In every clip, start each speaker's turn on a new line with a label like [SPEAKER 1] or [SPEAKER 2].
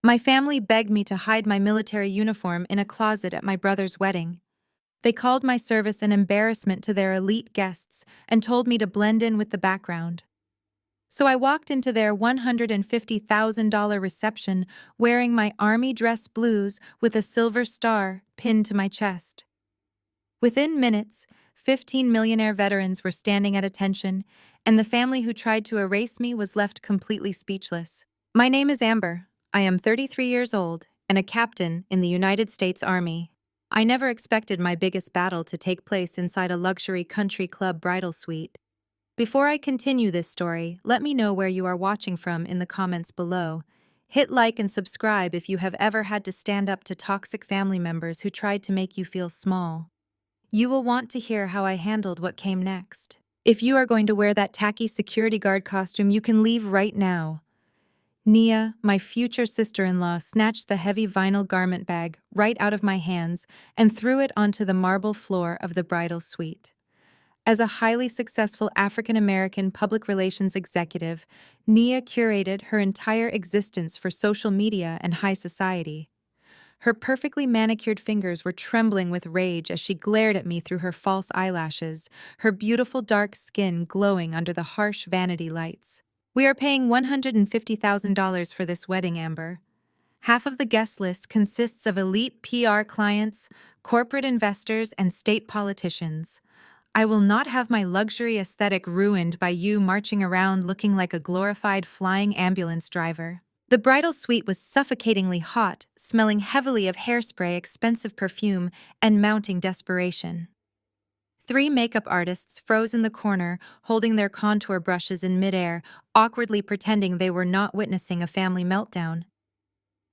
[SPEAKER 1] My family begged me to hide my military uniform in a closet at my brother's wedding. They called my service an embarrassment to their elite guests and told me to blend in with the background. So I walked into their $150,000 reception wearing my army dress blues with a silver star pinned to my chest. Within minutes, 15 millionaire veterans were standing at attention, and the family who tried to erase me was left completely speechless. My name is Amber. I am 33 years old and a captain in the United States Army. I never expected my biggest battle to take place inside a luxury country club bridal suite. Before I continue this story, let me know where you are watching from in the comments below. Hit like and subscribe if you have ever had to stand up to toxic family members who tried to make you feel small. You will want to hear how I handled what came next. If you are going to wear that tacky security guard costume, you can leave right now. Nia, my future sister-in-law, snatched the heavy vinyl garment bag right out of my hands and threw it onto the marble floor of the bridal suite. As a highly successful African-American public relations executive, Nia curated her entire existence for social media and high society. Her perfectly manicured fingers were trembling with rage as she glared at me through her false eyelashes, her beautiful dark skin glowing under the harsh vanity lights. We are paying $150,000 for this wedding, Amber. Half of the guest list consists of elite PR clients, corporate investors, and state politicians. I will not have my luxury aesthetic ruined by you marching around looking like a glorified flying ambulance driver. The bridal suite was suffocatingly hot, smelling heavily of hairspray, expensive perfume, and mounting desperation. 3 makeup artists froze in the corner, holding their contour brushes in midair, awkwardly pretending they were not witnessing a family meltdown.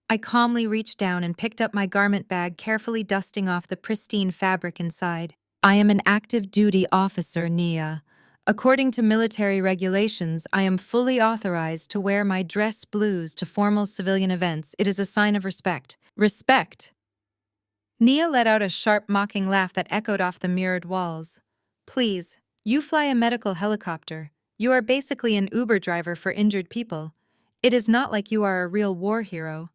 [SPEAKER 1] I calmly reached down and picked up my garment bag, carefully dusting off the pristine fabric inside. I am an active duty officer, Nia. According to military regulations, I am fully authorized to wear my dress blues to formal civilian events. It is a sign of respect. Respect! Nia let out a sharp, mocking laugh that echoed off the mirrored walls. Please, you fly a medical helicopter. You are basically an Uber driver for injured people. It is not like you are a real war hero.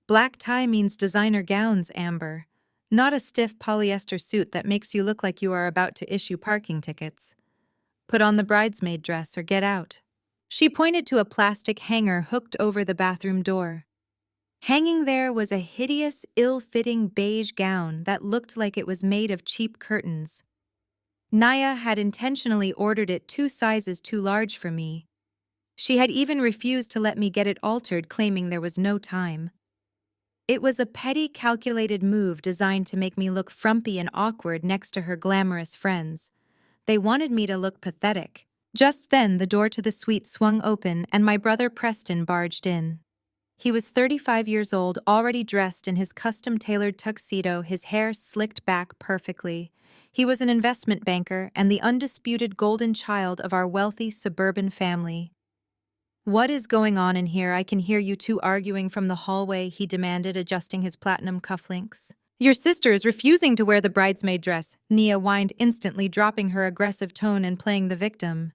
[SPEAKER 1] Black tie means designer gowns, Amber. Not a stiff polyester suit that makes you look like you are about to issue parking tickets. Put on the bridesmaid dress or get out. She pointed to a plastic hanger hooked over the bathroom door. Hanging there was a hideous, ill-fitting beige gown that looked like it was made of cheap curtains. Nia had intentionally ordered it 2 sizes too large for me. She had even refused to let me get it altered, claiming there was no time. It was a petty, calculated move designed to make me look frumpy and awkward next to her glamorous friends. They wanted me to look pathetic. Just then, the door to the suite swung open and my brother Preston barged in. He was 35 years old, already dressed in his custom-tailored tuxedo, his hair slicked back perfectly. He was an investment banker and the undisputed golden child of our wealthy suburban family. What is going on in here? I can hear you two arguing from the hallway, he demanded, adjusting his platinum cufflinks. Your sister is refusing to wear the bridesmaid dress, Nia whined, instantly dropping her aggressive tone and playing the victim.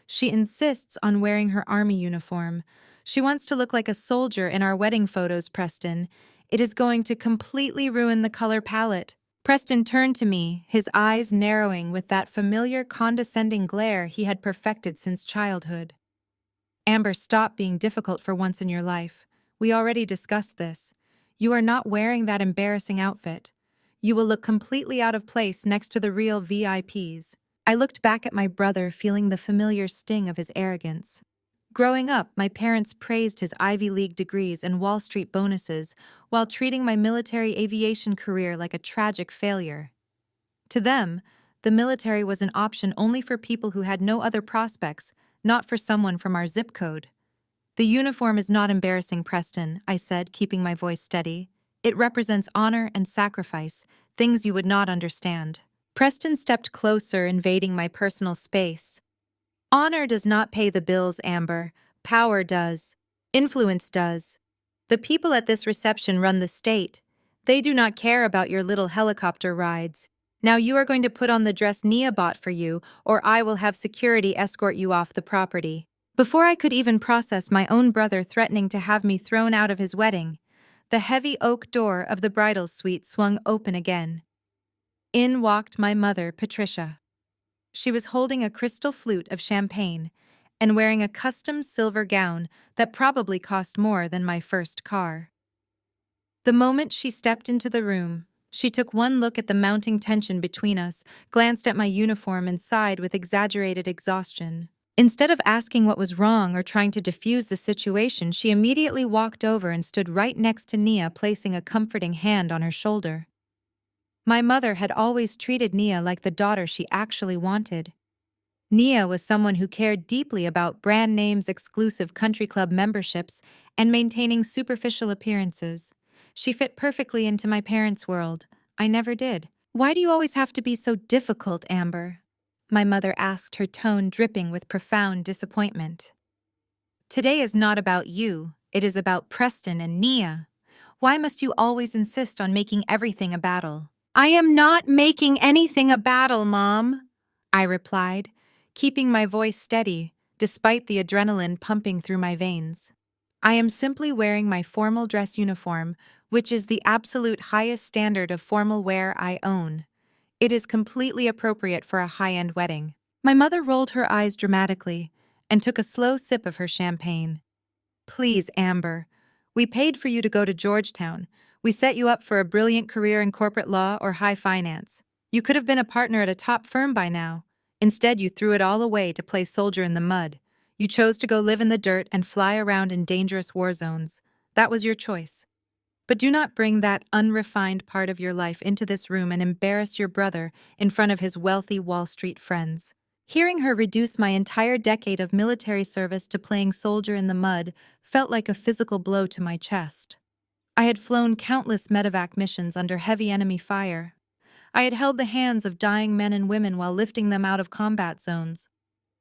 [SPEAKER 1] She insists on wearing her army uniform. She wants to look like a soldier in our wedding photos, Preston. It is going to completely ruin the color palette. Preston turned to me, his eyes narrowing with that familiar condescending glare he had perfected since childhood. Amber, stop being difficult for once in your life. We already discussed this. You are not wearing that embarrassing outfit. You will look completely out of place next to the real VIPs. I looked back at my brother, feeling the familiar sting of his arrogance. Growing up, my parents praised his Ivy League degrees and Wall Street bonuses while treating my military aviation career like a tragic failure. To them, the military was an option only for people who had no other prospects, not for someone from our zip code. The uniform is not embarrassing, Preston, I said, keeping my voice steady. It represents honor and sacrifice, things you would not understand. Preston stepped closer, invading my personal space. Honor does not pay the bills, Amber. Power does. Influence does. The people at this reception run the state. They do not care about your little helicopter rides. Now you are going to put on the dress Nia bought for you, or I will have security escort you off the property. Before I could even process my own brother threatening to have me thrown out of his wedding, The heavy oak door of the bridal suite swung open again. In walked my mother, Patricia. She was holding a crystal flute of champagne and wearing a custom silver gown that probably cost more than my first car. The moment she stepped into the room, she took one look at the mounting tension between us, glanced at my uniform, and sighed with exaggerated exhaustion. Instead of asking what was wrong or trying to diffuse the situation, she immediately walked over and stood right next to Nia, placing a comforting hand on her shoulder. My mother had always treated Nia like the daughter she actually wanted. Nia was someone who cared deeply about brand names, exclusive country club memberships, and maintaining superficial appearances. She fit perfectly into my parents' world. I never did. "Why do you always have to be so difficult, Amber?" My mother asked, her tone dripping with profound disappointment. "Today is not about you. It is about Preston and Nia. Why must you always insist on making everything a battle?" "I am not making anything a battle, Mom," I replied, keeping my voice steady despite the adrenaline pumping through my veins. "I am simply wearing my formal dress uniform, which is the absolute highest standard of formal wear I own. It is completely appropriate for a high-end wedding." My mother rolled her eyes dramatically and took a slow sip of her champagne. "Please, Amber. We paid for you to go to Georgetown. We set you up for a brilliant career in corporate law or high finance. You could have been a partner at a top firm by now. Instead, you threw it all away to play soldier in the mud. You chose to go live in the dirt and fly around in dangerous war zones. That was your choice. But do not bring that unrefined part of your life into this room and embarrass your brother in front of his wealthy Wall Street friends." Hearing her reduce my entire decade of military service to playing soldier in the mud felt like a physical blow to my chest. I had flown countless medevac missions under heavy enemy fire. I had held the hands of dying men and women while lifting them out of combat zones.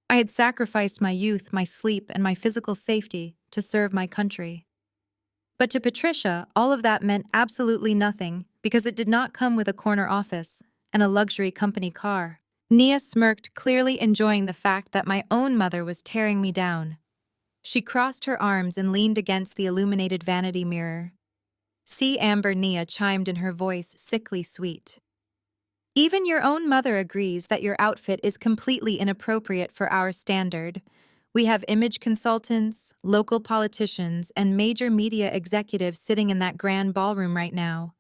[SPEAKER 1] I had sacrificed my youth, my sleep, and my physical safety to serve my country. But to Patricia, all of that meant absolutely nothing because it did not come with a corner office and a luxury company car. Nia smirked, clearly enjoying the fact that my own mother was tearing me down. She crossed her arms and leaned against the illuminated vanity mirror. "See, Amber," Nia chimed in, her voice sickly sweet. "Even your own mother agrees that your outfit is completely inappropriate for our standard. We have image consultants, local politicians, and major media executives sitting in that grand ballroom right now.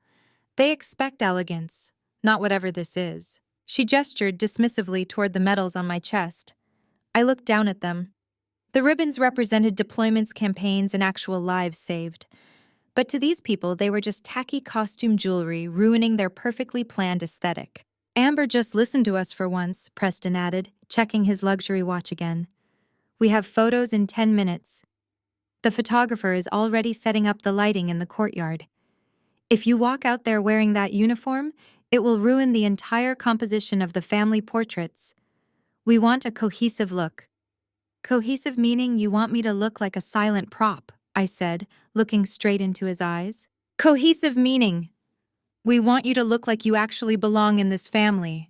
[SPEAKER 1] They expect elegance, not whatever this is." She gestured dismissively toward the medals on my chest. I looked down at them. The ribbons represented deployments, campaigns, and actual lives saved. But to these people, they were just tacky costume jewelry, ruining their perfectly planned aesthetic. "Amber, just listen to us for once," Preston added, checking his luxury watch again. "We have photos in 10 minutes. The photographer is already setting up the lighting in the courtyard. If you walk out there wearing that uniform, it will ruin the entire composition of the family portraits. We want a cohesive look." "Cohesive meaning you want me to look like a silent prop," I said, looking straight into his eyes. "Cohesive meaning we want you to look like you actually belong in this family,"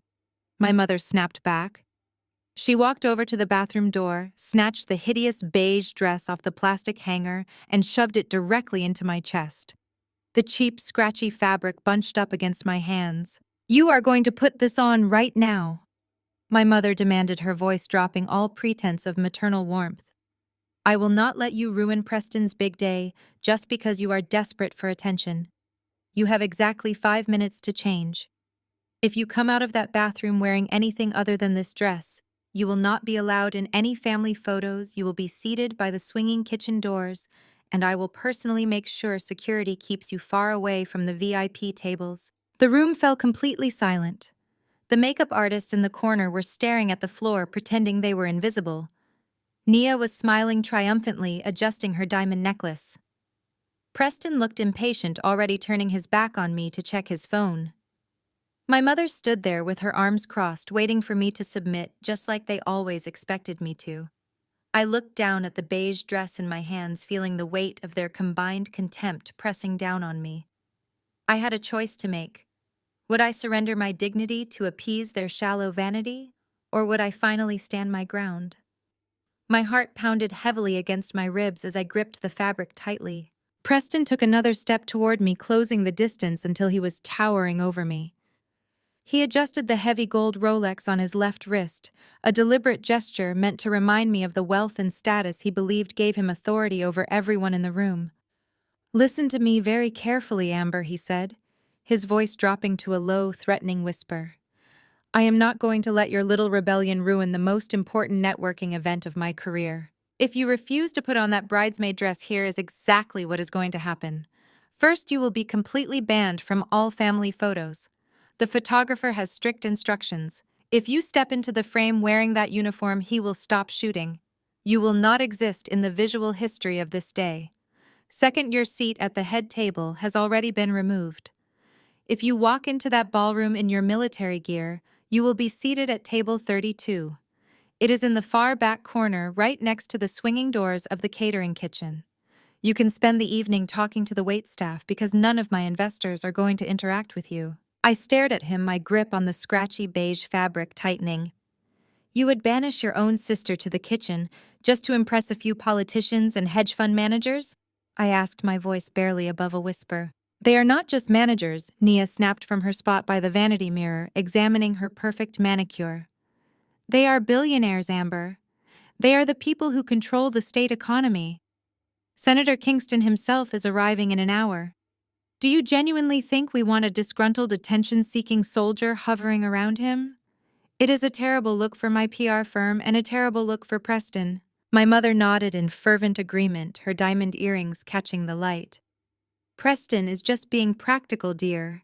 [SPEAKER 1] my mother snapped back. She walked over to the bathroom door, snatched the hideous beige dress off the plastic hanger, and shoved it directly into my chest. The cheap, scratchy fabric bunched up against my hands. "You are going to put this on right now," my mother demanded, her voice dropping all pretense of maternal warmth. "I will not let you ruin Preston's big day just because you are desperate for attention. You have exactly 5 minutes to change. If you come out of that bathroom wearing anything other than this dress, you will not be allowed in any family photos. You will be seated by the swinging kitchen doors, and I will personally make sure security keeps you far away from the VIP tables." The room fell completely silent. The makeup artists in the corner were staring at the floor, pretending they were invisible. Nia was smiling triumphantly, adjusting her diamond necklace. Preston looked impatient, already turning his back on me to check his phone. My mother stood there with her arms crossed, waiting for me to submit, just like they always expected me to. I looked down at the beige dress in my hands, feeling the weight of their combined contempt pressing down on me. I had a choice to make. Would I surrender my dignity to appease their shallow vanity, or would I finally stand my ground? My heart pounded heavily against my ribs as I gripped the fabric tightly. Preston took another step toward me, closing the distance until he was towering over me. He adjusted the heavy gold Rolex on his left wrist, a deliberate gesture meant to remind me of the wealth and status he believed gave him authority over everyone in the room. "Listen to me very carefully, Amber," he said, his voice dropping to a low, threatening whisper. "I am not going to let your little rebellion ruin the most important networking event of my career. If you refuse to put on that bridesmaid dress, here is exactly what is going to happen. First, you will be completely banned from all family photos. The photographer has strict instructions. If you step into the frame wearing that uniform, he will stop shooting. You will not exist in the visual history of this day. Second, your seat at the head table has already been removed. If you walk into that ballroom in your military gear, you will be seated at table 32. It is in the far back corner, right next to the swinging doors of the catering kitchen. You can spend the evening talking to the waitstaff because none of my investors are going to interact with you." I stared at him, my grip on the scratchy beige fabric tightening. "You would banish your own sister to the kitchen just to impress a few politicians and hedge fund managers?" I asked, my voice barely above a whisper. "They are not just managers," Nia snapped from her spot by the vanity mirror, examining her perfect manicure. "They are billionaires, Amber. They are the people who control the state economy. Senator Kingston himself is arriving in an hour. Do you genuinely think we want a disgruntled, attention-seeking soldier hovering around him? It is a terrible look for my PR firm and a terrible look for Preston." My mother nodded in fervent agreement, her diamond earrings catching the light. "Preston is just being practical, dear.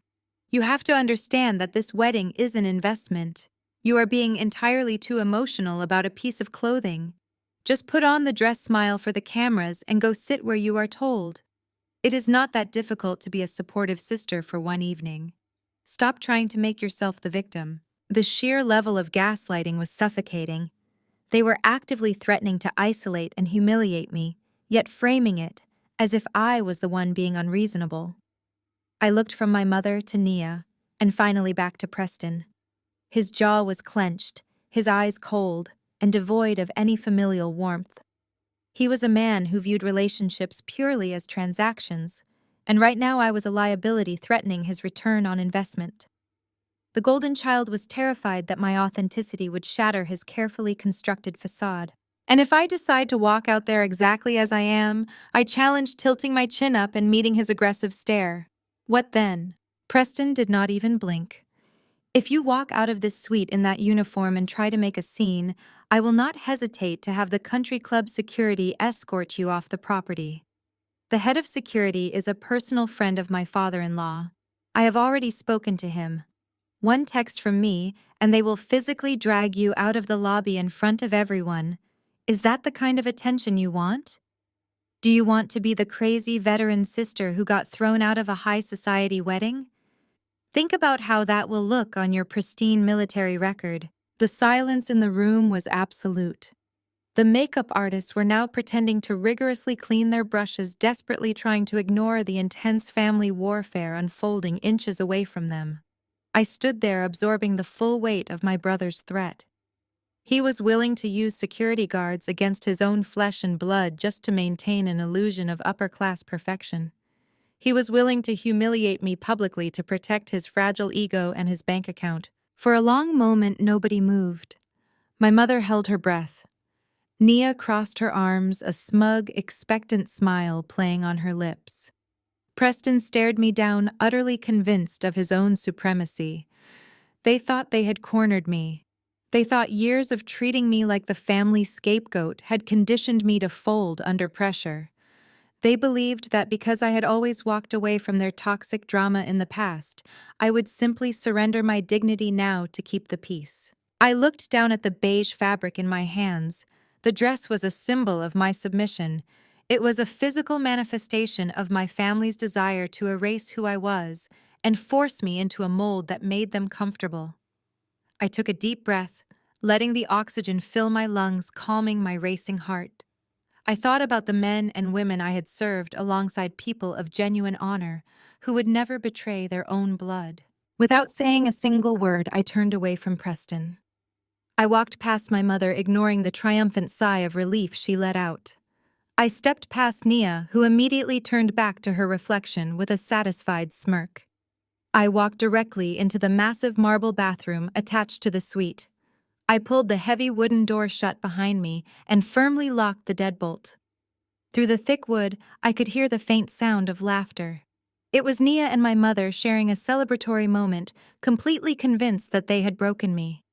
[SPEAKER 1] You have to understand that this wedding is an investment. You are being entirely too emotional about a piece of clothing. Just put on the dress, smile for the cameras, and go sit where you are told. It is not that difficult to be a supportive sister for one evening. Stop trying to make yourself the victim." The sheer level of gaslighting was suffocating. They were actively threatening to isolate and humiliate me, yet framing it as if I was the one being unreasonable. I looked from my mother to Nia, and finally back to Preston. His jaw was clenched, his eyes cold, and devoid of any familial warmth. He was a man who viewed relationships purely as transactions, and right now I was a liability threatening his return on investment. The golden child was terrified that my authenticity would shatter his carefully constructed facade. "And if I decide to walk out there exactly as I am," I challenged, tilting my chin up and meeting his aggressive stare. "What then?" Preston did not even blink. "If you walk out of this suite in that uniform and try to make a scene, I will not hesitate to have the country club security escort you off the property. The head of security is a personal friend of my father-in-law. I have already spoken to him. One text from me, and they will physically drag you out of the lobby in front of everyone. Is that the kind of attention you want? Do you want to be the crazy veteran sister who got thrown out of a high society wedding? Think about how that will look on your pristine military record." The silence in the room was absolute. The makeup artists were now pretending to rigorously clean their brushes, desperately trying to ignore the intense family warfare unfolding inches away from them. I stood there absorbing the full weight of my brother's threat. He was willing to use security guards against his own flesh and blood just to maintain an illusion of upper-class perfection. He was willing to humiliate me publicly to protect his fragile ego and his bank account. For a long moment, nobody moved. My mother held her breath. Nia crossed her arms, a smug, expectant smile playing on her lips. Preston stared me down, utterly convinced of his own supremacy. They thought they had cornered me. They thought years of treating me like the family scapegoat had conditioned me to fold under pressure. They believed that because I had always walked away from their toxic drama in the past, I would simply surrender my dignity now to keep the peace. I looked down at the beige fabric in my hands. The dress was a symbol of my submission. It was a physical manifestation of my family's desire to erase who I was and force me into a mold that made them comfortable. I took a deep breath, letting the oxygen fill my lungs, calming my racing heart. I thought about the men and women I had served alongside people of genuine honor who would never betray their own blood. Without saying a single word, I turned away from Preston. I walked past my mother, ignoring the triumphant sigh of relief she let out. I stepped past Nia, who immediately turned back to her reflection with a satisfied smirk. I walked directly into the massive marble bathroom attached to the suite. I pulled the heavy wooden door shut behind me and firmly locked the deadbolt. Through the thick wood, I could hear the faint sound of laughter. It was Nia and my mother sharing a celebratory moment, completely convinced that they had broken me.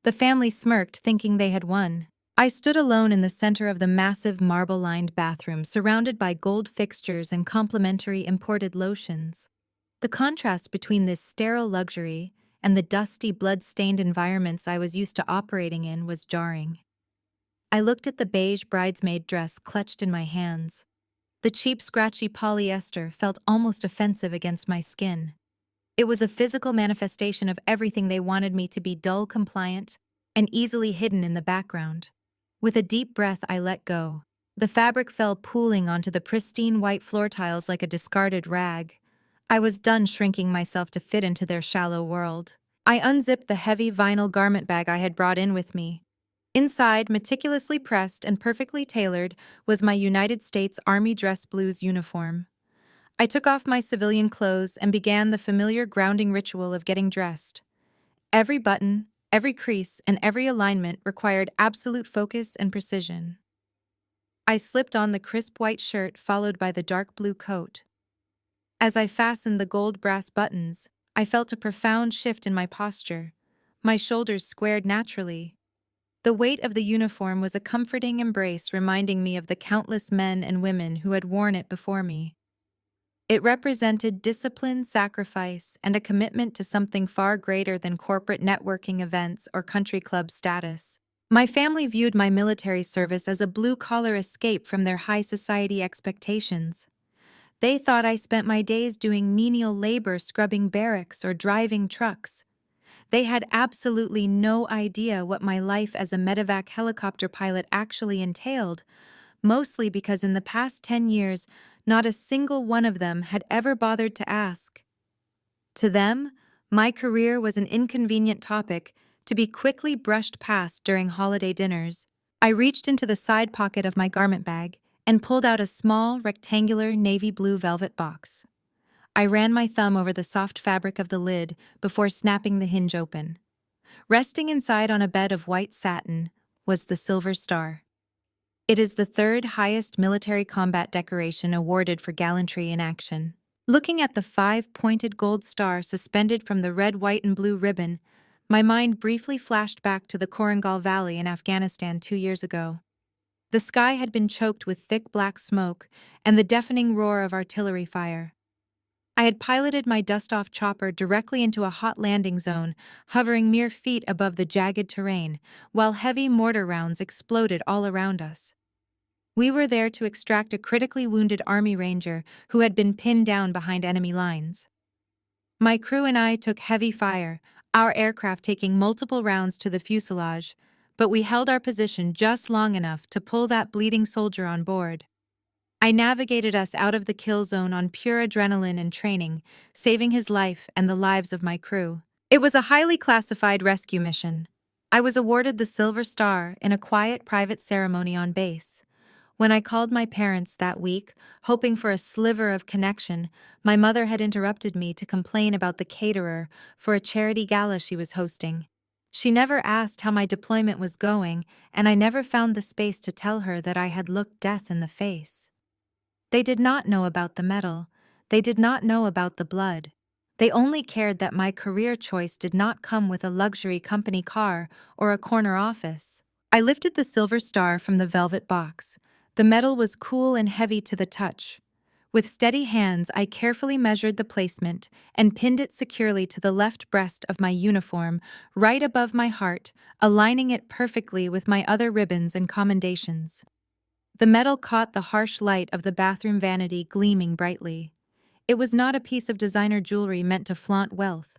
[SPEAKER 1] The family smirked, thinking they had won. I stood alone in the center of the massive marble-lined bathroom, surrounded by gold fixtures and complimentary imported lotions. The contrast between this sterile luxury and the dusty, blood-stained environments I was used to operating in was jarring. I looked at the beige bridesmaid dress clutched in my hands. The cheap, scratchy polyester felt almost offensive against my skin. It was a physical manifestation of everything they wanted me to be: dull, compliant, and easily hidden in the background. With a deep breath, I let go. The fabric fell pooling onto the pristine white floor tiles like a discarded rag. I was done shrinking myself to fit into their shallow world. I unzipped the heavy vinyl garment bag I had brought in with me. Inside, meticulously pressed and perfectly tailored, was my United States Army dress blues uniform. I took off my civilian clothes and began the familiar grounding ritual of getting dressed. Every button, every crease, and every alignment required absolute focus and precision. I slipped on the crisp white shirt followed by the dark blue coat. As I fastened the gold brass buttons, I felt a profound shift in my posture. My shoulders squared naturally. The weight of the uniform was a comforting embrace, reminding me of the countless men and women who had worn it before me. It represented discipline, sacrifice, and a commitment to something far greater than corporate networking events or country club status. My family viewed my military service as a blue-collar escape from their high society expectations. They thought I spent my days doing menial labor, scrubbing barracks or driving trucks. They had absolutely no idea what my life as a medevac helicopter pilot actually entailed, mostly because in the past 10 years, not a single one of them had ever bothered to ask. To them, my career was an inconvenient topic to be quickly brushed past during holiday dinners. I reached into the side pocket of my garment bag and pulled out a small, rectangular navy blue velvet box. I ran my thumb over the soft fabric of the lid before snapping the hinge open. Resting inside on a bed of white satin was the Silver Star. It is the third highest military combat decoration awarded for gallantry in action. Looking at the five-pointed gold star suspended from the red, white, and blue ribbon, my mind briefly flashed back to the Korangal Valley in Afghanistan 2 years ago. The sky had been choked with thick black smoke and the deafening roar of artillery fire. I had piloted my dust-off chopper directly into a hot landing zone, hovering mere feet above the jagged terrain, while heavy mortar rounds exploded all around us. We were there to extract a critically wounded Army Ranger who had been pinned down behind enemy lines. My crew and I took heavy fire, our aircraft taking multiple rounds to the fuselage, but we held our position just long enough to pull that bleeding soldier on board. I navigated us out of the kill zone on pure adrenaline and training, saving his life and the lives of my crew. It was a highly classified rescue mission. I was awarded the Silver Star in a quiet private ceremony on base. When I called my parents that week, hoping for a sliver of connection, my mother had interrupted me to complain about the caterer for a charity gala she was hosting. She never asked how my deployment was going, and I never found the space to tell her that I had looked death in the face. They did not know about the medal. They did not know about the blood. They only cared that my career choice did not come with a luxury company car or a corner office. I lifted the Silver Star from the velvet box. The metal was cool and heavy to the touch. With steady hands, I carefully measured the placement and pinned it securely to the left breast of my uniform, right above my heart, aligning it perfectly with my other ribbons and commendations. The metal caught the harsh light of the bathroom vanity, gleaming brightly. It was not a piece of designer jewelry meant to flaunt wealth.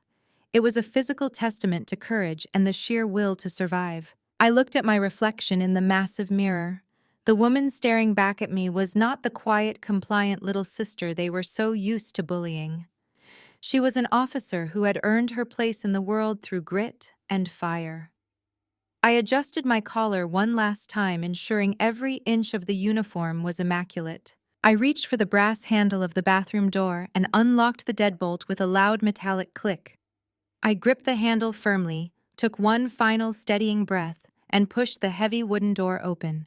[SPEAKER 1] It was a physical testament to courage and the sheer will to survive. I looked at my reflection in the massive mirror. The woman staring back at me was not the quiet, compliant little sister they were so used to bullying. She was an officer who had earned her place in the world through grit and fire. I adjusted my collar one last time, ensuring every inch of the uniform was immaculate. I reached for the brass handle of the bathroom door and unlocked the deadbolt with a loud metallic click. I gripped the handle firmly, took one final steadying breath, and pushed the heavy wooden door open.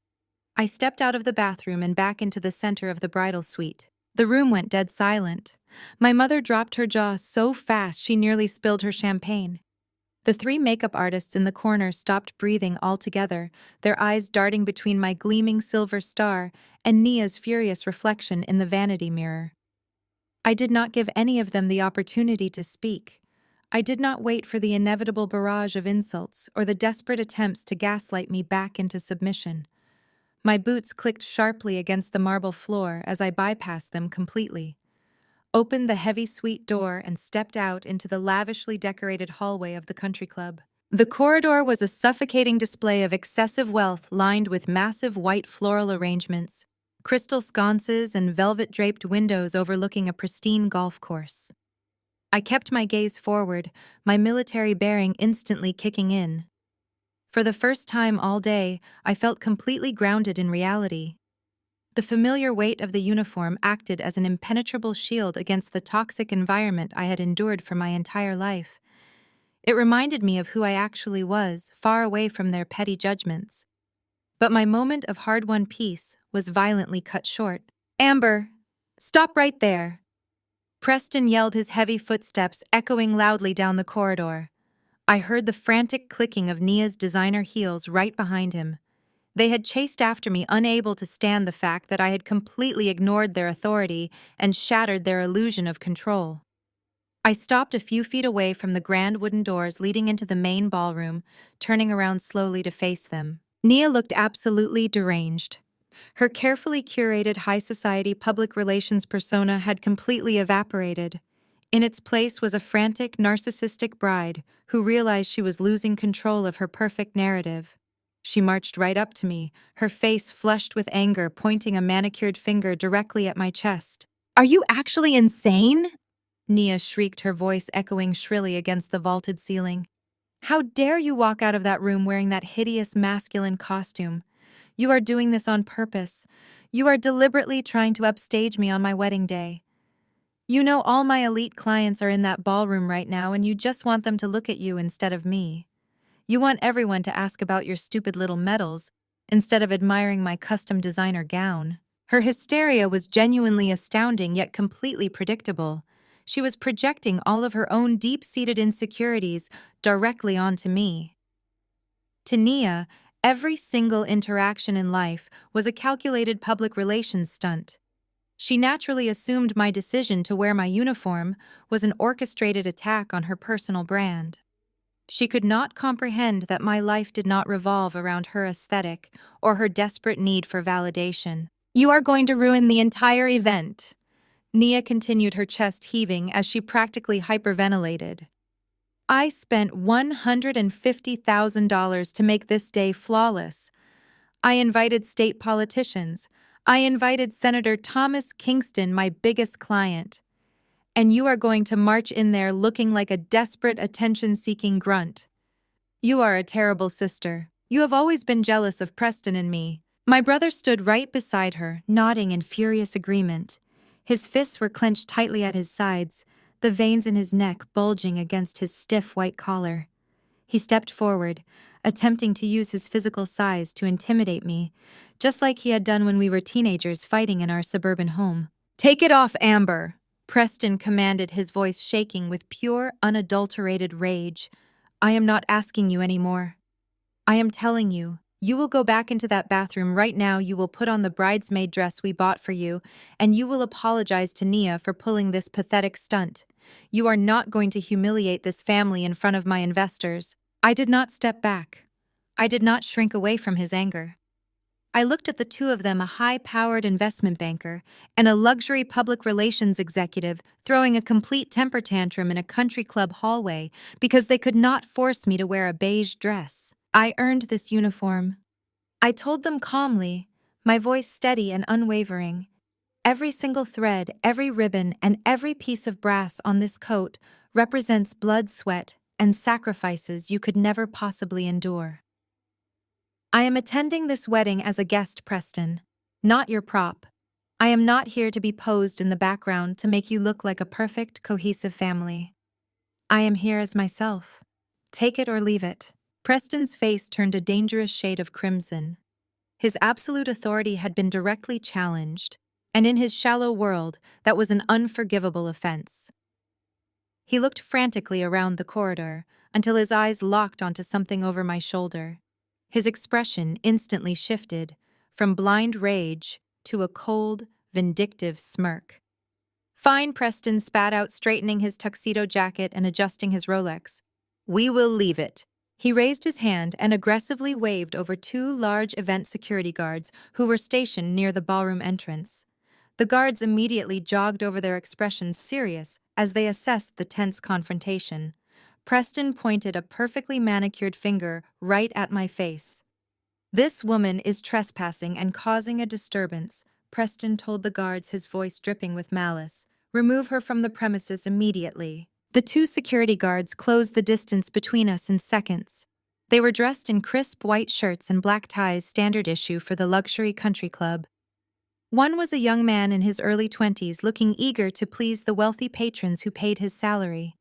[SPEAKER 1] I stepped out of the bathroom and back into the center of the bridal suite. The room went dead silent. My mother dropped her jaw so fast she nearly spilled her champagne. The three makeup artists in the corner stopped breathing altogether, their eyes darting between my gleaming silver star and Nia's furious reflection in the vanity mirror. I did not give any of them the opportunity to speak. I did not wait for the inevitable barrage of insults or the desperate attempts to gaslight me back into submission. My boots clicked sharply against the marble floor as I bypassed them completely, opened the heavy suite door, and stepped out into the lavishly decorated hallway of the country club. The corridor was a suffocating display of excessive wealth, lined with massive white floral arrangements, crystal sconces, and velvet-draped windows overlooking a pristine golf course. I kept my gaze forward, my military bearing instantly kicking in. For the first time all day, I felt completely grounded in reality. The familiar weight of the uniform acted as an impenetrable shield against the toxic environment I had endured for my entire life. It reminded me of who I actually was, far away from their petty judgments. But my moment of hard-won peace was violently cut short. "Amber, stop right there!" Preston yelled, his heavy footsteps echoing loudly down the corridor. I heard the frantic clicking of Nia's designer heels right behind him. They had chased after me, unable to stand the fact that I had completely ignored their authority and shattered their illusion of control. I stopped a few feet away from the grand wooden doors leading into the main ballroom, turning around slowly to face them. Nia looked absolutely deranged. Her carefully curated high society public relations persona had completely evaporated. In its place was a frantic, narcissistic bride who realized she was losing control of her perfect narrative. She marched right up to me, her face flushed with anger, pointing a manicured finger directly at my chest. "Are you actually insane?" Nia shrieked, her voice echoing shrilly against the vaulted ceiling. "How dare you walk out of that room wearing that hideous masculine costume? You are doing this on purpose. You are deliberately trying to upstage me on my wedding day. You know all my elite clients are in that ballroom right now, and you just want them to look at you instead of me. You want everyone to ask about your stupid little medals instead of admiring my custom designer gown." Her hysteria was genuinely astounding yet completely predictable. She was projecting all of her own deep-seated insecurities directly onto me. To Nia, every single interaction in life was a calculated public relations stunt. She naturally assumed my decision to wear my uniform was an orchestrated attack on her personal brand. She could not comprehend that my life did not revolve around her aesthetic or her desperate need for validation. "You are going to ruin the entire event," Nia continued, her chest heaving as she practically hyperventilated. "I spent $150,000 to make this day flawless. I invited state politicians. I invited Senator Thomas Kingston, my biggest client. And you are going to march in there looking like a desperate, attention-seeking grunt. You are a terrible sister. You have always been jealous of Preston and me." My brother stood right beside her, nodding in furious agreement. His fists were clenched tightly at his sides, the veins in his neck bulging against his stiff white collar. He stepped forward, attempting to use his physical size to intimidate me, just like he had done when we were teenagers fighting in our suburban home. "Take it off, Amber," Preston commanded, his voice shaking with pure, unadulterated rage. "I am not asking you anymore. I am telling you, you will go back into that bathroom right now, you will put on the bridesmaid dress we bought for you, and you will apologize to Nia for pulling this pathetic stunt. You are not going to humiliate this family in front of my investors." I did not step back. I did not shrink away from his anger. I looked at the two of them, a high-powered investment banker and a luxury public relations executive, throwing a complete temper tantrum in a country club hallway because they could not force me to wear a beige dress. "I earned this uniform," I told them calmly, my voice steady and unwavering. "Every single thread, every ribbon, and every piece of brass on this coat represents blood, sweat, and sacrifices you could never possibly endure." I am attending this wedding as a guest, Preston, not your prop. I am not here to be posed in the background to make you look like a perfect, cohesive family. I am here as myself. Take it or leave it. Preston's face turned a dangerous shade of crimson. His absolute authority had been directly challenged, and in his shallow world, that was an unforgivable offense. He looked frantically around the corridor until his eyes locked onto something over my shoulder. His expression instantly shifted from blind rage to a cold, vindictive smirk. Fine, Preston spat out, straightening his tuxedo jacket and adjusting his Rolex. We will leave it. He raised his hand and aggressively waved over two large event security guards who were stationed near the ballroom entrance. The guards immediately jogged over, their expressions serious as they assessed the tense confrontation. Preston pointed a perfectly manicured finger right at my face. This woman is trespassing and causing a disturbance, Preston told the guards, his voice dripping with malice. Remove her from the premises immediately. The two security guards closed the distance between us in seconds. They were dressed in crisp white shirts and black ties, standard issue for the luxury country club. One was a young man in his early 20s, looking eager to please the wealthy patrons who paid his salary.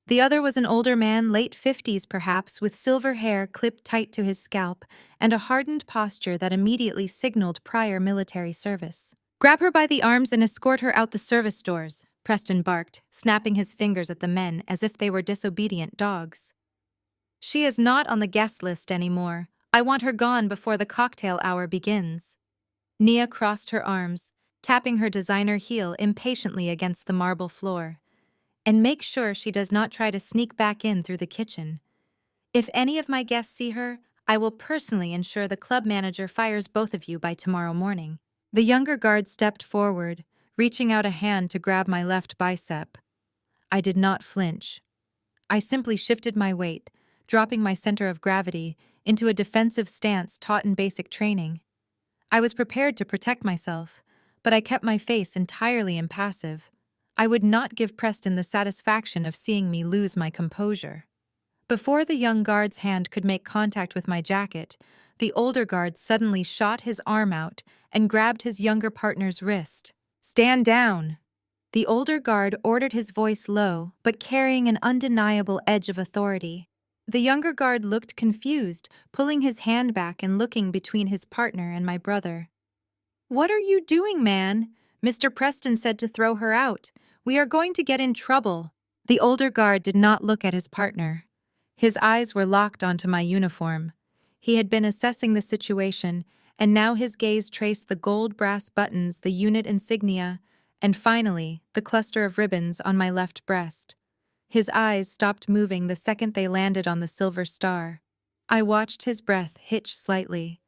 [SPEAKER 1] The other was an older man, late 50s perhaps, with silver hair clipped tight to his scalp and a hardened posture that immediately signaled prior military service. Grab her by the arms and escort her out the service doors, Preston barked, snapping his fingers at the men as if they were disobedient dogs. She is not on the guest list anymore. I want her gone before the cocktail hour begins. Nia crossed her arms, tapping her designer heel impatiently against the marble floor. And make sure she does not try to sneak back in through the kitchen. If any of my guests see her, I will personally ensure the club manager fires both of you by tomorrow morning. The younger guard stepped forward, reaching out a hand to grab my left bicep. I did not flinch. I simply shifted my weight, dropping my center of gravity into a defensive stance taught in basic training. I was prepared to protect myself, but I kept my face entirely impassive. I would not give Preston the satisfaction of seeing me lose my composure. Before the young guard's hand could make contact with my jacket, the older guard suddenly shot his arm out and grabbed his younger partner's wrist. Stand down! The older guard ordered, his voice low, but carrying an undeniable edge of authority. The younger guard looked confused, pulling his hand back and looking between his partner and my brother. What are you doing, man? Mr. Preston said to throw her out. We are going to get in trouble. The older guard did not look at his partner. His eyes were locked onto my uniform. He had been assessing the situation, and now his gaze traced the gold brass buttons, the unit insignia, and finally, the cluster of ribbons on my left breast. His eyes stopped moving the second they landed on the silver star. I watched his breath hitch slightly.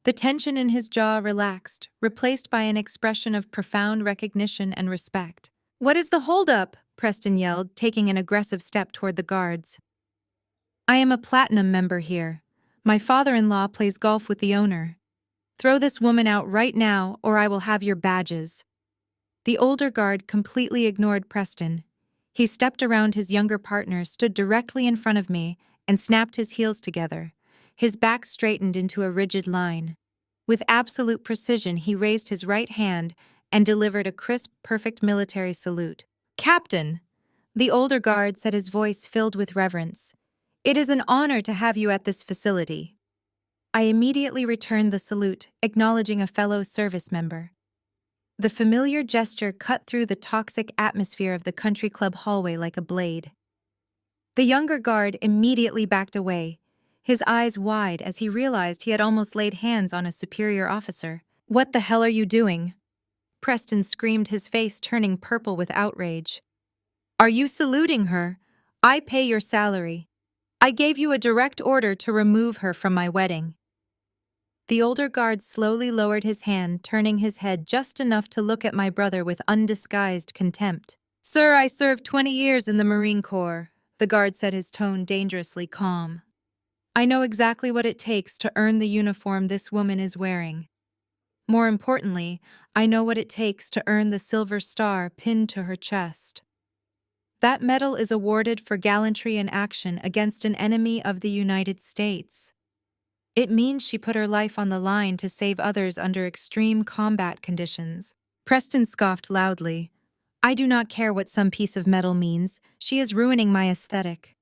[SPEAKER 1] The tension in his jaw relaxed, replaced by an expression of profound recognition and respect. What is the holdup? Preston yelled, taking an aggressive step toward the guards. I am a platinum member here. My father-in-law plays golf with the owner. Throw this woman out right now, or I will have your badges. The older guard completely ignored Preston. He stepped around his younger partner, stood directly in front of me, and snapped his heels together. His back straightened into a rigid line. With absolute precision, he raised his right hand and delivered a crisp, perfect military salute. Captain! The older guard said, his voice filled with reverence. It is an honor to have you at this facility. I immediately returned the salute, acknowledging a fellow service member. The familiar gesture cut through the toxic atmosphere of the country club hallway like a blade. The younger guard immediately backed away, his eyes wide as he realized he had almost laid hands on a superior officer. What the hell are you doing? Preston screamed, his face turning purple with outrage. Are you saluting her? I pay your salary. I gave you a direct order to remove her from my wedding. The older guard slowly lowered his hand, turning his head just enough to look at my brother with undisguised contempt. Sir, I served 20 years in the Marine Corps, the guard said, his tone dangerously calm. I know exactly what it takes to earn the uniform this woman is wearing. More importantly, I know what it takes to earn the silver star pinned to her chest. That medal is awarded for gallantry in action against an enemy of the United States. It means she put her life on the line to save others under extreme combat conditions. Preston scoffed loudly. I do not care what some piece of metal means. She is ruining my aesthetic.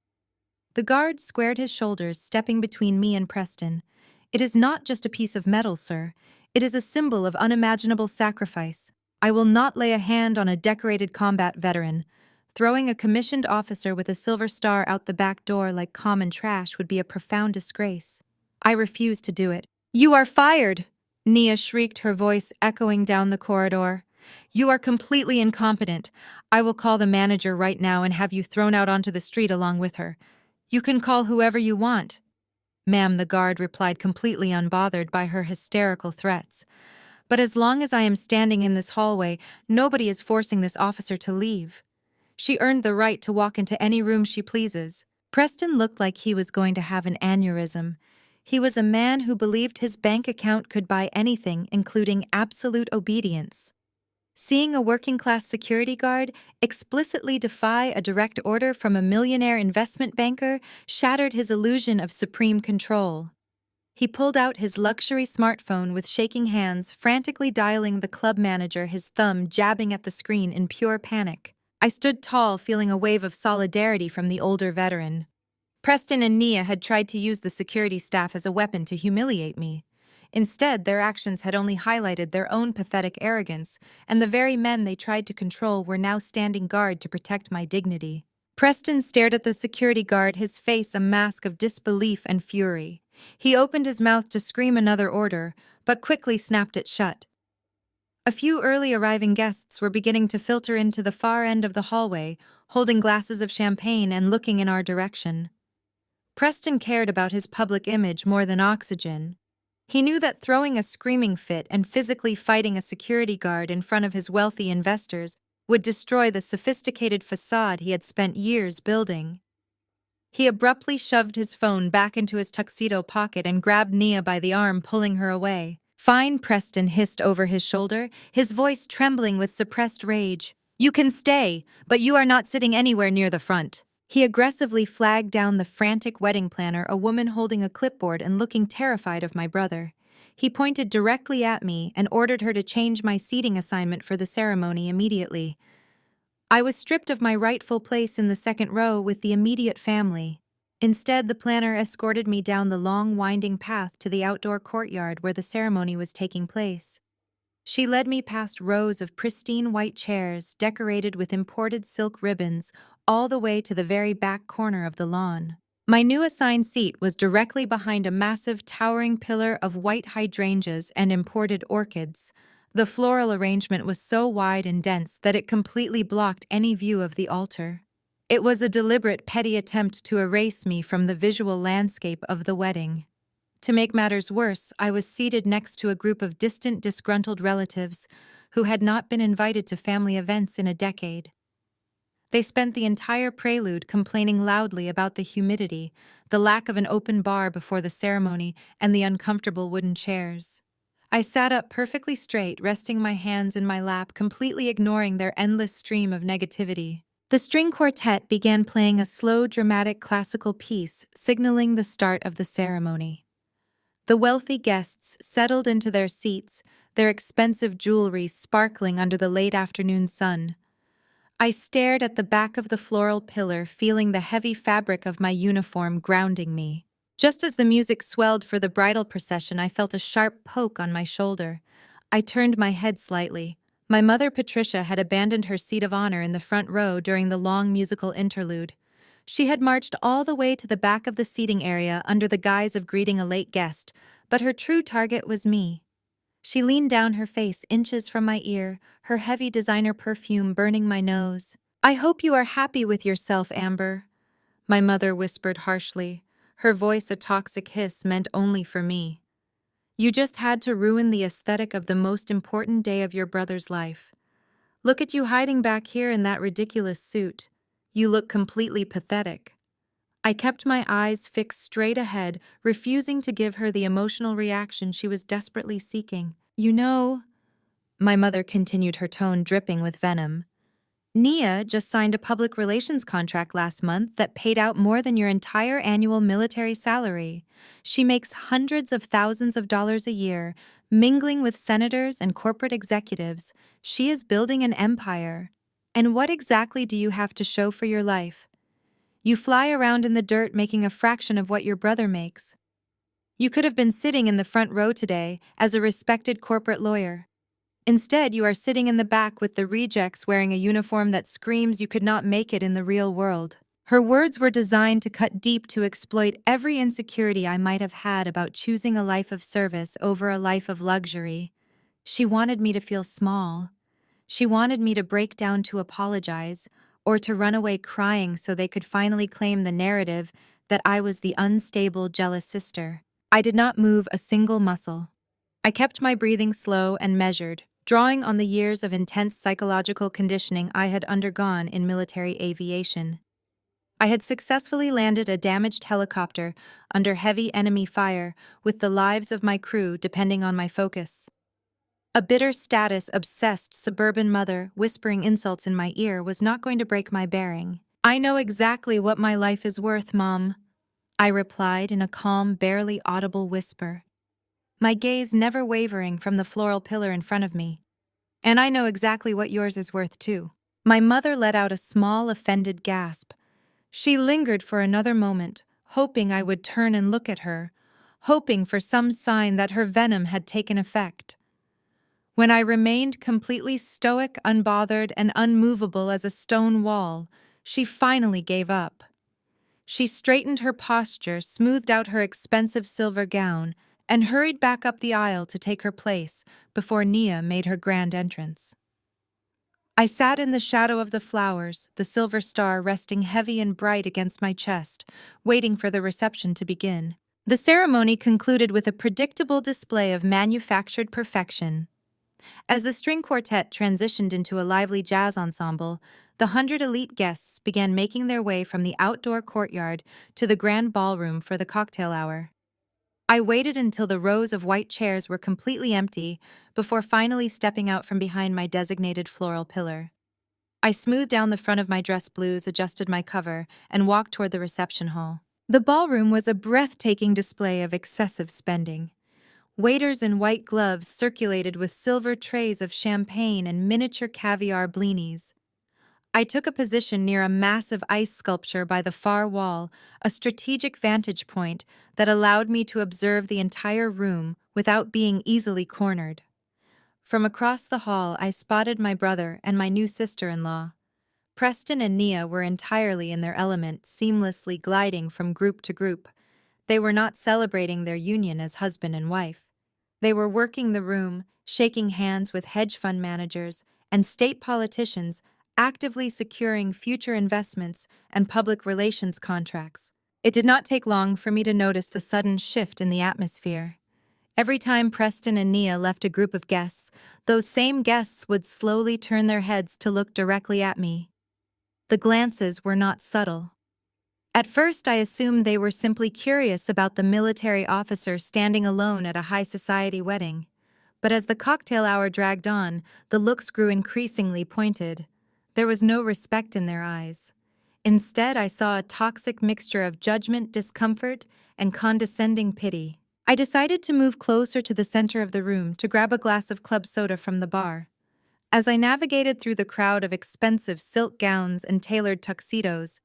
[SPEAKER 1] The guard squared his shoulders, stepping between me and Preston. It is not just a piece of metal, sir. It is a symbol of unimaginable sacrifice. I will not lay a hand on a decorated combat veteran. Throwing a commissioned officer with a silver star out the back door like common trash would be a profound disgrace. I refuse to do it. You are fired! Nia shrieked, her voice echoing down the corridor. You are completely incompetent. I will call the manager right now and have you thrown out onto the street along with her. You can call whoever you want. Ma'am, the guard replied, completely unbothered by her hysterical threats. But as long as I am standing in this hallway, nobody is forcing this officer to leave. She earned the right to walk into any room she pleases. Preston looked like he was going to have an aneurysm. He was a man who believed his bank account could buy anything, including absolute obedience. Seeing a working-class security guard explicitly defy a direct order from a millionaire investment banker shattered his illusion of supreme control. He pulled out his luxury smartphone with shaking hands, frantically dialing the club manager, his thumb jabbing at the screen in pure panic. I stood tall, feeling a wave of solidarity from the older veteran. Preston and Nia had tried to use the security staff as a weapon to humiliate me. Instead, their actions had only highlighted their own pathetic arrogance, and the very men they tried to control were now standing guard to protect my dignity. Preston stared at the security guard, his face a mask of disbelief and fury. He opened his mouth to scream another order, but quickly snapped it shut. A few early arriving guests were beginning to filter into the far end of the hallway, holding glasses of champagne and looking in our direction. Preston cared about his public image more than oxygen. He knew that throwing a screaming fit and physically fighting a security guard in front of his wealthy investors would destroy the sophisticated facade he had spent years building. He abruptly shoved his phone back into his tuxedo pocket and grabbed Nia by the arm, pulling her away. Fine, Preston hissed over his shoulder, his voice trembling with suppressed rage. You can stay, but you are not sitting anywhere near the front. He aggressively flagged down the frantic wedding planner, a woman holding a clipboard and looking terrified of my brother. He pointed directly at me and ordered her to change my seating assignment for the ceremony immediately. I was stripped of my rightful place in the second row with the immediate family. Instead, the planner escorted me down the long, winding path to the outdoor courtyard where the ceremony was taking place. She led me past rows of pristine white chairs decorated with imported silk ribbons all the way to the very back corner of the lawn. My new assigned seat was directly behind a massive towering pillar of white hydrangeas and imported orchids. The floral arrangement was so wide and dense that it completely blocked any view of the altar. It was a deliberate, petty attempt to erase me from the visual landscape of the wedding. To make matters worse, I was seated next to a group of distant, disgruntled relatives who had not been invited to family events in a decade. They spent the entire prelude complaining loudly about the humidity, the lack of an open bar before the ceremony, and the uncomfortable wooden chairs. I sat up perfectly straight, resting my hands in my lap, completely ignoring their endless stream of negativity. The string quartet began playing a slow, dramatic classical piece, signaling the start of the ceremony. The wealthy guests settled into their seats, their expensive jewelry sparkling under the late afternoon sun. I stared at the back of the floral pillar, feeling the heavy fabric of my uniform grounding me. Just as the music swelled for the bridal procession, I felt a sharp poke on my shoulder. I turned my head slightly. My mother, Patricia, had abandoned her seat of honor in the front row during the long musical interlude. She had marched all the way to the back of the seating area under the guise of greeting a late guest, but her true target was me. She leaned down, her face inches from my ear, her heavy designer perfume burning my nose. I hope you are happy with yourself, Amber, my mother whispered harshly, her voice a toxic hiss meant only for me. You just had to ruin the aesthetic of the most important day of your brother's life. Look at you hiding back here in that ridiculous suit. You look completely pathetic. I kept my eyes fixed straight ahead, refusing to give her the emotional reaction she was desperately seeking. You know, my mother continued, her tone dripping with venom, Nia just signed a public relations contract last month that paid out more than your entire annual military salary. She makes hundreds of thousands of dollars a year, mingling with senators and corporate executives. She is building an empire. And what exactly do you have to show for your life? You fly around in the dirt making a fraction of what your brother makes. You could have been sitting in the front row today as a respected corporate lawyer. Instead, you are sitting in the back with the rejects wearing a uniform that screams you could not make it in the real world. Her words were designed to cut deep to exploit every insecurity I might have had about choosing a life of service over a life of luxury. She wanted me to feel small. She wanted me to break down to apologize, or to run away crying so they could finally claim the narrative that I was the unstable, jealous sister. I did not move a single muscle. I kept my breathing slow and measured, drawing on the years of intense psychological conditioning I had undergone in military aviation. I had successfully landed a damaged helicopter under heavy enemy fire, with the lives of my crew depending on my focus. A bitter status-obsessed suburban mother whispering insults in my ear was not going to break my bearing. "I know exactly what my life is worth, Mom," I replied in a calm, barely audible whisper, my gaze never wavering from the floral pillar in front of me. "And I know exactly what yours is worth, too." My mother let out a small, offended gasp. She lingered for another moment, hoping I would turn and look at her, hoping for some sign that her venom had taken effect. When I remained completely stoic, unbothered, and unmovable as a stone wall, she finally gave up. She straightened her posture, smoothed out her expensive silver gown, and hurried back up the aisle to take her place before Nia made her grand entrance. I sat in the shadow of the flowers, the silver star resting heavy and bright against my chest, waiting for the reception to begin. The ceremony concluded with a predictable display of manufactured perfection. As the string quartet transitioned into a lively jazz ensemble, the 100 elite guests began making their way from the outdoor courtyard to the grand ballroom for the cocktail hour. I waited until the rows of white chairs were completely empty before finally stepping out from behind my designated floral pillar. I smoothed down the front of my dress blues, adjusted my cover, and walked toward the reception hall. The ballroom was a breathtaking display of excessive spending. Waiters in white gloves circulated with silver trays of champagne and miniature caviar blinis. I took a position near a massive ice sculpture by the far wall, a strategic vantage point that allowed me to observe the entire room without being easily cornered. From across the hall, I spotted my brother and my new sister-in-law. Preston and Nia were entirely in their element, seamlessly gliding from group to group. They were not celebrating their union as husband and wife. They were working the room, shaking hands with hedge fund managers and state politicians, actively securing future investments and public relations contracts. It did not take long for me to notice the sudden shift in the atmosphere. Every time Preston and Nia left a group of guests, those same guests would slowly turn their heads to look directly at me. The glances were not subtle. At first, I assumed they were simply curious about the military officer standing alone at a high society wedding. But as the cocktail hour dragged on, the looks grew increasingly pointed. There was no respect in their eyes. Instead, I saw a toxic mixture of judgment, discomfort, and condescending pity. I decided to move closer to the center of the room to grab a glass of club soda from the bar. As I navigated through the crowd of expensive silk gowns and tailored tuxedos,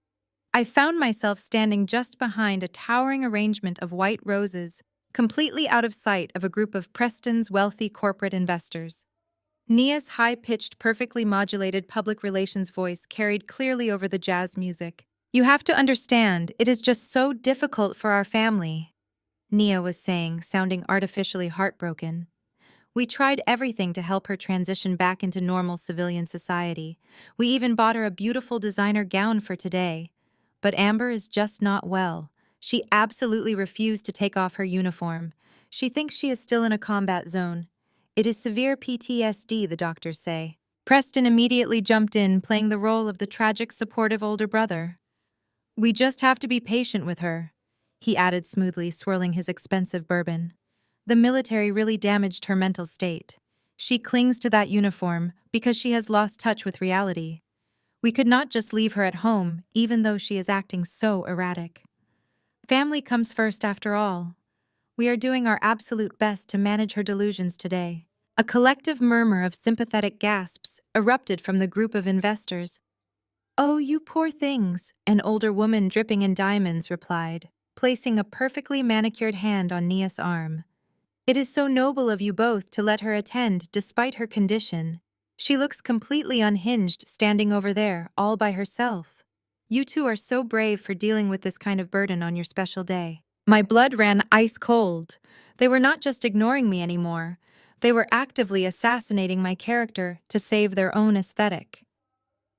[SPEAKER 1] I found myself standing just behind a towering arrangement of white roses, completely out of sight of a group of Preston's wealthy corporate investors. Nia's high-pitched, perfectly modulated public relations voice carried clearly over the jazz music. "You have to understand, it is just so difficult for our family," Nia was saying, sounding artificially heartbroken. "We tried everything to help her transition back into normal civilian society. We even bought her a beautiful designer gown for today. But Amber is just not well. She absolutely refused to take off her uniform. She thinks she is still in a combat zone. It is severe PTSD, the doctors say." Preston immediately jumped in, playing the role of the tragic, supportive older brother. "We just have to be patient with her," he added smoothly, swirling his expensive bourbon. "The military really damaged her mental state. She clings to that uniform because she has lost touch with reality. We could not just leave her at home, even though she is acting so erratic. Family comes first after all. We are doing our absolute best to manage her delusions today. A collective murmur of sympathetic gasps erupted from the group of investors. "Oh, you poor things," an older woman dripping in diamonds replied, placing a perfectly manicured hand on Nia's arm. "It is so noble of you both to let her attend despite her condition. She looks completely unhinged standing over there, all by herself. You two are so brave for dealing with this kind of burden on your special day." My blood ran ice cold. They were not just ignoring me anymore. They were actively assassinating my character to save their own aesthetic.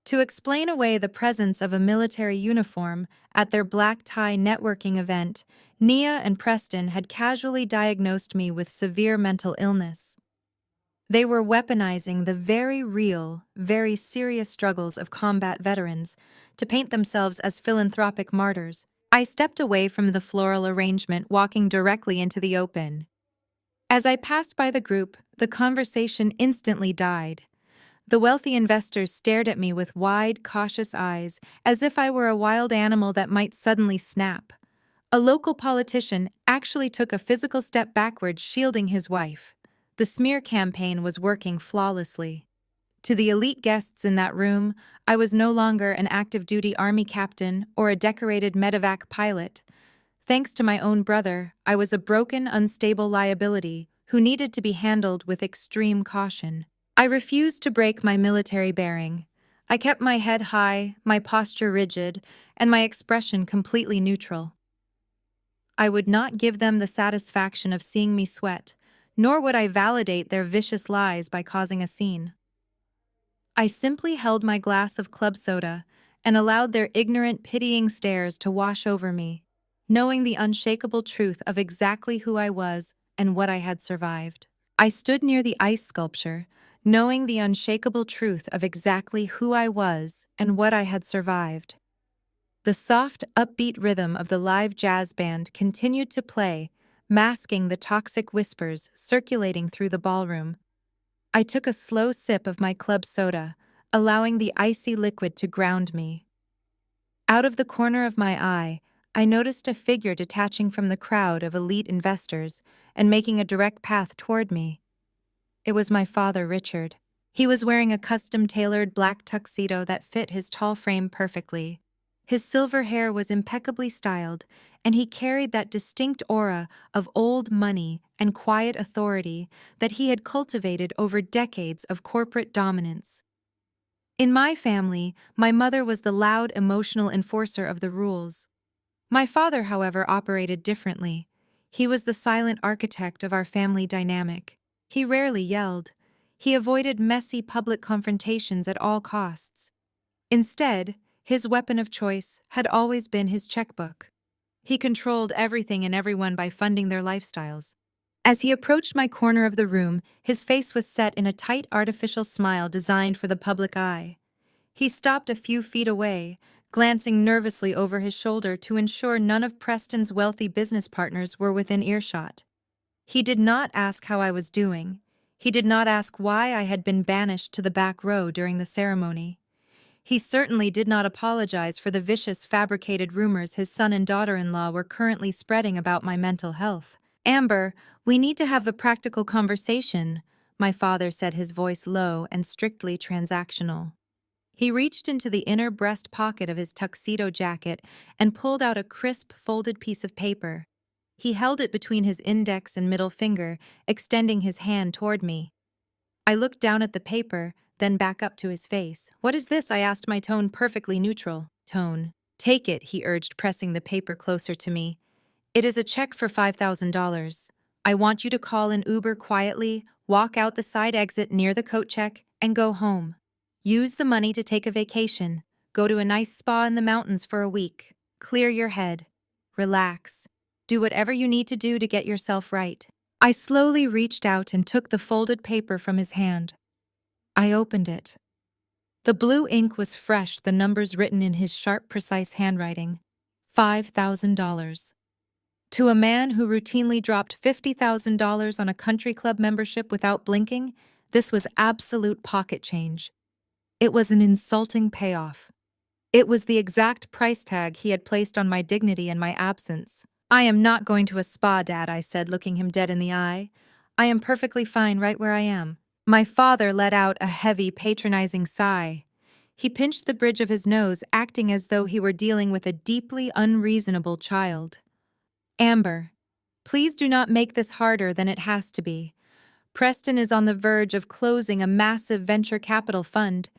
[SPEAKER 1] To explain away the presence of a military uniform at their black tie networking event, Nia and Preston had casually diagnosed me with severe mental illness. They were weaponizing the very real, very serious struggles of combat veterans to paint themselves as philanthropic martyrs. I stepped away from the floral arrangement, walking directly into the open. As I passed by the group, the conversation instantly died. The wealthy investors stared at me with wide, cautious eyes, as if I were a wild animal that might suddenly snap. A local politician actually took a physical step backward, shielding his wife. The smear campaign was working flawlessly. To the elite guests in that room, I was no longer an active-duty army captain or a decorated medevac pilot. Thanks to my own brother, I was a broken, unstable liability who needed to be handled with extreme caution. I refused to break my military bearing. I kept my head high, my posture rigid, and my expression completely neutral. I would not give them the satisfaction of seeing me sweat, nor would I validate their vicious lies by causing a scene. I simply held my glass of club soda and allowed their ignorant, pitying stares to wash over me, knowing the unshakable truth of exactly who I was and what I had survived. I stood near the ice sculpture, knowing the unshakable truth of exactly who I was and what I had survived. The soft, upbeat rhythm of the live jazz band continued to play, masking the toxic whispers circulating through the ballroom. I took a slow sip of my club soda, allowing the icy liquid to ground me. Out of the corner of my eye, I noticed a figure detaching from the crowd of elite investors and making a direct path toward me. It was my father, Richard. He was wearing a custom-tailored black tuxedo that fit his tall frame perfectly. His silver hair was impeccably styled, and he carried that distinct aura of old money and quiet authority that he had cultivated over decades of corporate dominance. In my family, my mother was the loud, emotional enforcer of the rules. My father, however, operated differently. He was the silent architect of our family dynamic. He rarely yelled. He avoided messy public confrontations at all costs. Instead, his weapon of choice had always been his checkbook. He controlled everything and everyone by funding their lifestyles. As he approached my corner of the room, his face was set in a tight artificial smile designed for the public eye. He stopped a few feet away, glancing nervously over his shoulder to ensure none of Preston's wealthy business partners were within earshot. He did not ask how I was doing. He did not ask why I had been banished to the back row during the ceremony. He certainly did not apologize for the vicious, fabricated rumors his son and daughter-in-law were currently spreading about my mental health. "Amber, we need to have a practical conversation," my father said, his voice low and strictly transactional. He reached into the inner breast pocket of his tuxedo jacket and pulled out a crisp, folded piece of paper. He held it between his index and middle finger, extending his hand toward me. I looked down at the paper, then back up to his face. "What is this?" I asked, my tone perfectly neutral. "Tone. Take it," he urged, pressing the paper closer to me. "It is a check for $5,000. I want you to call an Uber quietly, walk out the side exit near the coat check, and go home. Use the money to take a vacation. Go to a nice spa in the mountains for a week. Clear your head. Relax. Do whatever you need to do to get yourself right." I slowly reached out and took the folded paper from his hand. I opened it. The blue ink was fresh, the numbers written in his sharp, precise handwriting. $5,000. To a man who routinely dropped $50,000 on a country club membership without blinking, this was absolute pocket change. It was an insulting payoff. It was the exact price tag he had placed on my dignity and my absence. "I am not going to a spa, Dad," I said, looking him dead in the eye. "I am perfectly fine right where I am." My father let out a heavy, patronizing sigh. He pinched the bridge of his nose, acting as though he were dealing with a deeply unreasonable child. "Amber, please do not make this harder than it has to be. Preston is on the verge of closing a massive venture capital fund.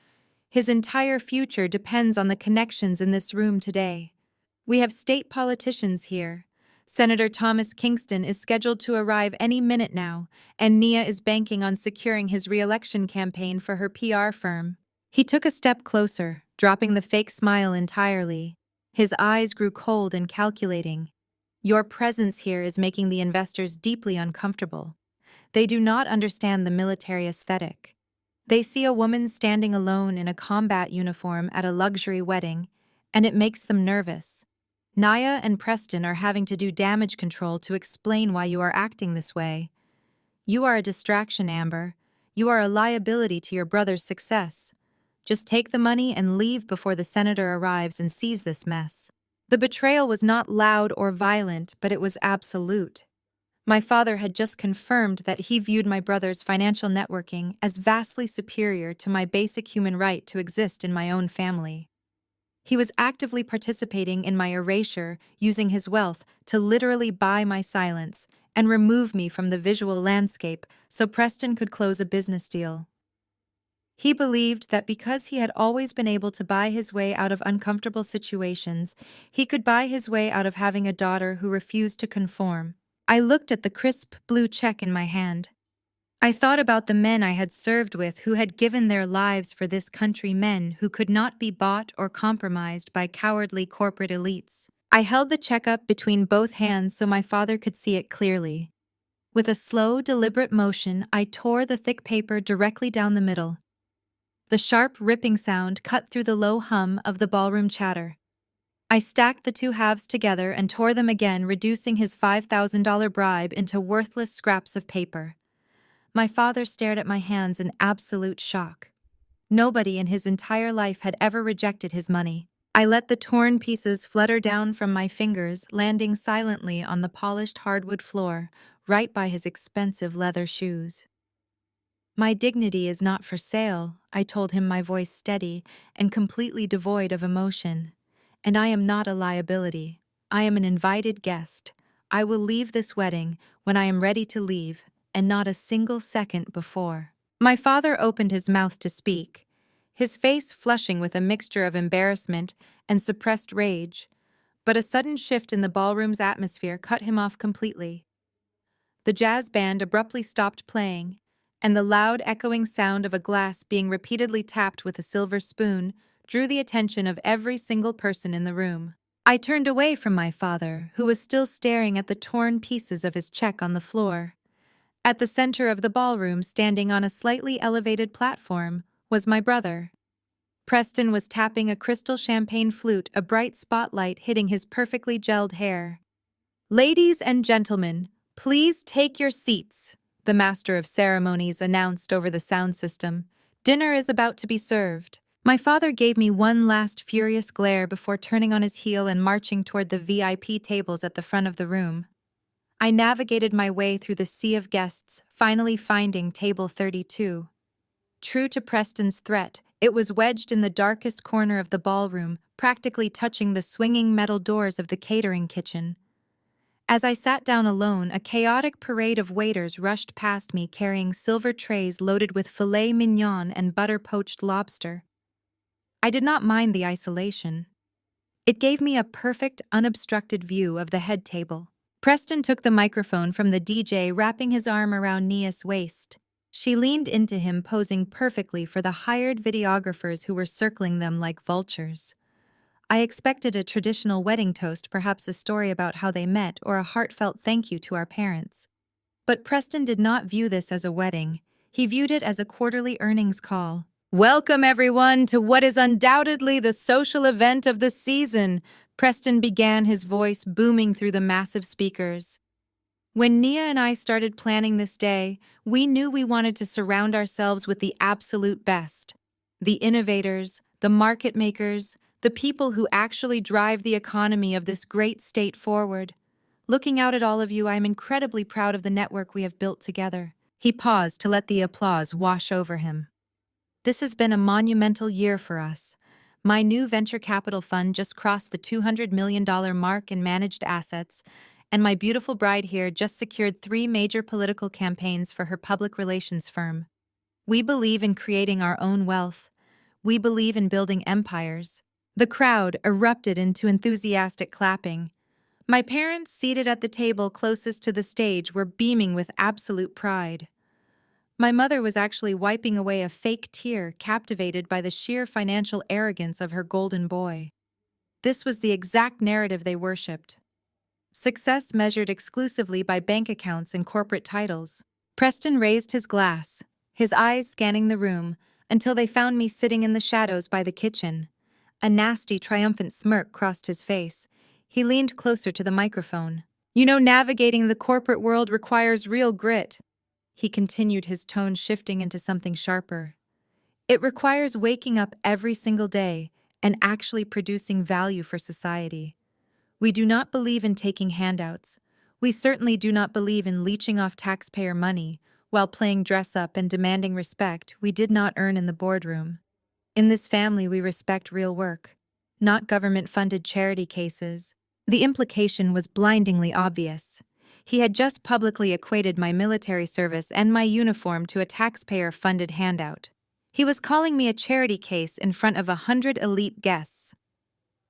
[SPEAKER 1] His entire future depends on the connections in this room today. We have state politicians here. Senator Thomas Kingston is scheduled to arrive any minute now, and Nia is banking on securing his re-election campaign for her PR firm." He took a step closer, dropping the fake smile entirely. His eyes grew cold and calculating. "Your presence here is making the investors deeply uncomfortable. They do not understand the military aesthetic. They see a woman standing alone in a combat uniform at a luxury wedding, and it makes them nervous. Naya and Preston are having to do damage control to explain why you are acting this way. You are a distraction, Amber. You are a liability to your brother's success. Just take the money and leave before the senator arrives and sees this mess." The betrayal was not loud or violent, but it was absolute. My father had just confirmed that he viewed my brother's financial networking as vastly superior to my basic human right to exist in my own family. He was actively participating in my erasure, using his wealth to literally buy my silence and remove me from the visual landscape so Preston could close a business deal. He believed that because he had always been able to buy his way out of uncomfortable situations, he could buy his way out of having a daughter who refused to conform. I looked at the crisp blue check in my hand. I thought about the men I had served with who had given their lives for this country, men who could not be bought or compromised by cowardly corporate elites. I held the check up between both hands so my father could see it clearly. With a slow, deliberate motion, I tore the thick paper directly down the middle. The sharp, ripping sound cut through the low hum of the ballroom chatter. I stacked the two halves together and tore them again, reducing his $5,000 bribe into worthless scraps of paper. My father stared at my hands in absolute shock. Nobody in his entire life had ever rejected his money. I let the torn pieces flutter down from my fingers, landing silently on the polished hardwood floor, right by his expensive leather shoes. "My dignity is not for sale," I told him, my voice steady and completely devoid of emotion. "And I am not a liability. I am an invited guest. I will leave this wedding when I am ready to leave, and not a single second before." My father opened his mouth to speak, his face flushing with a mixture of embarrassment and suppressed rage, but a sudden shift in the ballroom's atmosphere cut him off completely. The jazz band abruptly stopped playing, and the loud, echoing sound of a glass being repeatedly tapped with a silver spoon drew the attention of every single person in the room. I turned away from my father, who was still staring at the torn pieces of his check on the floor. At the center of the ballroom, standing on a slightly elevated platform, was my brother. Preston was tapping a crystal champagne flute, a bright spotlight hitting his perfectly gelled hair. "Ladies and gentlemen, please take your seats," the master of ceremonies announced over the sound system. "Dinner is about to be served." My father gave me one last furious glare before turning on his heel and marching toward the VIP tables at the front of the room. I navigated my way through the sea of guests, finally finding table 32. True to Preston's threat, it was wedged in the darkest corner of the ballroom, practically touching the swinging metal doors of the catering kitchen. As I sat down alone, a chaotic parade of waiters rushed past me carrying silver trays loaded with filet mignon and butter-poached lobster. I did not mind the isolation. It gave me a perfect, unobstructed view of the head table. Preston took the microphone from the DJ, wrapping his arm around Nia's waist. She leaned into him, posing perfectly for the hired videographers who were circling them like vultures. I expected a traditional wedding toast, perhaps a story about how they met or a heartfelt thank you to our parents. But Preston did not view this as a wedding. He viewed it as a quarterly earnings call. "Welcome, everyone, to what is undoubtedly the social event of the season," Preston began, his voice booming through the massive speakers. "When Nia and I started planning this day, we knew we wanted to surround ourselves with the absolute best. The innovators, the market makers, the people who actually drive the economy of this great state forward. Looking out at all of you, I am incredibly proud of the network we have built together. He paused to let the applause wash over him. This has been a monumental year for us. My new venture capital fund just crossed the $200 million mark in managed assets, and my beautiful bride here just secured 3 major political campaigns for her public relations firm. We believe in creating our own wealth. We believe in building empires. The crowd erupted into enthusiastic clapping. My parents, seated at the table closest to the stage, were beaming with absolute pride. My mother was actually wiping away a fake tear, captivated by the sheer financial arrogance of her golden boy. This was the exact narrative they worshipped. Success measured exclusively by bank accounts and corporate titles. Preston raised his glass, his eyes scanning the room, until they found me sitting in the shadows by the kitchen. A nasty, triumphant smirk crossed his face. He leaned closer to the microphone. "You know, navigating the corporate world requires real grit," he continued, his tone shifting into something sharper. "It requires waking up every single day and actually producing value for society. We do not believe in taking handouts. We certainly do not believe in leeching off taxpayer money while playing dress-up and demanding respect we did not earn in the boardroom. In this family, we respect real work, not government-funded charity cases." The implication was blindingly obvious. He had just publicly equated my military service and my uniform to a taxpayer-funded handout. He was calling me a charity case in front of 100 elite guests.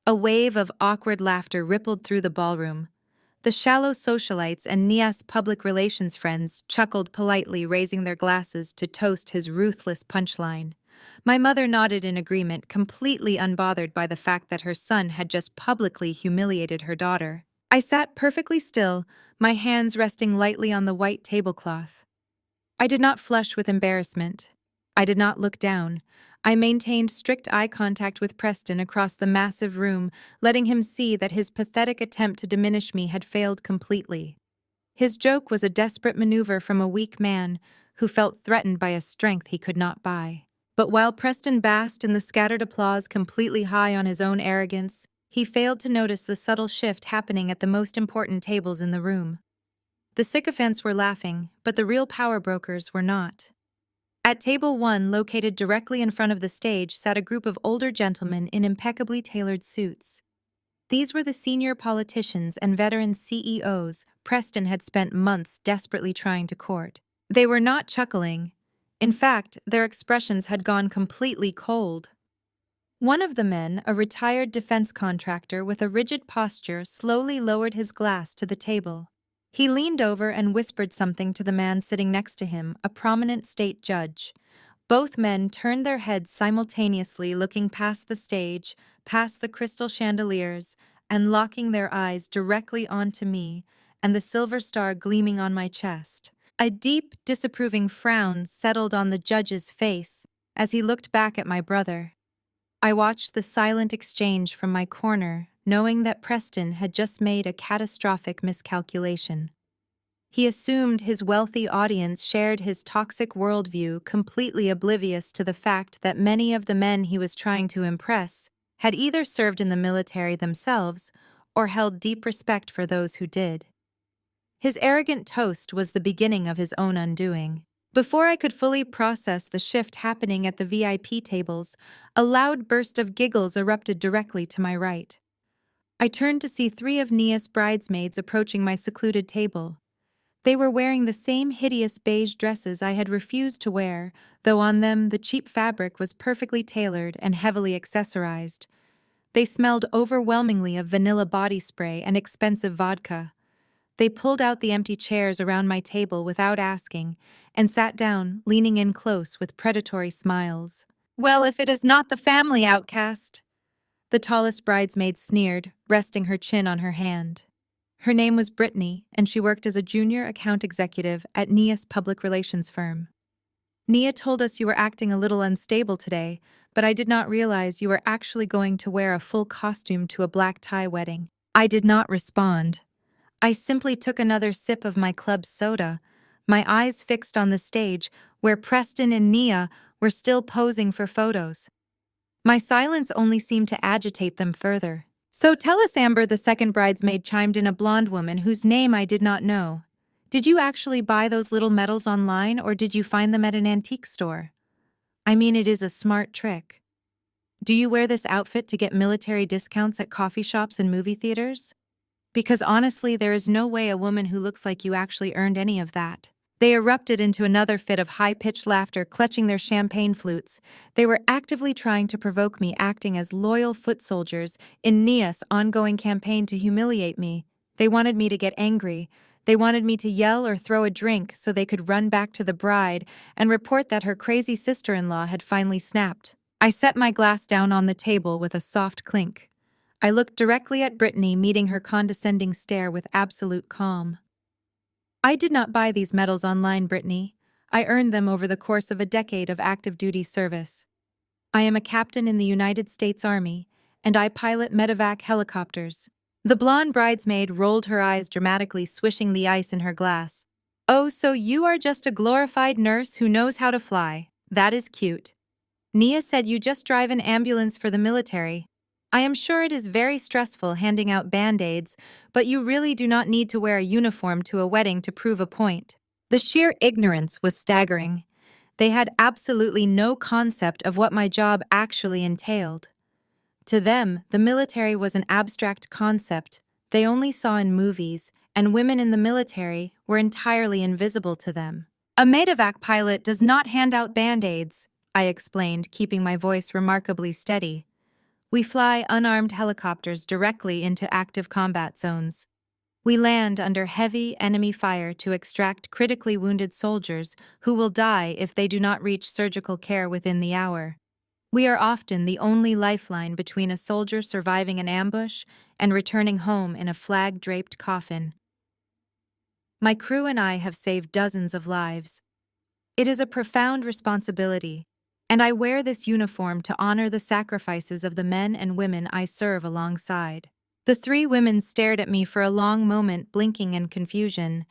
[SPEAKER 1] A wave of awkward laughter rippled through the ballroom. The shallow socialites and Nia's public relations friends chuckled politely, raising their glasses to toast his ruthless punchline. My mother nodded in agreement, completely unbothered by the fact that her son had just publicly humiliated her daughter. I sat perfectly still, my hands resting lightly on the white tablecloth. I did not flush with embarrassment. I did not look down. I maintained strict eye contact with Preston across the massive room, letting him see that his pathetic attempt to diminish me had failed completely. His joke was a desperate maneuver from a weak man who felt threatened by a strength he could not buy. But while Preston basked in the scattered applause, completely high on his own arrogance, he failed to notice the subtle shift happening at the most important tables in the room. The sycophants were laughing, but the real power brokers were not. At table 1, located directly in front of the stage, sat a group of older gentlemen in impeccably tailored suits. These were the senior politicians and veteran CEOs Preston had spent months desperately trying to court. They were not chuckling. In fact, their expressions had gone completely cold. One of the men, a retired defense contractor with a rigid posture, slowly lowered his glass to the table. He leaned over and whispered something to the man sitting next to him, a prominent state judge. Both men turned their heads simultaneously, looking past the stage, past the crystal chandeliers, and locking their eyes directly onto me and the silver star gleaming on my chest. A deep, disapproving frown settled on the judge's face as he looked back at my brother. I watched the silent exchange from my corner, knowing that Preston had just made a catastrophic miscalculation. He assumed his wealthy audience shared his toxic worldview, completely oblivious to the fact that many of the men he was trying to impress had either served in the military themselves or held deep respect for those who did. His arrogant toast was the beginning of his own undoing. Before I could fully process the shift happening at the VIP tables, a loud burst of giggles erupted directly to my right. I turned to see 3 of Nia's bridesmaids approaching my secluded table. They were wearing the same hideous beige dresses I had refused to wear, though on them the cheap fabric was perfectly tailored and heavily accessorized. They smelled overwhelmingly of vanilla body spray and expensive vodka. They pulled out the empty chairs around my table without asking, and sat down, leaning in close with predatory smiles. "Well, if it is not the family outcast," the tallest bridesmaid sneered, resting her chin on her hand. Her name was Brittany, and she worked as a junior account executive at Nia's public relations firm. "Nia told us you were acting a little unstable today, but I did not realize you were actually going to wear a full costume to a black tie wedding." I did not respond. I simply took another sip of my club soda, my eyes fixed on the stage where Preston and Nia were still posing for photos. My silence only seemed to agitate them further. "So tell us," Amber, the second bridesmaid, chimed in, a blonde woman whose name I did not know. "Did you actually buy those little medals online, or did you find them at an antique store? I mean, it is a smart trick. Do you wear this outfit to get military discounts at coffee shops and movie theaters? Because honestly, there is no way a woman who looks like you actually earned any of that." They erupted into another fit of high-pitched laughter, clutching their champagne flutes. They were actively trying to provoke me, acting as loyal foot soldiers in Nia's ongoing campaign to humiliate me. They wanted me to get angry. They wanted me to yell or throw a drink so they could run back to the bride and report that her crazy sister-in-law had finally snapped. I set my glass down on the table with a soft clink. I looked directly at Brittany, meeting her condescending stare with absolute calm. "I did not buy these medals online, Brittany. I earned them over the course of a decade of active duty service. I am a captain in the United States Army, and I pilot medevac helicopters." The blonde bridesmaid rolled her eyes dramatically, swishing the ice in her glass. "Oh, so you are just a glorified nurse who knows how to fly. That is cute. Nia said you just drive an ambulance for the military. I am sure it is very stressful handing out band-aids, but you really do not need to wear a uniform to a wedding to prove a point." The sheer ignorance was staggering. They had absolutely no concept of what my job actually entailed. To them, the military was an abstract concept they only saw in movies, and women in the military were entirely invisible to them. "A medevac pilot does not hand out band-aids," I explained, keeping my voice remarkably steady. "We fly unarmed helicopters directly into active combat zones. We land under heavy enemy fire to extract critically wounded soldiers who will die if they do not reach surgical care within the hour. We are often the only lifeline between a soldier surviving an ambush and returning home in a flag-draped coffin. My crew and I have saved dozens of lives. It is a profound responsibility, and I wear this uniform to honor the sacrifices of the men and women I serve alongside." The three women stared at me for a long moment, blinking in confusion.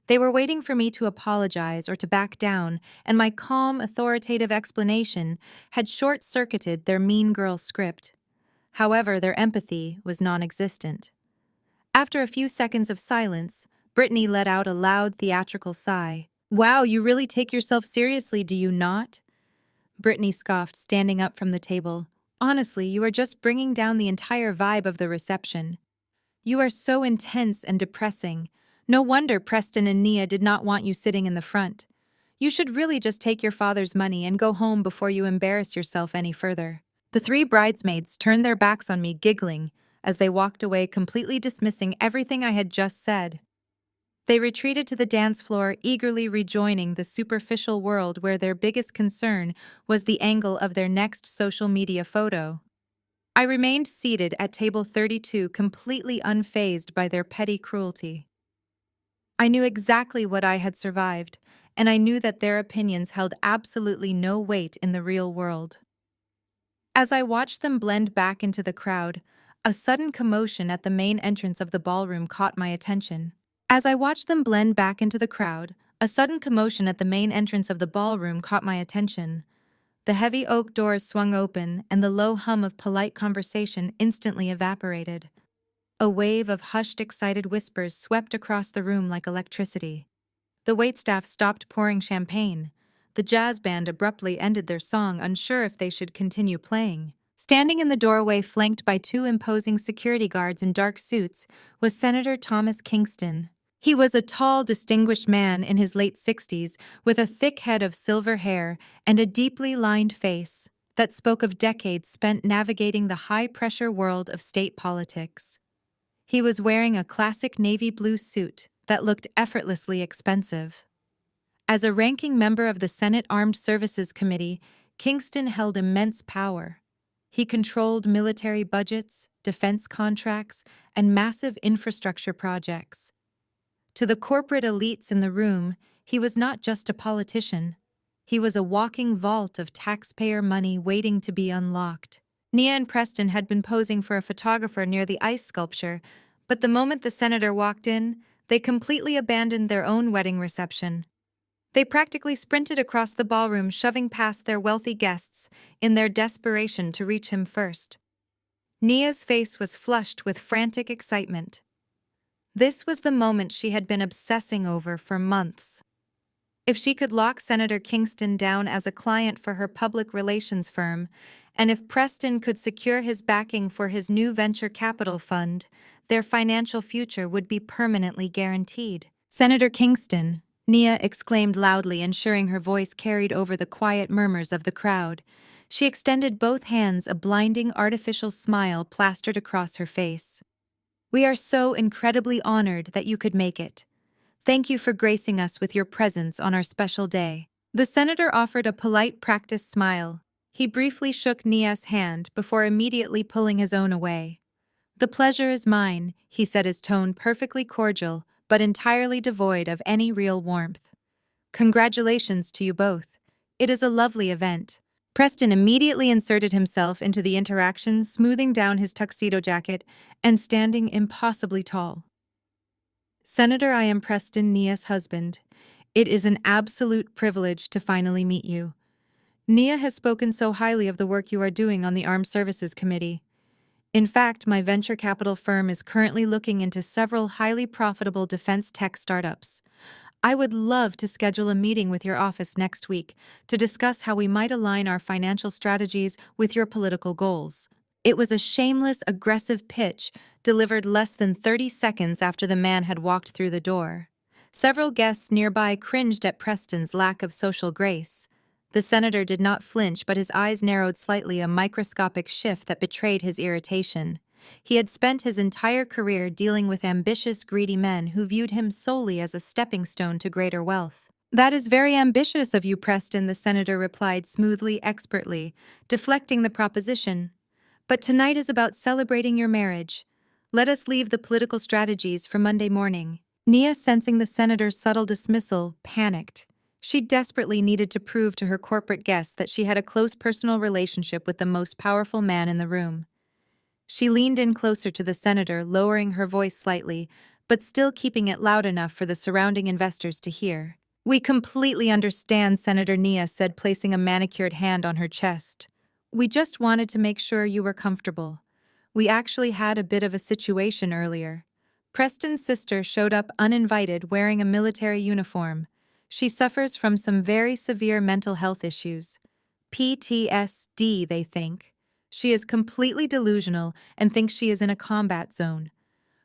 [SPEAKER 1] They were waiting for me to apologize or to back down, and my calm, authoritative explanation had short-circuited their mean girl script. However, their empathy was non-existent. After a few seconds of silence, Brittany let out a loud, theatrical sigh. "Wow, you really take yourself seriously, do you not?" Brittany scoffed, standing up from the table. "Honestly, you are just bringing down the entire vibe of the reception. You are so intense and depressing. No wonder Preston and Nia did not want you sitting in the front. You should really just take your father's money and go home before you embarrass yourself any further." The three bridesmaids turned their backs on me, giggling, as they walked away, completely dismissing everything I had just said. They retreated to the dance floor, eagerly rejoining the superficial world where their biggest concern was the angle of their next social media photo. I remained seated at table 32, completely unfazed by their petty cruelty. I knew exactly what I had survived, and I knew that their opinions held absolutely no weight in the real world. As I watched them blend back into the crowd, a sudden commotion at the main entrance of the ballroom caught my attention. As I watched them blend back into the crowd, a sudden commotion at the main entrance of the ballroom caught my attention. The heavy oak doors swung open, and the low hum of polite conversation instantly evaporated. A wave of hushed, excited whispers swept across the room like electricity. The waitstaff stopped pouring champagne. The jazz band abruptly ended their song, unsure if they should continue playing. Standing in the doorway, flanked by two imposing security guards in dark suits, was Senator Thomas Kingston. He was a tall, distinguished man in his late 60s, with a thick head of silver hair and a deeply lined face that spoke of decades spent navigating the high-pressure world of state politics. He was wearing a classic navy blue suit that looked effortlessly expensive. As a ranking member of the Senate Armed Services Committee, Kingston held immense power. He controlled military budgets, defense contracts, and massive infrastructure projects. To the corporate elites in the room, he was not just a politician. He was a walking vault of taxpayer money waiting to be unlocked. Nia and Preston had been posing for a photographer near the ice sculpture, but the moment the senator walked in, they completely abandoned their own wedding reception. They practically sprinted across the ballroom, shoving past their wealthy guests in their desperation to reach him first. Nia's face was flushed with frantic excitement. This was the moment she had been obsessing over for months. If she could lock Senator Kingston down as a client for her public relations firm, and if Preston could secure his backing for his new venture capital fund, their financial future would be permanently guaranteed. Senator Kingston, Nia exclaimed loudly, ensuring her voice carried over the quiet murmurs of the crowd. She extended both hands, a blinding artificial smile plastered across her face. "We are so incredibly honored that you could make it. Thank you for gracing us with your presence on our special day." The senator offered a polite practice smile. He briefly shook Nia's hand before immediately pulling his own away. "The pleasure is mine," he said, his tone perfectly cordial but entirely devoid of any real warmth. "Congratulations to you both. It is a lovely event." Preston immediately inserted himself into the interaction, smoothing down his tuxedo jacket and standing impossibly tall. "Senator, I am Preston, Nia's husband. It is an absolute privilege to finally meet you. Nia has spoken so highly of the work you are doing on the Armed Services Committee. In fact, my venture capital firm is currently looking into several highly profitable defense tech startups. I would love to schedule a meeting with your office next week to discuss how we might align our financial strategies with your political goals." It was a shameless, aggressive pitch delivered less than 30 seconds after the man had walked through the door. Several guests nearby cringed at Preston's lack of social grace. The senator did not flinch, but his eyes narrowed slightly, a microscopic shift that betrayed his irritation. He had spent his entire career dealing with ambitious, greedy men who viewed him solely as a stepping stone to greater wealth. "That is very ambitious of you, Preston," the senator replied smoothly, expertly, deflecting the proposition. "But tonight is about celebrating your marriage. Let us leave the political strategies for Monday morning." Nia, sensing the senator's subtle dismissal, panicked. She desperately needed to prove to her corporate guests that she had a close personal relationship with the most powerful man in the room. She leaned in closer to the senator, lowering her voice slightly, but still keeping it loud enough for the surrounding investors to hear. "We completely understand," Senator Nia said, placing a manicured hand on her chest. "We just wanted to make sure you were comfortable. We actually had a bit of a situation earlier." Preston's sister showed up uninvited, wearing a military uniform. She suffers from some very severe mental health issues. PTSD, they think. She is completely delusional and thinks she is in a combat zone.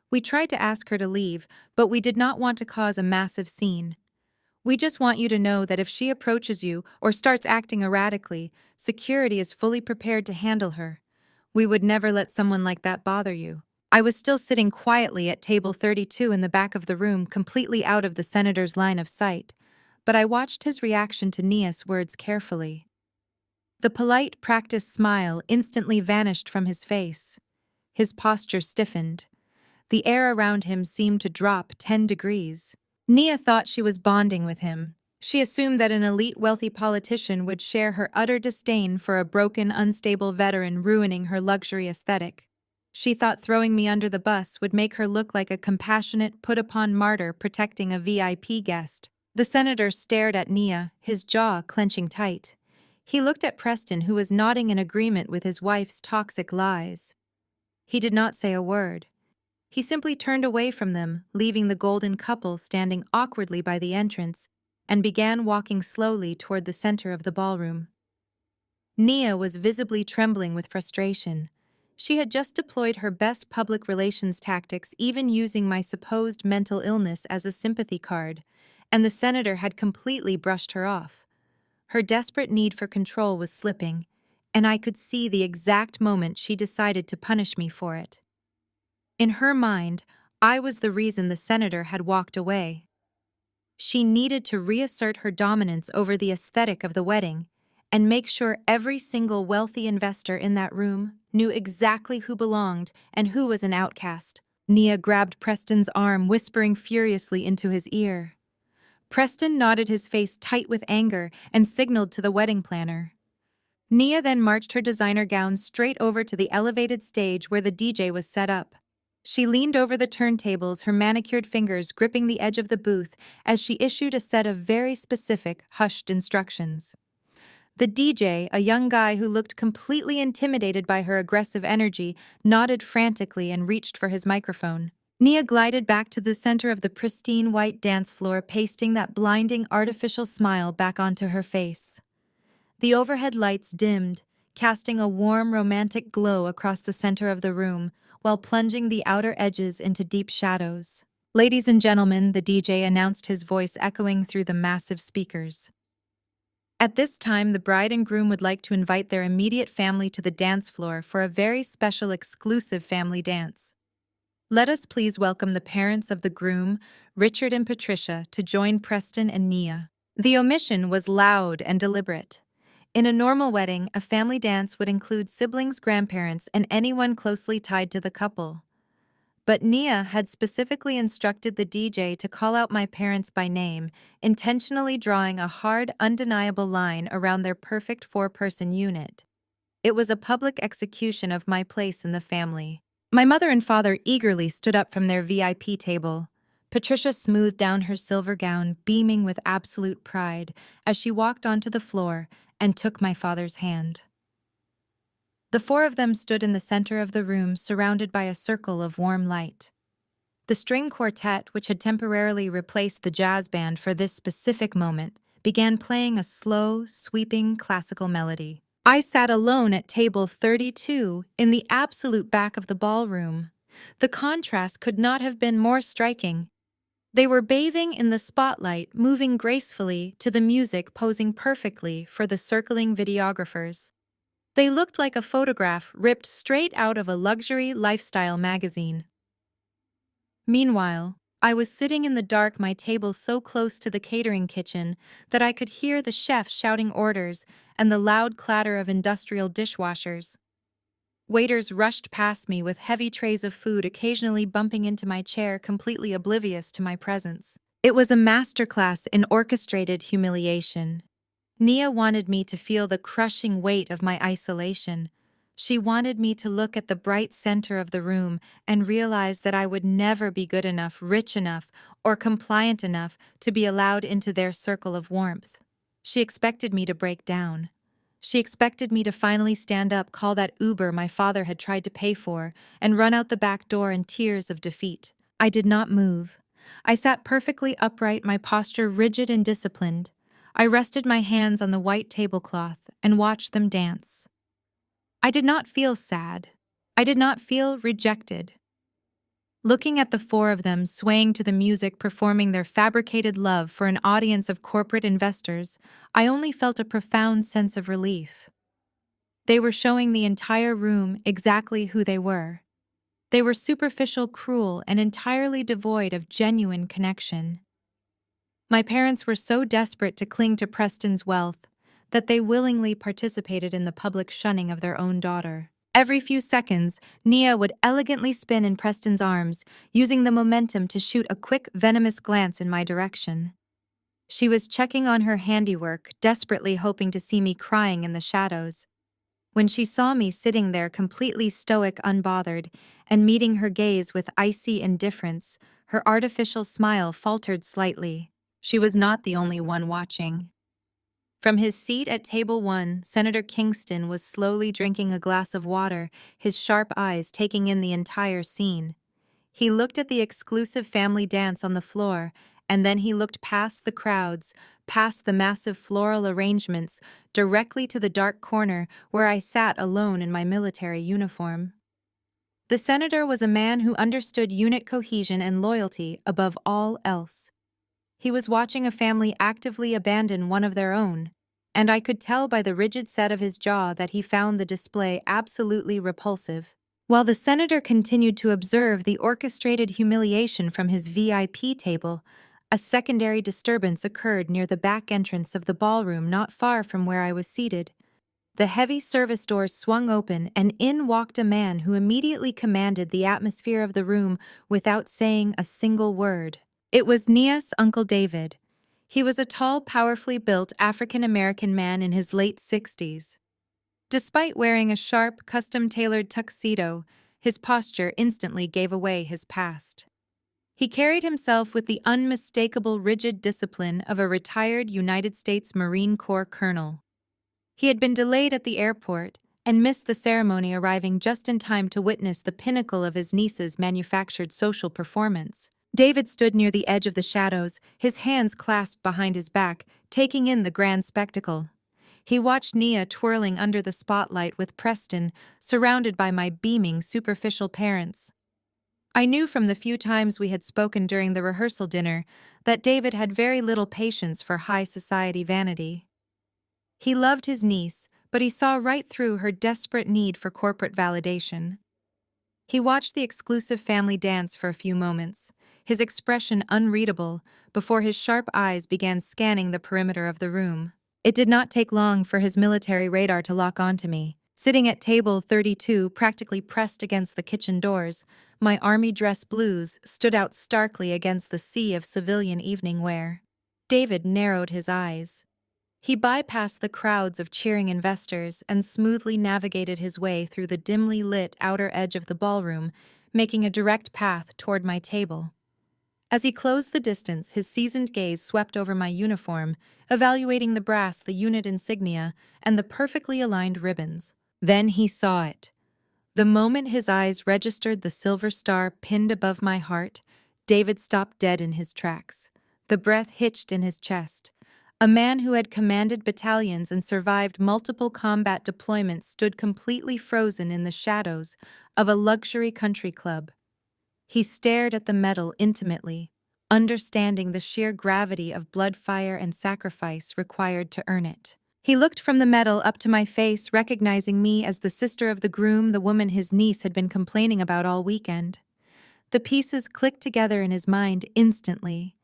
[SPEAKER 1] We tried to ask her to leave, but we did not want to cause a massive scene. We just want you to know that if she approaches you or starts acting erratically, security is fully prepared to handle her. We would never let someone like that bother you." I was still sitting quietly at table 32 in the back of the room, completely out of the senator's line of sight, but I watched his reaction to Nia's words carefully. The polite, practiced smile instantly vanished from his face. His posture stiffened. The air around him seemed to drop 10 degrees. Nia thought she was bonding with him. She assumed that an elite wealthy politician would share her utter disdain for a broken, unstable veteran ruining her luxury aesthetic. She thought throwing me under the bus would make her look like a compassionate, put-upon martyr protecting a VIP guest. The senator stared at Nia, his jaw clenching tight. He looked at Preston, who was nodding in agreement with his wife's toxic lies. He did not say a word. He simply turned away from them, leaving the golden couple standing awkwardly by the entrance, and began walking slowly toward the center of the ballroom. Nia was visibly trembling with frustration. She had just deployed her best public relations tactics, even using my supposed mental illness as a sympathy card, and the senator had completely brushed her off. Her desperate need for control was slipping, and I could see the exact moment she decided to punish me for it. In her mind, I was the reason the senator had walked away. She needed to reassert her dominance over the aesthetic of the wedding and make sure every single wealthy investor in that room knew exactly who belonged and who was an outcast. Nia grabbed Preston's arm, whispering furiously into his ear. Preston nodded, his face tight with anger, and signaled to the wedding planner. Nia then marched her designer gown straight over to the elevated stage where the DJ was set up. She leaned over the turntables, her manicured fingers gripping the edge of the booth as she issued a set of very specific, hushed instructions. The DJ, a young guy who looked completely intimidated by her aggressive energy, nodded frantically and reached for his microphone. Nia glided back to the center of the pristine white dance floor, pasting that blinding artificial smile back onto her face. The overhead lights dimmed, casting a warm, romantic glow across the center of the room, while plunging the outer edges into deep shadows. "Ladies and gentlemen," the DJ announced, his voice echoing through the massive speakers. At this time, the bride and groom would like to invite their immediate family to the dance floor for a very special exclusive family dance. Let us please welcome the parents of the groom, Richard and Patricia, to join Preston and Nia. The omission was loud and deliberate. In a normal wedding, a family dance would include siblings, grandparents, and anyone closely tied to the couple. But Nia had specifically instructed the DJ to call out my parents by name, intentionally drawing a hard, undeniable line around their perfect four-person unit. It was a public execution of my place in the family. My mother and father eagerly stood up from their VIP table. Patricia smoothed down her silver gown, beaming with absolute pride, as she walked onto the floor and took my father's hand. The four of them stood in the center of the room, surrounded by a circle of warm light. The string quartet, which had temporarily replaced the jazz band for this specific moment, began playing a slow, sweeping classical melody. I sat alone at table 32 in the absolute back of the ballroom. The contrast could not have been more striking. They were bathing in the spotlight, moving gracefully to the music, posing perfectly for the circling videographers. They looked like a photograph ripped straight out of a luxury lifestyle magazine. Meanwhile, I was sitting in the dark, my table so close to the catering kitchen that I could hear the chef shouting orders and the loud clatter of industrial dishwashers. Waiters rushed past me with heavy trays of food, occasionally bumping into my chair, completely oblivious to my presence. It was a masterclass in orchestrated humiliation. Nia wanted me to feel the crushing weight of my isolation. She wanted me to look at the bright center of the room and realize that I would never be good enough, rich enough, or compliant enough to be allowed into their circle of warmth. She expected me to break down. She expected me to finally stand up, call that Uber my father had tried to pay for, and run out the back door in tears of defeat. I did not move. I sat perfectly upright, my posture rigid and disciplined. I rested my hands on the white tablecloth and watched them dance. I did not feel sad. I did not feel rejected. Looking at the four of them swaying to the music, performing their fabricated love for an audience of corporate investors, I only felt a profound sense of relief. They were showing the entire room exactly who they were. They were superficial, cruel, and entirely devoid of genuine connection. My parents were so desperate to cling to Preston's wealth that they willingly participated in the public shunning of their own daughter. Every few seconds, Nia would elegantly spin in Preston's arms, using the momentum to shoot a quick, venomous glance in my direction. She was checking on her handiwork, desperately hoping to see me crying in the shadows. When she saw me sitting there completely stoic, unbothered, and meeting her gaze with icy indifference, her artificial smile faltered slightly. She was not the only one watching. From his seat at table 1, Senator Kingston was slowly drinking a glass of water, his sharp eyes taking in the entire scene. He looked at the exclusive family dance on the floor, and then he looked past the crowds, past the massive floral arrangements, directly to the dark corner where I sat alone in my military uniform. The senator was a man who understood unit cohesion and loyalty above all else. He was watching a family actively abandon one of their own, and I could tell by the rigid set of his jaw that he found the display absolutely repulsive. While the senator continued to observe the orchestrated humiliation from his VIP table, a secondary disturbance occurred near the back entrance of the ballroom not far from where I was seated. The heavy service doors swung open, and in walked a man who immediately commanded the atmosphere of the room without saying a single word. It was Nia's Uncle David. He was a tall, powerfully built African-American man in his late 60s. Despite wearing a sharp, custom-tailored tuxedo, His posture instantly gave away his past. He carried himself with the unmistakable rigid discipline of a retired United States Marine Corps colonel. He had been delayed at the airport and missed the ceremony, arriving just in time to witness the pinnacle of his niece's manufactured social performance. David stood near the edge of the shadows, his hands clasped behind his back, taking in the grand spectacle. He watched Nia twirling under the spotlight with Preston, surrounded by my beaming, superficial parents. I knew from the few times we had spoken during the rehearsal dinner that David had very little patience for high society vanity. He loved his niece, but he saw right through her desperate need for corporate validation. He watched the exclusive family dance for a few moments, his expression unreadable, before his sharp eyes began scanning the perimeter of the room. It did not take long for his military radar to lock onto me. Sitting at table 32, practically pressed against the kitchen doors, my army dress blues stood out starkly against the sea of civilian evening wear. David narrowed his eyes. He bypassed the crowds of cheering investors and smoothly navigated his way through the dimly lit outer edge of the ballroom, making a direct path toward my table. As he closed the distance, his seasoned gaze swept over my uniform, evaluating the brass, the unit insignia, and the perfectly aligned ribbons. Then he saw it. The moment his eyes registered the silver star pinned above my heart, David stopped dead in his tracks. The breath hitched in his chest. A man who had commanded battalions and survived multiple combat deployments stood completely frozen in the shadows of a luxury country club. He stared at the medal intimately, understanding the sheer gravity of blood, fire, and sacrifice required to earn it. He looked from the medal up to my face, recognizing me as the sister of the groom, the woman his niece had been complaining about all weekend. The pieces clicked together in his mind instantly.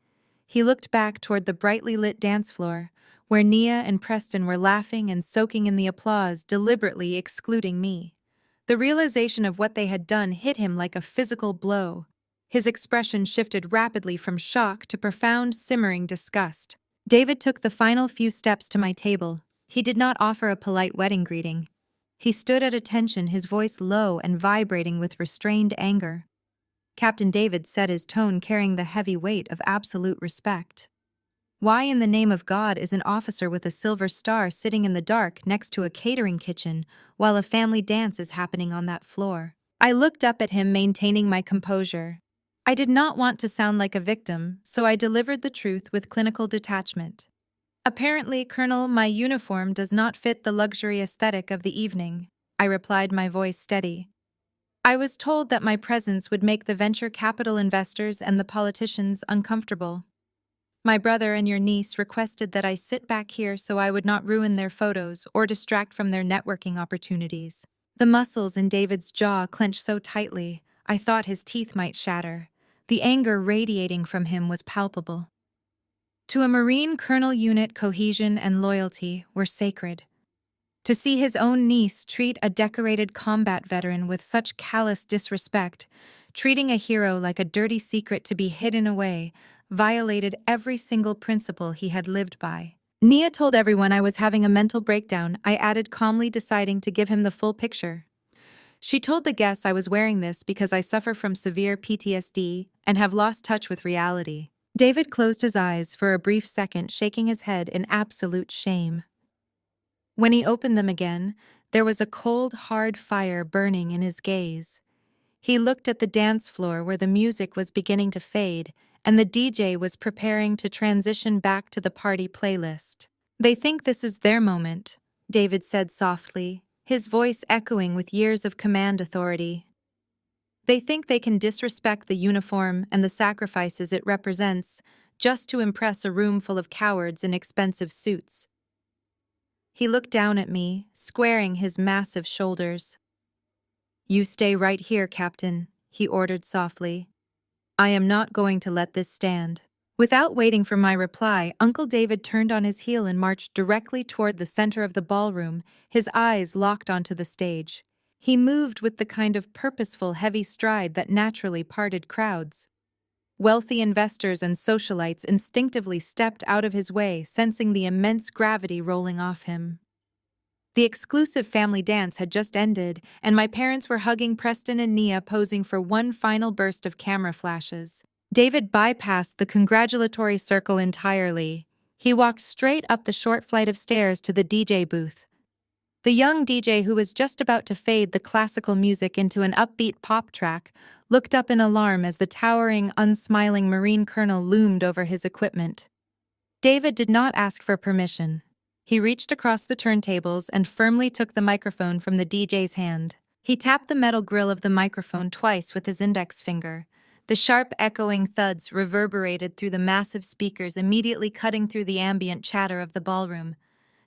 [SPEAKER 1] He looked back toward the brightly lit dance floor, where Nia and Preston were laughing and soaking in the applause, deliberately excluding me. The realization of what they had done hit him like a physical blow. His expression shifted rapidly from shock to profound, simmering disgust. David took the final few steps to my table. He did not offer a polite wedding greeting. He stood at attention, his voice low and vibrating with restrained anger. Captain David said, his tone carrying the heavy weight of absolute respect. Why in the name of God is an officer with a silver star sitting in the dark next to a catering kitchen while a family dance is happening on that floor? I looked up at him, maintaining my composure. I did not want to sound like a victim, so I delivered the truth with clinical detachment. Apparently, Colonel, my uniform does not fit the luxury aesthetic of the evening, I replied, my voice steady. I was told that my presence would make the venture capital investors and the politicians uncomfortable. My brother and your niece requested that I sit back here so I would not ruin their photos or distract from their networking opportunities. The muscles in David's jaw clenched so tightly, I thought his teeth might shatter. The anger radiating from him was palpable. To a Marine colonel unit, cohesion and loyalty were sacred. To see his own niece treat a decorated combat veteran with such callous disrespect, treating a hero like a dirty secret to be hidden away, violated every single principle he had lived by. Nia told everyone I was having a mental breakdown, I added, calmly, deciding to give him the full picture. She told the guests I was wearing this because I suffer from severe PTSD and have lost touch with reality. David closed his eyes for a brief second, shaking his head in absolute shame. When he opened them again, there was a cold, hard fire burning in his gaze. He looked at the dance floor where the music was beginning to fade, and the DJ was preparing to transition back to the party playlist. They think this is their moment, David said softly, his voice echoing with years of command authority. They think they can disrespect the uniform and the sacrifices it represents just to impress a room full of cowards in expensive suits. He looked down at me, squaring his massive shoulders. You stay right here, Captain, he ordered softly. I am not going to let this stand. Without waiting for my reply, Uncle David turned on his heel and marched directly toward the center of the ballroom, his eyes locked onto the stage. He moved with the kind of purposeful, heavy stride that naturally parted crowds. Wealthy investors and socialites instinctively stepped out of his way, sensing the immense gravity rolling off him. The exclusive family dance had just ended, and my parents were hugging Preston and Nia, posing for one final burst of camera flashes. David bypassed the congratulatory circle entirely. He walked straight up the short flight of stairs to the DJ booth. The young DJ, who was just about to fade the classical music into an upbeat pop track, looked up in alarm as the towering, unsmiling Marine colonel loomed over his equipment. David did not ask for permission. He reached across the turntables and firmly took the microphone from the DJ's hand. He tapped the metal grill of the microphone twice with his index finger. The sharp, echoing thuds reverberated through the massive speakers, immediately cutting through the ambient chatter of the ballroom.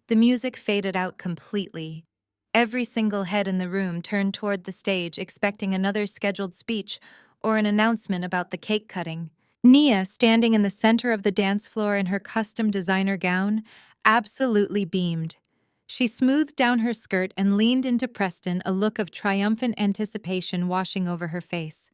[SPEAKER 1] The music faded out completely. Every single head in the room turned toward the stage, expecting another scheduled speech or an announcement about the cake cutting. Nia, standing in the center of the dance floor in her custom designer gown, absolutely beamed. She smoothed down her skirt and leaned into Preston, a look of triumphant anticipation washing over her face.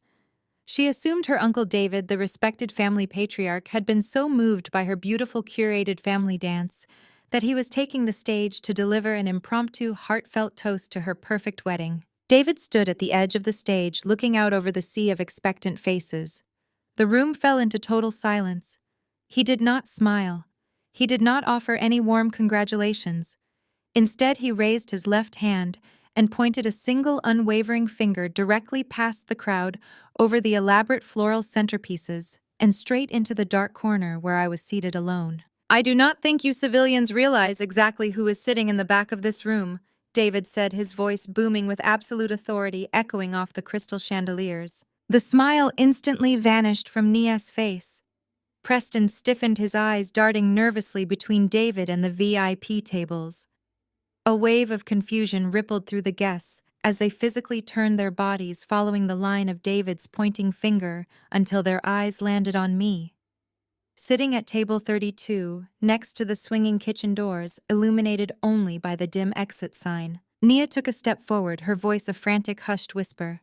[SPEAKER 1] She assumed her Uncle David, the respected family patriarch, had been so moved by her beautiful curated family dance that he was taking the stage to deliver an impromptu, heartfelt toast to her perfect wedding. David stood at the edge of the stage, looking out over the sea of expectant faces. The room fell into total silence. He did not smile. He did not offer any warm congratulations. Instead, he raised his left hand and pointed a single unwavering finger directly past the crowd, over the elaborate floral centerpieces, and straight into the dark corner where I was seated alone. "I do not think you civilians realize exactly who is sitting in the back of this room," David said, his voice booming with absolute authority, echoing off the crystal chandeliers. The smile instantly vanished from Nia's face. Preston stiffened, his eyes darting nervously between David and the VIP tables. A wave of confusion rippled through the guests as they physically turned their bodies, following the line of David's pointing finger until their eyes landed on me. Sitting at table 32, next to the swinging kitchen doors, illuminated only by the dim exit sign, Nia took a step forward, her voice a frantic, hushed whisper.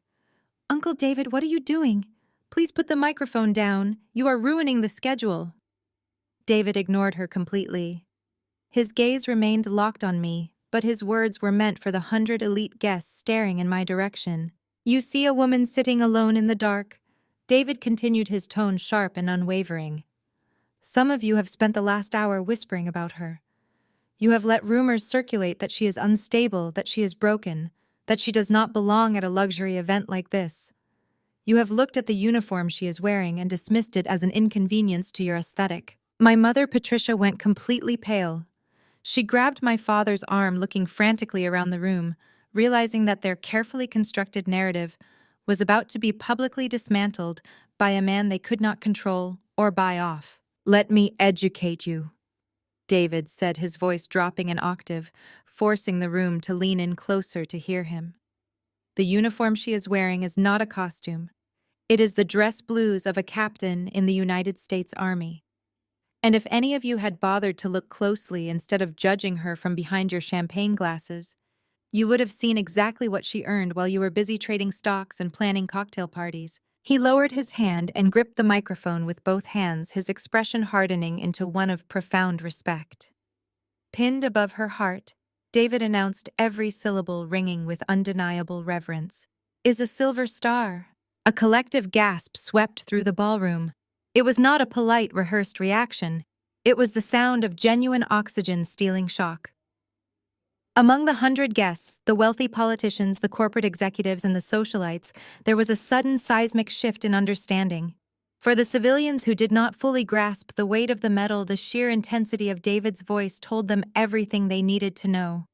[SPEAKER 1] "Uncle David, what are you doing? Please put the microphone down. You are ruining the schedule." David ignored her completely. His gaze remained locked on me, but his words were meant for the 100 elite guests staring in my direction. "You see a woman sitting alone in the dark?" David continued, his tone sharp and unwavering. "Some of you have spent the last hour whispering about her. You have let rumors circulate that she is unstable, that she is broken, that she does not belong at a luxury event like this. You have looked at the uniform she is wearing and dismissed it as an inconvenience to your aesthetic." My mother, Patricia, went completely pale. She grabbed my father's arm, looking frantically around the room, realizing that their carefully constructed narrative was about to be publicly dismantled by a man they could not control or buy off. "Let me educate you," David said, his voice dropping an octave, forcing the room to lean in closer to hear him. "The uniform she is wearing is not a costume. It is the dress blues of a captain in the United States Army. And if any of you had bothered to look closely instead of judging her from behind your champagne glasses, you would have seen exactly what she earned while you were busy trading stocks and planning cocktail parties." He lowered his hand and gripped the microphone with both hands, his expression hardening into one of profound respect. Pinned above her heart, David announced, every syllable ringing with undeniable reverence, "Is a silver star." A collective gasp swept through the ballroom. It was not a polite, rehearsed reaction. It was the sound of genuine oxygen stealing shock. Among the 100 guests, the wealthy politicians, the corporate executives, and the socialites, there was a sudden seismic shift in understanding. For the civilians who did not fully grasp the weight of the medal, the sheer intensity of David's voice told them everything they needed to know.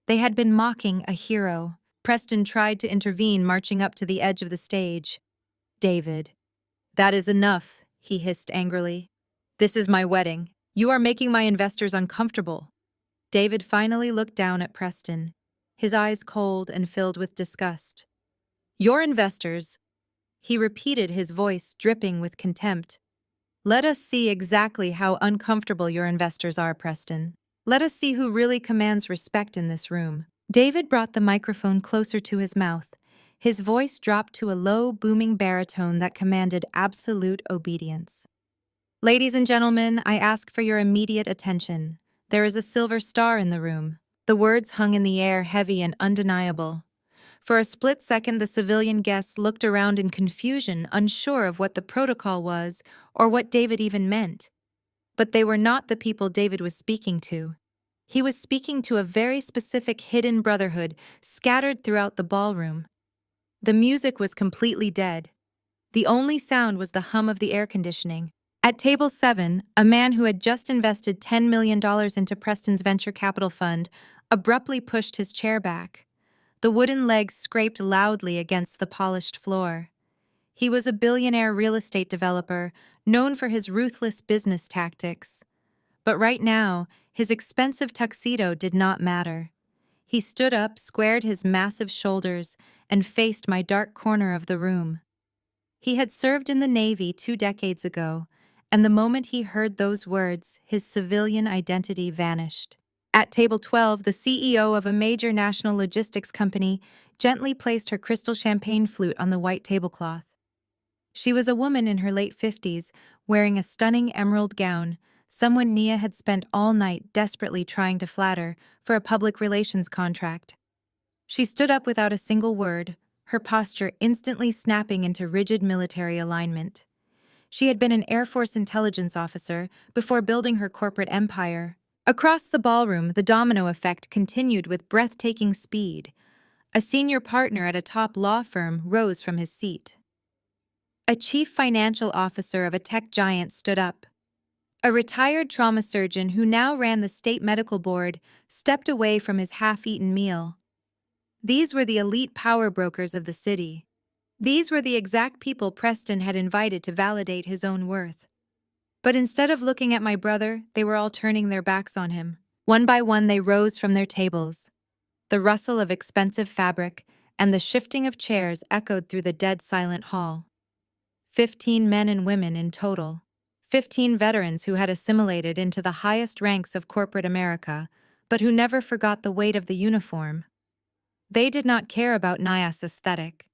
[SPEAKER 1] They had been mocking a hero. Preston tried to intervene, marching up to the edge of the stage. "David, that is enough," he hissed angrily. "This is my wedding. You are making my investors uncomfortable." David finally looked down at Preston, his eyes cold and filled with disgust. "Your investors," he repeated, his voice dripping with contempt. "Let us see exactly how uncomfortable your investors are, Preston. Let us see who really commands respect in this room." David brought the microphone closer to his mouth. His voice dropped to a low, booming baritone that commanded absolute obedience. "Ladies and gentlemen, I ask for your immediate attention. There is a silver star in the room. The words hung in the air, heavy and undeniable. For a split second, the civilian guests looked around in confusion, unsure of what the protocol was or what David even meant. But they were not the people David was speaking to. He was speaking to a very specific hidden brotherhood scattered throughout the ballroom. The music was completely dead. The only sound was the hum of the air conditioning. At table 7, a man who had just invested $10 million into Preston's venture capital fund abruptly pushed his chair back. The wooden legs scraped loudly against the polished floor. He was a billionaire real estate developer known for his ruthless business tactics. But right now, his expensive tuxedo did not matter. He stood up, squared his massive shoulders, and faced my dark corner of the room. He had served in the Navy 2 decades ago, and the moment he heard those words, his civilian identity vanished. At table 12, the CEO of a major national logistics company gently placed her crystal champagne flute on the white tablecloth. She was a woman in her late 50s, wearing a stunning emerald gown, someone Nia had spent all night desperately trying to flatter for a public relations contract. She stood up without a single word, her posture instantly snapping into rigid military alignment. She had been an Air Force intelligence officer before building her corporate empire. Across the ballroom, the domino effect continued with breathtaking speed. A senior partner at a top law firm rose from his seat. A chief financial officer of a tech giant stood up. A retired trauma surgeon who now ran the state medical board stepped away from his half-eaten meal. These were the elite power brokers of the city. These were the exact people Preston had invited to validate his own worth. But instead of looking at my brother, they were all turning their backs on him. One by one, they rose from their tables. The rustle of expensive fabric and the shifting of chairs echoed through the dead silent hall. 15 men and women in total. 15 veterans who had assimilated into the highest ranks of corporate America, but who never forgot the weight of the uniform. They did not care about Nia's aesthetic.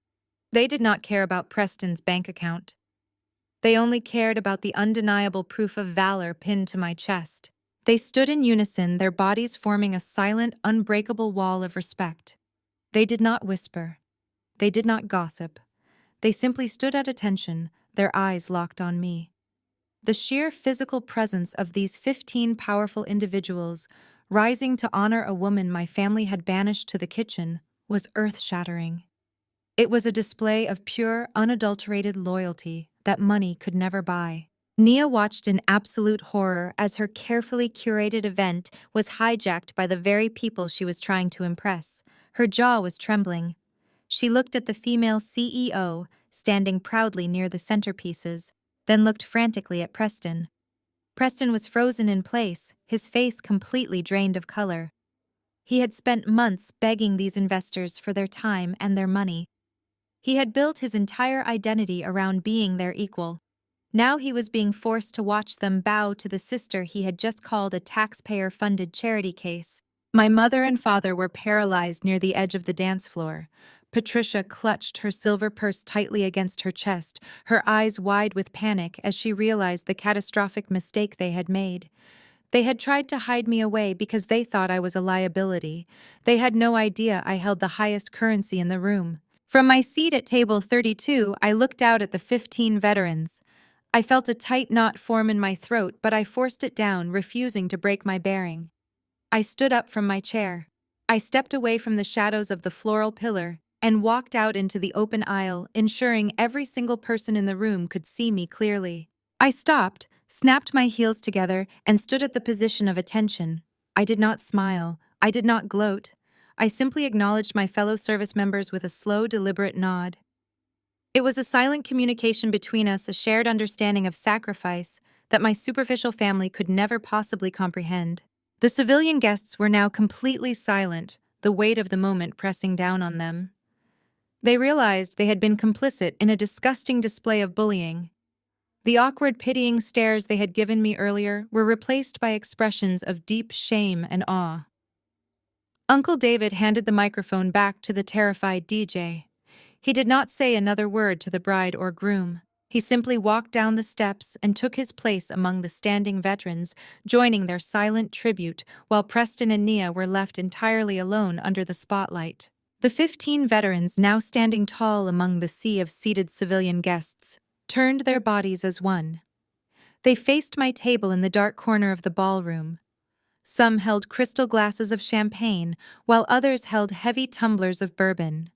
[SPEAKER 1] They did not care about Preston's bank account. They only cared about the undeniable proof of valor pinned to my chest. They stood in unison, their bodies forming a silent, unbreakable wall of respect. They did not whisper. They did not gossip. They simply stood at attention, their eyes locked on me. The sheer physical presence of these 15 powerful individuals, rising to honor a woman my family had banished to the kitchen, was earth-shattering. It was a display of pure, unadulterated loyalty that money could never buy. Nia watched in absolute horror as her carefully curated event was hijacked by the very people she was trying to impress. Her jaw was trembling. She looked at the female CEO, standing proudly near the centerpieces, then looked frantically at Preston. Preston was frozen in place, his face completely drained of color. He had spent months begging these investors for their time and their money. He had built his entire identity around being their equal. Now he was being forced to watch them bow to the sister he had just called a taxpayer-funded charity case. My mother and father were paralyzed near the edge of the dance floor. Patricia clutched her silver purse tightly against her chest, her eyes wide with panic as she realized the catastrophic mistake they had made. They had tried to hide me away because they thought I was a liability. They had no idea I held the highest currency in the room. From my seat at table 32, I looked out at the 15 veterans. I felt a tight knot form in my throat, but I forced it down, refusing to break my bearing. I stood up from my chair. I stepped away from the shadows of the floral pillar and walked out into the open aisle, ensuring every single person in the room could see me clearly. I stopped, snapped my heels together, and stood at the position of attention. I did not smile. I did not gloat. I simply acknowledged my fellow service members with a slow, deliberate nod. It was a silent communication between us, a shared understanding of sacrifice that my superficial family could never possibly comprehend. The civilian guests were now completely silent, the weight of the moment pressing down on them. They realized they had been complicit in a disgusting display of bullying. The awkward, pitying stares they had given me earlier were replaced by expressions of deep shame and awe. Uncle David handed the microphone back to the terrified DJ. He did not say another word to the bride or groom. He simply walked down the steps and took his place among the standing veterans, joining their silent tribute while Preston and Nia were left entirely alone under the spotlight. The 15 veterans, now standing tall among the sea of seated civilian guests, turned their bodies as one. They faced my table in the dark corner of the ballroom. Some held crystal glasses of champagne, while others held heavy tumblers of bourbon.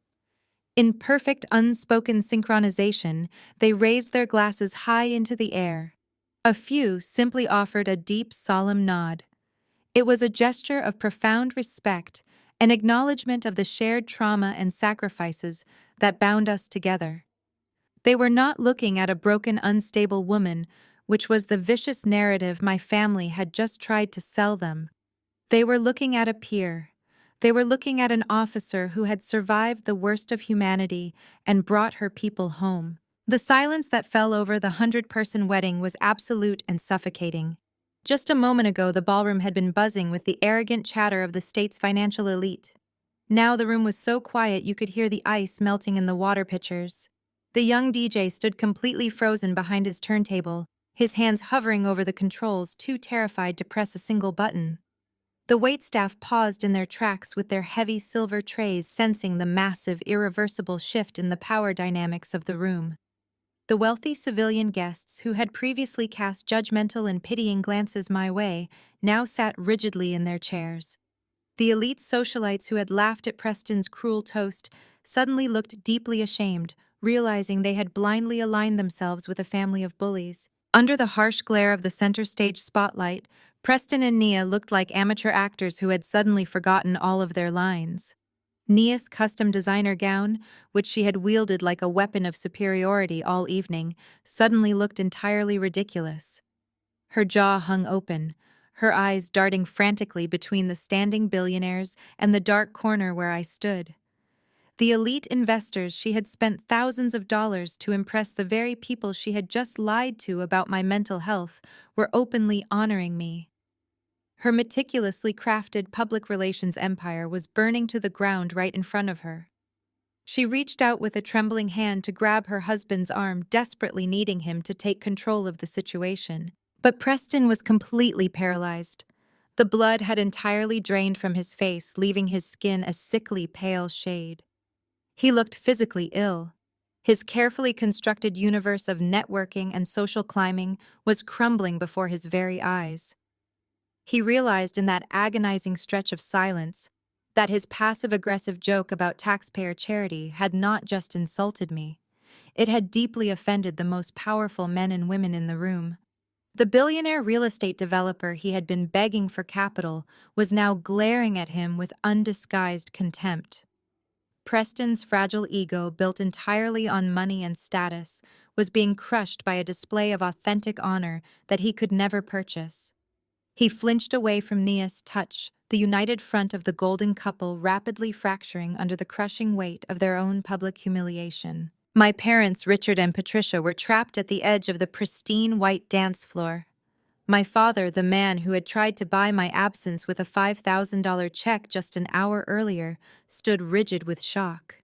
[SPEAKER 1] In perfect unspoken synchronization, they raised their glasses high into the air. A few simply offered a deep, solemn nod. It was a gesture of profound respect, an acknowledgement of the shared trauma and sacrifices that bound us together. They were not looking at a broken, unstable woman, which was the vicious narrative my family had just tried to sell them. They were looking at a peer. They were looking at an officer who had survived the worst of humanity and brought her people home. The silence that fell over the 100-person wedding was absolute and suffocating. Just a moment ago, the ballroom had been buzzing with the arrogant chatter of the state's financial elite. Now the room was so quiet you could hear the ice melting in the water pitchers. The young DJ stood completely frozen behind his turntable, his hands hovering over the controls, too terrified to press a single button. The waitstaff paused in their tracks with their heavy silver trays, sensing the massive, irreversible shift in the power dynamics of the room. The wealthy civilian guests, who had previously cast judgmental and pitying glances my way, now sat rigidly in their chairs. The elite socialites who had laughed at Preston's cruel toast suddenly looked deeply ashamed, realizing they had blindly aligned themselves with a family of bullies. Under the harsh glare of the center stage spotlight, Preston and Nia looked like amateur actors who had suddenly forgotten all of their lines. Nia's custom designer gown, which she had wielded like a weapon of superiority all evening, suddenly looked entirely ridiculous. Her jaw hung open, her eyes darting frantically between the standing billionaires and the dark corner where I stood. The elite investors she had spent thousands of dollars to impress the very people she had just lied to about my mental health were openly honoring me. Her meticulously crafted public relations empire was burning to the ground right in front of her. She reached out with a trembling hand to grab her husband's arm, desperately needing him to take control of the situation. But Preston was completely paralyzed. The blood had entirely drained from his face, leaving his skin a sickly pale shade. He looked physically ill. His carefully constructed universe of networking and social climbing was crumbling before his very eyes. He realized in that agonizing stretch of silence that his passive-aggressive joke about taxpayer charity had not just insulted me. It had deeply offended the most powerful men and women in the room. The billionaire real estate developer he had been begging for capital was now glaring at him with undisguised contempt. Preston's fragile ego, built entirely on money and status, was being crushed by a display of authentic honor that he could never purchase. He flinched away from Nia's touch, the united front of the golden couple rapidly fracturing under the crushing weight of their own public humiliation. My parents, Richard and Patricia, were trapped at the edge of the pristine white dance floor. My father, the man who had tried to buy my absence with a $5,000 check just an hour earlier, stood rigid with shock.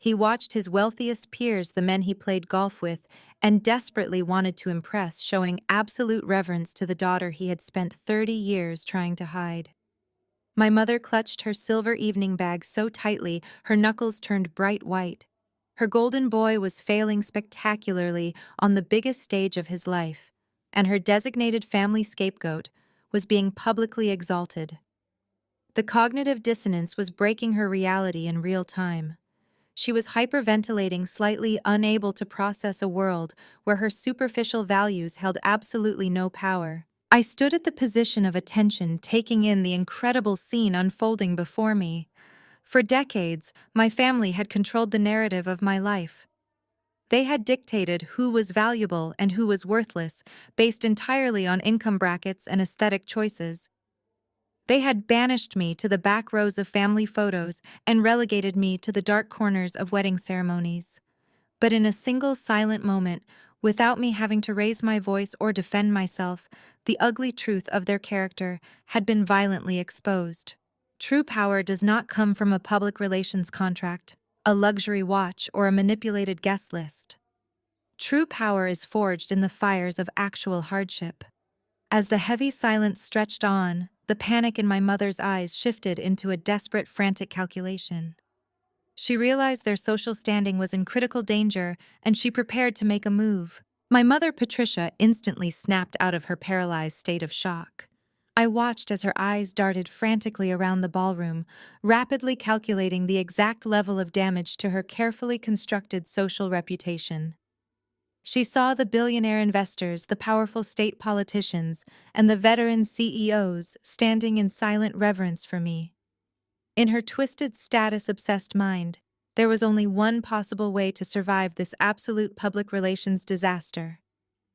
[SPEAKER 1] He watched his wealthiest peers, the men he played golf with, and desperately wanted to impress, showing absolute reverence to the daughter he had spent 30 years trying to hide. My mother clutched her silver evening bag so tightly her knuckles turned bright white. Her golden boy was failing spectacularly on the biggest stage of his life, and her designated family scapegoat was being publicly exalted. The cognitive dissonance was breaking her reality in real time. She was hyperventilating, slightly unable to process a world where her superficial values held absolutely no power. I stood at the position of attention, taking in the incredible scene unfolding before me. For decades, my family had controlled the narrative of my life. They had dictated who was valuable and who was worthless, based entirely on income brackets and aesthetic choices. They had banished me to the back rows of family photos and relegated me to the dark corners of wedding ceremonies. But in a single silent moment, without me having to raise my voice or defend myself, the ugly truth of their character had been violently exposed. True power does not come from a public relations contract, a luxury watch, or a manipulated guest list. True power is forged in the fires of actual hardship. As the heavy silence stretched on, the panic in my mother's eyes shifted into a desperate, frantic calculation. She realized their social standing was in critical danger, and she prepared to make a move. My mother, Patricia, instantly snapped out of her paralyzed state of shock. I watched as her eyes darted frantically around the ballroom, rapidly calculating the exact level of damage to her carefully constructed social reputation. She saw the billionaire investors, the powerful state politicians, and the veteran CEOs standing in silent reverence for me. In her twisted, status-obsessed mind, there was only one possible way to survive this absolute public relations disaster.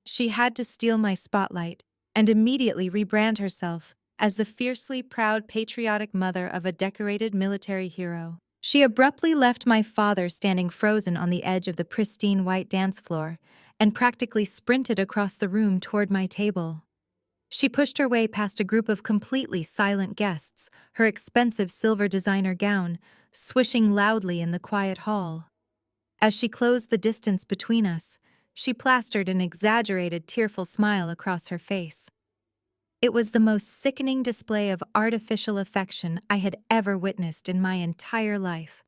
[SPEAKER 1] She had to steal my spotlight and immediately rebrand herself as the fiercely proud, patriotic mother of a decorated military hero. She abruptly left my father standing frozen on the edge of the pristine white dance floor and practically sprinted across the room toward my table. She pushed her way past a group of completely silent guests, her expensive silver designer gown swishing loudly in the quiet hall. As she closed the distance between us, she plastered an exaggerated, tearful smile across her face. It was the most sickening display of artificial affection I had ever witnessed in my entire life.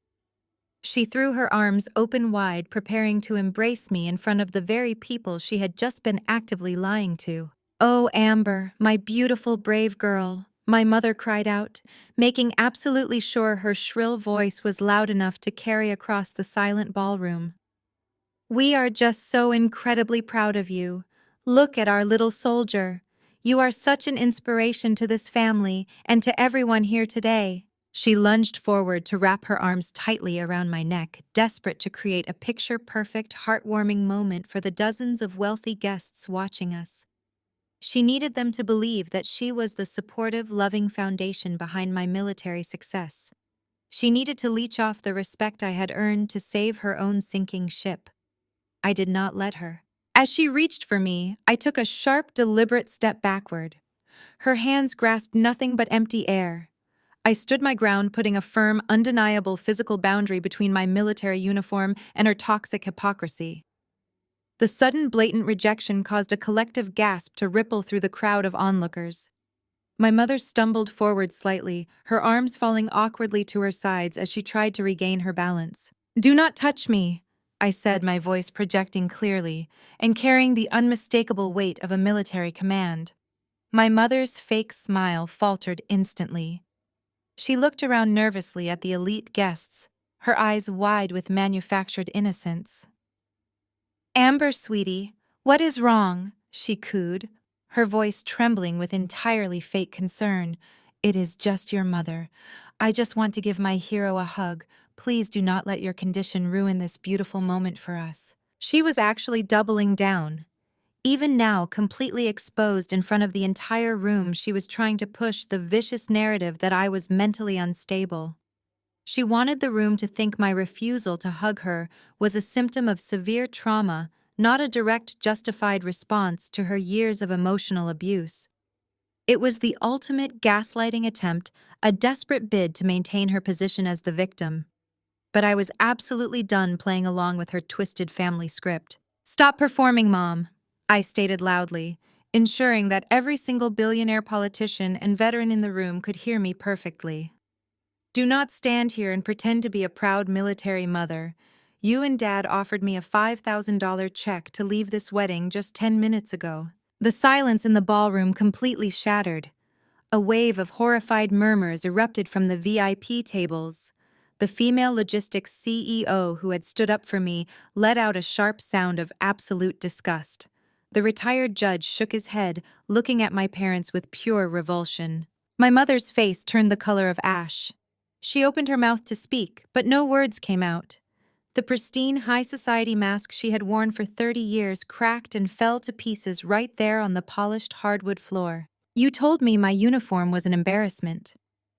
[SPEAKER 1] She threw her arms open wide, preparing to embrace me in front of the very people she had just been actively lying to. "Oh, Amber, my beautiful, brave girl," my mother cried out, making absolutely sure her shrill voice was loud enough to carry across the silent ballroom. "We are just so incredibly proud of you. Look at our little soldier. You are such an inspiration to this family and to everyone here today." She lunged forward to wrap her arms tightly around my neck, desperate to create a picture-perfect, heartwarming moment for the dozens of wealthy guests watching us. She needed them to believe that she was the supportive, loving foundation behind my military success. She needed to leech off the respect I had earned to save her own sinking ship. I did not let her. As she reached for me, I took a sharp, deliberate step backward. Her hands grasped nothing but empty air. I stood my ground, putting a firm, undeniable physical boundary between my military uniform and her toxic hypocrisy. The sudden, blatant rejection caused a collective gasp to ripple through the crowd of onlookers. My mother stumbled forward slightly, her arms falling awkwardly to her sides as she tried to regain her balance. "Do not touch me," I said, my voice projecting clearly and carrying the unmistakable weight of a military command. My mother's fake smile faltered instantly. She looked around nervously at the elite guests, her eyes wide with manufactured innocence. "Amber, sweetie, what is wrong?" she cooed, her voice trembling with entirely fake concern. "It is just your mother. I just want to give my hero a hug. Please do not let your condition ruin this beautiful moment for us." She was actually doubling down. Even now, completely exposed in front of the entire room, she was trying to push the vicious narrative that I was mentally unstable. She wanted the room to think my refusal to hug her was a symptom of severe trauma, not a direct, justified response to her years of emotional abuse. It was the ultimate gaslighting attempt, a desperate bid to maintain her position as the victim. But I was absolutely done playing along with her twisted family script. "Stop performing, Mom," I stated loudly, ensuring that every single billionaire politician and veteran in the room could hear me perfectly. "Do not stand here and pretend to be a proud military mother. You and Dad offered me a $5,000 check to leave this wedding just 10 minutes ago." The silence in the ballroom completely shattered. A wave of horrified murmurs erupted from the VIP tables. The female logistics CEO who had stood up for me let out a sharp sound of absolute disgust. The retired judge shook his head, looking at my parents with pure revulsion. My mother's face turned the color of ash. She opened her mouth to speak, but no words came out. The pristine high society mask she had worn for 30 years cracked and fell to pieces right there on the polished hardwood floor. "You told me my uniform was an embarrassment."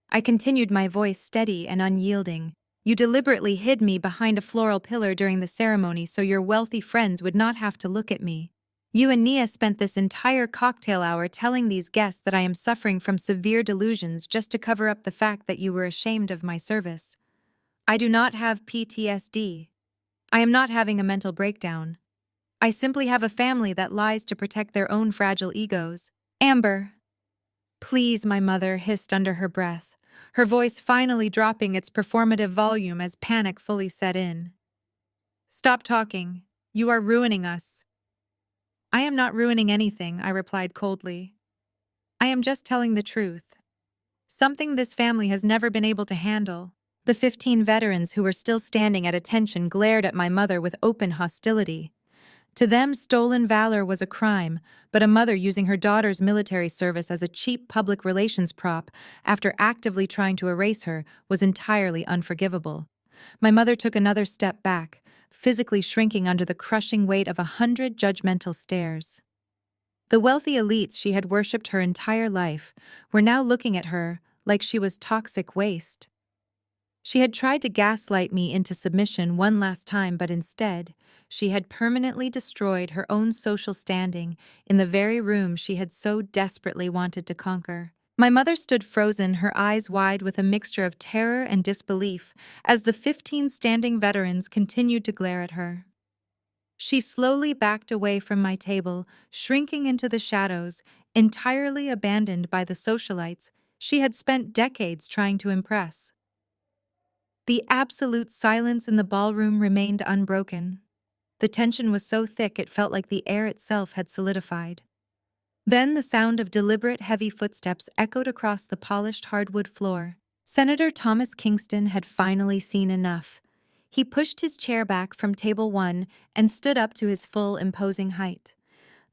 [SPEAKER 1] I continued, my voice steady and unyielding. "You deliberately hid me behind a floral pillar during the ceremony so your wealthy friends would not have to look at me. You and Nia spent this entire cocktail hour telling these guests that I am suffering from severe delusions just to cover up the fact that you were ashamed of my service. I do not have PTSD. I am not having a mental breakdown. I simply have a family that lies to protect their own fragile egos. Amber. Please, my mother hissed under her breath, her voice finally dropping its performative volume as panic fully set in. Stop talking. You are ruining us. I am not ruining anything, I replied coldly. I am just telling the truth. Something this family has never been able to handle. The 15 veterans who were still standing at attention glared at my mother with open hostility. To them, stolen valor was a crime, but a mother using her daughter's military service as a cheap public relations prop after actively trying to erase her was entirely unforgivable. My mother took another step back, physically shrinking under the crushing weight of 100 judgmental stares. The wealthy elites she had worshipped her entire life were now looking at her like she was toxic waste. She had tried to gaslight me into submission one last time, but instead, she had permanently destroyed her own social standing in the very room she had so desperately wanted to conquer. My mother stood frozen, her eyes wide with a mixture of terror and disbelief, as the 15 standing veterans continued to glare at her. She slowly backed away from my table, shrinking into the shadows, entirely abandoned by the socialites she had spent decades trying to impress. The absolute silence in the ballroom remained unbroken. The tension was so thick it felt like the air itself had solidified. Then the sound of deliberate heavy footsteps echoed across the polished hardwood floor. Senator Thomas Kingston had finally seen enough. He pushed his chair back from table 1 and stood up to his full imposing height.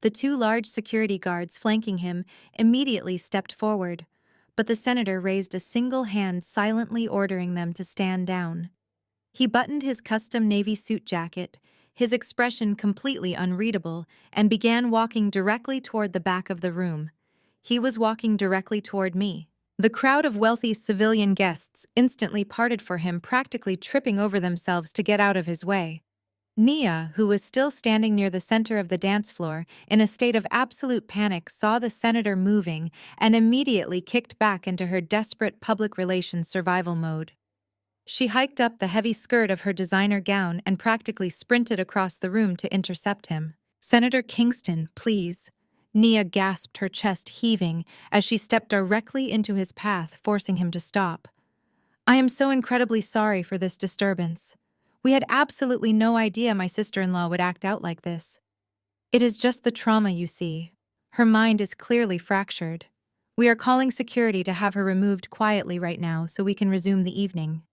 [SPEAKER 1] The 2 large security guards flanking him immediately stepped forward, but the senator raised a single hand, silently ordering them to stand down. He buttoned his custom navy suit jacket, his expression completely unreadable, and began walking directly toward the back of the room. He was walking directly toward me. The crowd of wealthy civilian guests instantly parted for him, practically tripping over themselves to get out of his way. Nia, who was still standing near the center of the dance floor, in a state of absolute panic, saw the senator moving and immediately kicked back into her desperate public relations survival mode. She hiked up the heavy skirt of her designer gown and practically sprinted across the room to intercept him. Senator Kingston, please. Nia gasped, her chest heaving, as she stepped directly into his path, forcing him to stop. I am so incredibly sorry for this disturbance. We had absolutely no idea my sister-in-law would act out like this. It is just the trauma, you see. Her mind is clearly fractured. We are calling security to have her removed quietly right now so we can resume the evening.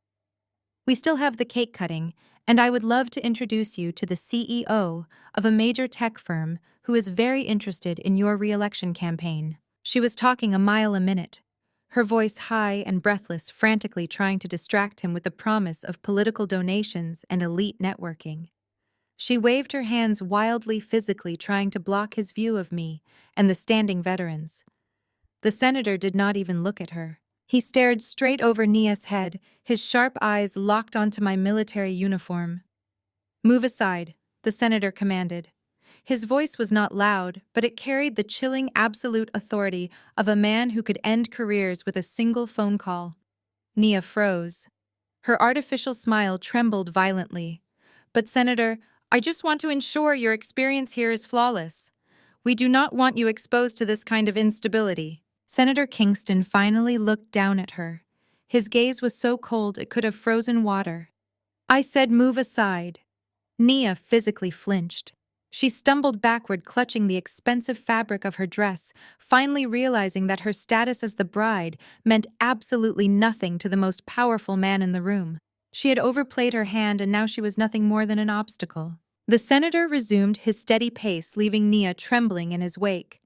[SPEAKER 1] We still have the cake cutting, and I would love to introduce you to the CEO of a major tech firm who is very interested in your re-election campaign. She was talking a mile a minute, her voice high and breathless, frantically trying to distract him with the promise of political donations and elite networking. She waved her hands wildly, physically trying to block his view of me and the standing veterans. The senator did not even look at her. He stared straight over Nia's head, his sharp eyes locked onto my military uniform. Move aside, the senator commanded. His voice was not loud, but it carried the chilling absolute authority of a man who could end careers with a single phone call. Nia froze. Her artificial smile trembled violently. But Senator, I just want to ensure your experience here is flawless. We do not want you exposed to this kind of instability. Senator Kingston finally looked down at her. His gaze was so cold it could have frozen water. I said move aside. Nia physically flinched. She stumbled backward, clutching the expensive fabric of her dress, finally realizing that her status as the bride meant absolutely nothing to the most powerful man in the room. She had overplayed her hand, and now she was nothing more than an obstacle. The senator resumed his steady pace, leaving Nia trembling in his wake.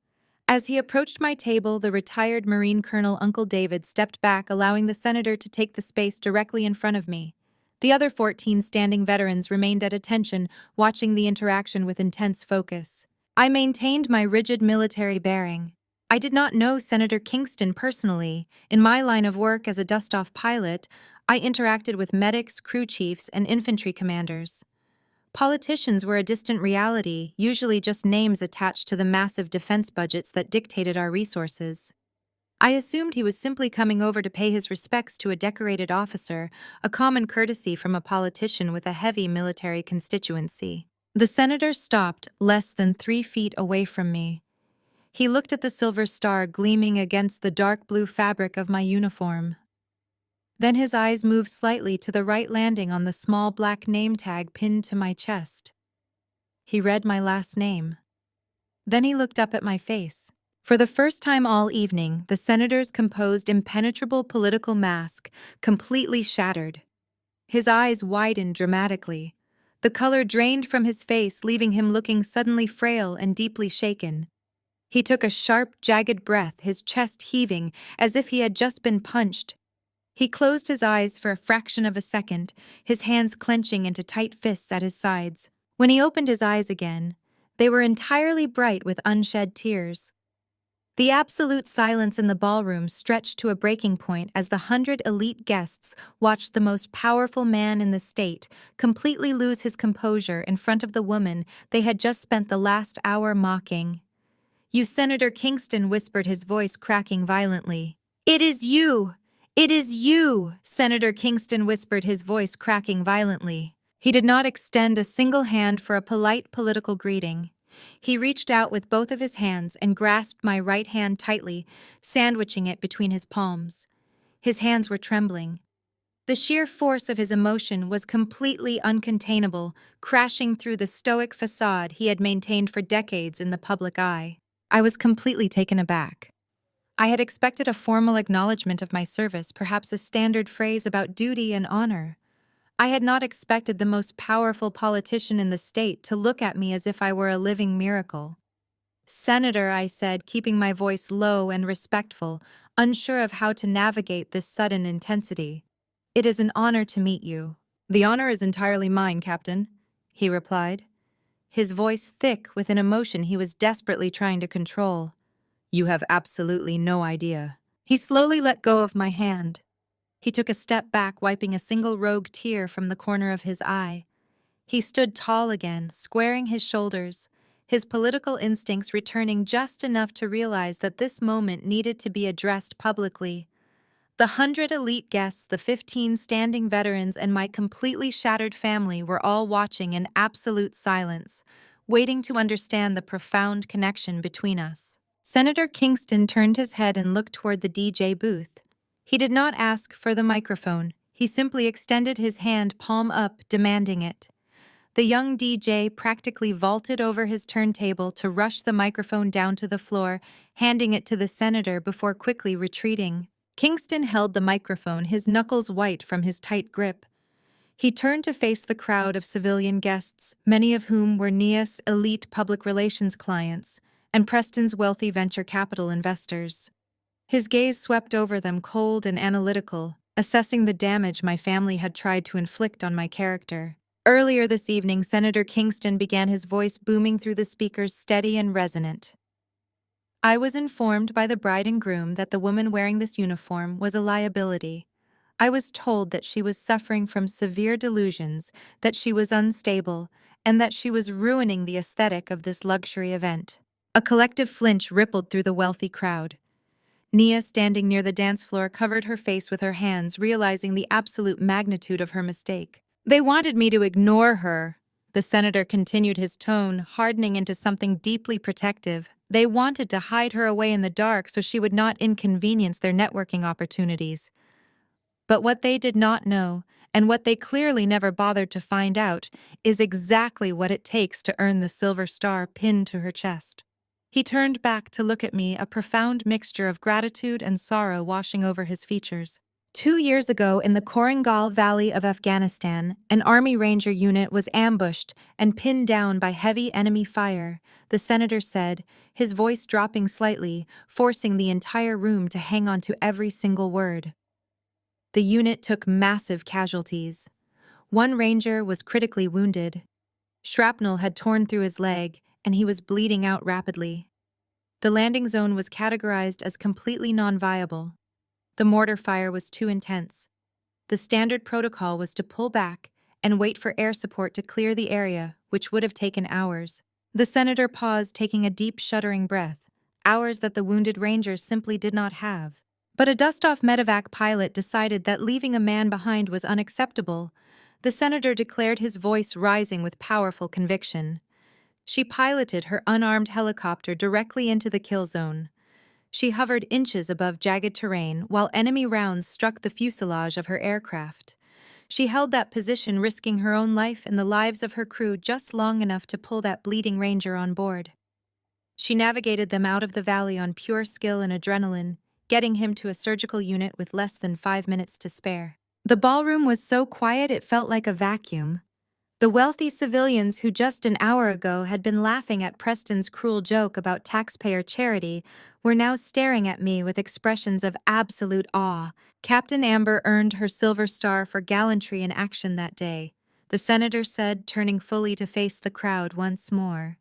[SPEAKER 1] As he approached my table, the retired Marine Colonel Uncle David stepped back, allowing the senator to take the space directly in front of me. The other 14 standing veterans remained at attention, watching the interaction with intense focus. I maintained my rigid military bearing. I did not know Senator Kingston personally. In my line of work as a dust-off pilot, I interacted with medics, crew chiefs, and infantry commanders. Politicians were a distant reality, usually just names attached to the massive defense budgets that dictated our resources. I assumed he was simply coming over to pay his respects to a decorated officer, a common courtesy from a politician with a heavy military constituency. The senator stopped less than 3 feet away from me. He looked at the silver star gleaming against the dark blue fabric of my uniform. Then his eyes moved slightly to the right, landing on the small black name tag pinned to my chest. He read my last name. Then he looked up at my face. For the first time all evening, the senator's composed, impenetrable political mask completely shattered. His eyes widened dramatically. The color drained from his face, leaving him looking suddenly frail and deeply shaken. He took a sharp, jagged breath, his chest heaving as if he had just been punched. He closed his eyes for a fraction of a second, his hands clenching into tight fists at his sides. When he opened his eyes again, they were entirely bright with unshed tears. The absolute silence in the ballroom stretched to a breaking point as the 100 elite guests watched the most powerful man in the state completely lose his composure in front of the woman they had just spent the last hour mocking. "You, Senator Kingston," whispered, his voice cracking violently. "It is you! It is you!" Senator Kingston whispered, his voice cracking violently. He did not extend a single hand for a polite political greeting. He reached out with both of his hands and grasped my right hand tightly, sandwiching it between his palms. His hands were trembling. The sheer force of his emotion was completely uncontainable, crashing through the stoic facade he had maintained for decades in the public eye. I was completely taken aback. I had expected a formal acknowledgement of my service, perhaps a standard phrase about duty and honor. I had not expected the most powerful politician in the state to look at me as if I were a living miracle. "Senator," I said, keeping my voice low and respectful, unsure of how to navigate this sudden intensity. "It is an honor to meet you." "The honor is entirely mine, Captain," he replied, his voice thick with an emotion he was desperately trying to control. "You have absolutely no idea." He slowly let go of my hand. He took a step back, wiping a single rogue tear from the corner of his eye. He stood tall again, squaring his shoulders, his political instincts returning just enough to realize that this moment needed to be addressed publicly. The 100 elite guests, the 15 standing veterans, and my completely shattered family were all watching in absolute silence, waiting to understand the profound connection between us. Senator Kingston turned his head and looked toward the DJ booth. He did not ask for the microphone. He simply extended his hand, palm up, demanding it. The young DJ practically vaulted over his turntable to rush the microphone down to the floor, handing it to the senator before quickly retreating. Kingston held the microphone, his knuckles white from his tight grip. He turned to face the crowd of civilian guests, many of whom were Nia's elite public relations clients and Preston's wealthy venture capital investors. His gaze swept over them, cold and analytical, assessing the damage my family had tried to inflict on my character. Earlier this evening, Senator Kingston began, his voice booming through the speakers, steady and resonant. "I was informed by the bride and groom that the woman wearing this uniform was a liability. I was told that she was suffering from severe delusions, that she was unstable, and that she was ruining the aesthetic of this luxury event." A collective flinch rippled through the wealthy crowd. Nia, standing near the dance floor, covered her face with her hands, realizing the absolute magnitude of her mistake. "They wanted me to ignore her," the senator continued, his tone hardening into something deeply protective. "They wanted to hide her away in the dark so she would not inconvenience their networking opportunities. But what they did not know, and what they clearly never bothered to find out, is exactly what it takes to earn the silver star pinned to her chest." He turned back to look at me, a profound mixture of gratitude and sorrow washing over his features. 2 years ago, in the Korangal Valley of Afghanistan, an Army Ranger unit was ambushed and pinned down by heavy enemy fire, the senator said, his voice dropping slightly, forcing the entire room to hang on to every single word. The unit took massive casualties. One Ranger was critically wounded. Shrapnel had torn through his leg, and he was bleeding out rapidly. The landing zone was categorized as completely non-viable. The mortar fire was too intense. The standard protocol was to pull back and wait for air support to clear the area, which would have taken hours. The senator paused, taking a deep, shuddering breath, hours that the wounded Rangers simply did not have. But a dust-off medevac pilot decided that leaving a man behind was unacceptable. The senator declared, his voice rising with powerful conviction. She piloted her unarmed helicopter directly into the kill zone. She hovered inches above jagged terrain while enemy rounds struck the fuselage of her aircraft. She held that position, risking her own life and the lives of her crew just long enough to pull that bleeding Ranger on board. She navigated them out of the valley on pure skill and adrenaline, getting him to a surgical unit with less than 5 minutes to spare. The ballroom was so quiet it felt like a vacuum. The wealthy civilians who just an hour ago had been laughing at Preston's cruel joke about taxpayer charity were now staring at me with expressions of absolute awe. Captain Amber earned her Silver Star for gallantry in action that day, the senator said, turning fully to face the crowd once more.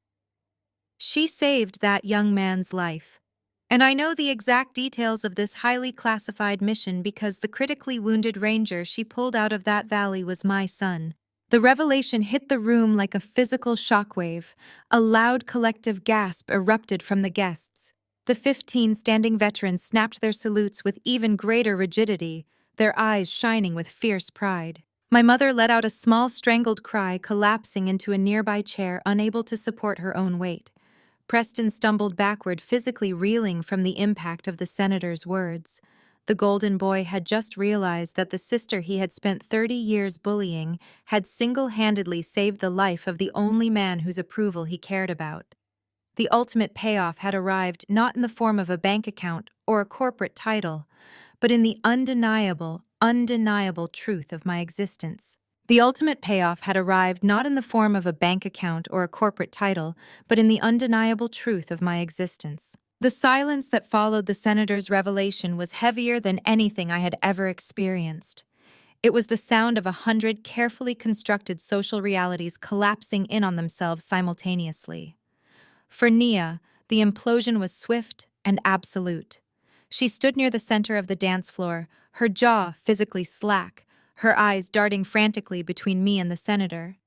[SPEAKER 1] She saved that young man's life. And I know the exact details of this highly classified mission because the critically wounded Ranger she pulled out of that valley was my son. The revelation hit the room like a physical shockwave. A loud collective gasp erupted from the guests. The 15 standing veterans snapped their salutes with even greater rigidity, their eyes shining with fierce pride. My mother let out a small strangled cry, collapsing into a nearby chair, unable to support her own weight. Preston stumbled backward, physically reeling from the impact of the senator's words. The golden boy had just realized that the sister he had spent 30 years bullying had single-handedly saved the life of the only man whose approval he cared about. The ultimate payoff had arrived not in the form of a bank account or a corporate title, but in the undeniable truth of my existence. The ultimate payoff had arrived not in the form of a bank account or a corporate title, but in the undeniable truth of my existence. The silence that followed the senator's revelation was heavier than anything I had ever experienced. It was the sound of 100 carefully constructed social realities collapsing in on themselves simultaneously. For Nia, the implosion was swift and absolute. She stood near the center of the dance floor, her jaw physically slack, her eyes darting frantically between me and the senator.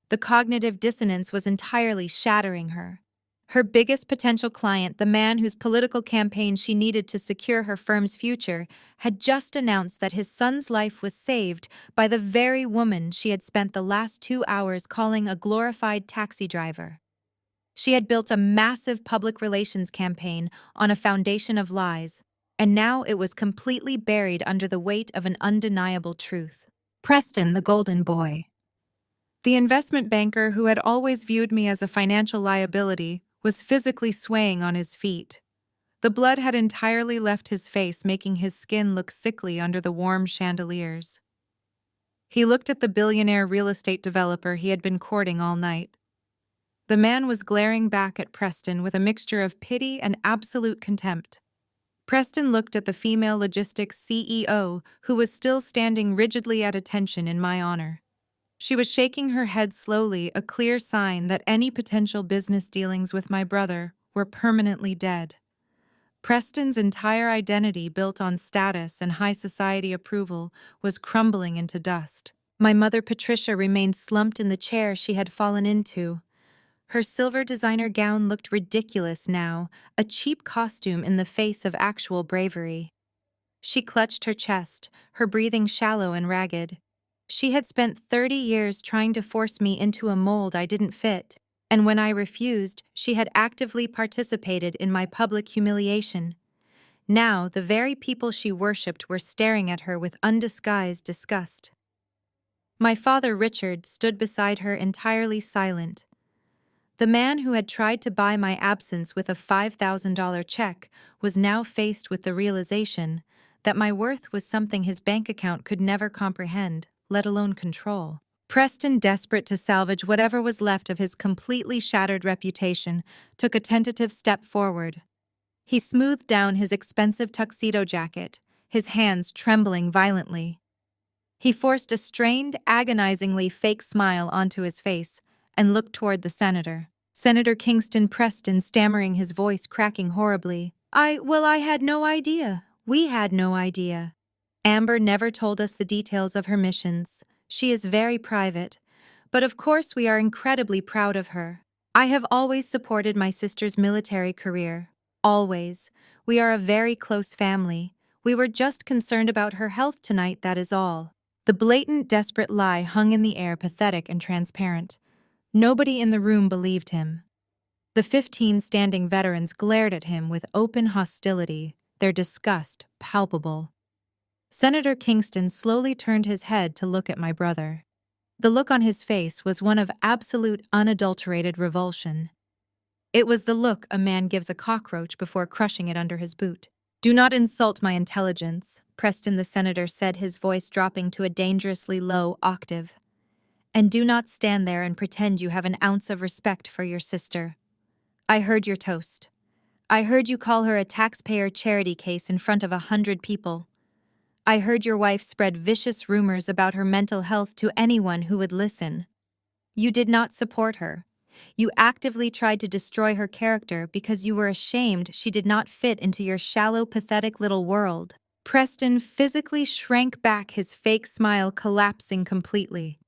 [SPEAKER 1] The cognitive dissonance was entirely shattering her. Her biggest potential client, the man whose political campaign she needed to secure her firm's future, had just announced that his son's life was saved by the very woman she had spent the last 2 hours calling a glorified taxi driver. She had built a massive public relations campaign on a foundation of lies, and now it was completely buried under the weight of an undeniable truth. Preston, the golden boy. The investment banker who had always viewed me as a financial liability was physically swaying on his feet. The blood had entirely left his face, making his skin look sickly under the warm chandeliers. He looked at the billionaire real estate developer he had been courting all night. The man was glaring back at Preston with a mixture of pity and absolute contempt. Preston looked at the female logistics CEO, who was still standing rigidly at attention in my honor. She was shaking her head slowly, a clear sign that any potential business dealings with my brother were permanently dead. Preston's entire identity, built on status and high society approval, was crumbling into dust. My mother, Patricia, remained slumped in the chair she had fallen into. Her silver designer gown looked ridiculous now, a cheap costume in the face of actual bravery. She clutched her chest, her breathing shallow and ragged. She had spent 30 years trying to force me into a mold I didn't fit, and when I refused, she had actively participated in my public humiliation. Now, the very people she worshipped were staring at her with undisguised disgust. My father, Richard, stood beside her, entirely silent. The man who had tried to buy my absence with a $5,000 check was now faced with the realization that my worth was something his bank account could never comprehend, let alone control. Preston, desperate to salvage whatever was left of his completely shattered reputation, took a tentative step forward. He smoothed down his expensive tuxedo jacket, his hands trembling violently. He forced a strained, agonizingly fake smile onto his face and looked toward the senator. Senator Kingston Preston, stammering, his voice cracking horribly. I had no idea. We had no idea. Amber never told us the details of her missions. She is very private. But of course we are incredibly proud of her. I have always supported my sister's military career. Always. We are a very close family. We were just concerned about her health tonight, that is all. The blatant, desperate lie hung in the air, pathetic and transparent. Nobody in the room believed him. The 15 standing veterans glared at him with open hostility, their disgust palpable. Senator Kingston slowly turned his head to look at my brother. The look on his face was one of absolute, unadulterated revulsion. It was the look a man gives a cockroach before crushing it under his boot. "Do not insult my intelligence," Preston the senator said, his voice dropping to a dangerously low octave. "And do not stand there and pretend you have an ounce of respect for your sister. I heard your toast. I heard you call her a taxpayer charity case in front of 100 people. I heard your wife spread vicious rumors about her mental health to anyone who would listen. You did not support her. You actively tried to destroy her character because you were ashamed she did not fit into your shallow, pathetic little world." Preston physically shrank back, his fake smile collapsing completely.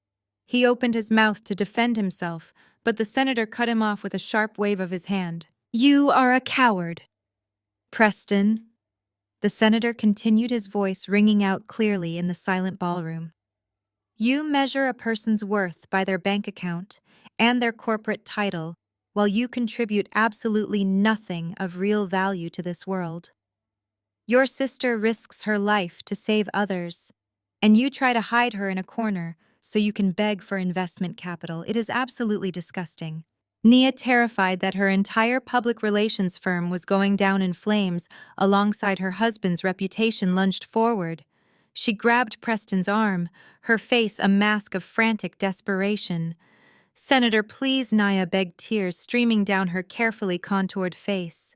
[SPEAKER 1] He opened his mouth to defend himself, but the senator cut him off with a sharp wave of his hand. "You are a coward." "Preston," the senator continued, his voice ringing out clearly in the silent ballroom. "You measure a person's worth by their bank account and their corporate title, while you contribute absolutely nothing of real value to this world. Your sister risks her life to save others, and you try to hide her in a corner so you can beg for investment capital. It is absolutely disgusting." Nia, terrified that her entire public relations firm was going down in flames alongside her husband's reputation, lunged forward. She grabbed Preston's arm, her face a mask of frantic desperation. "Senator, please," Nia begged, tears streaming down her carefully contoured face.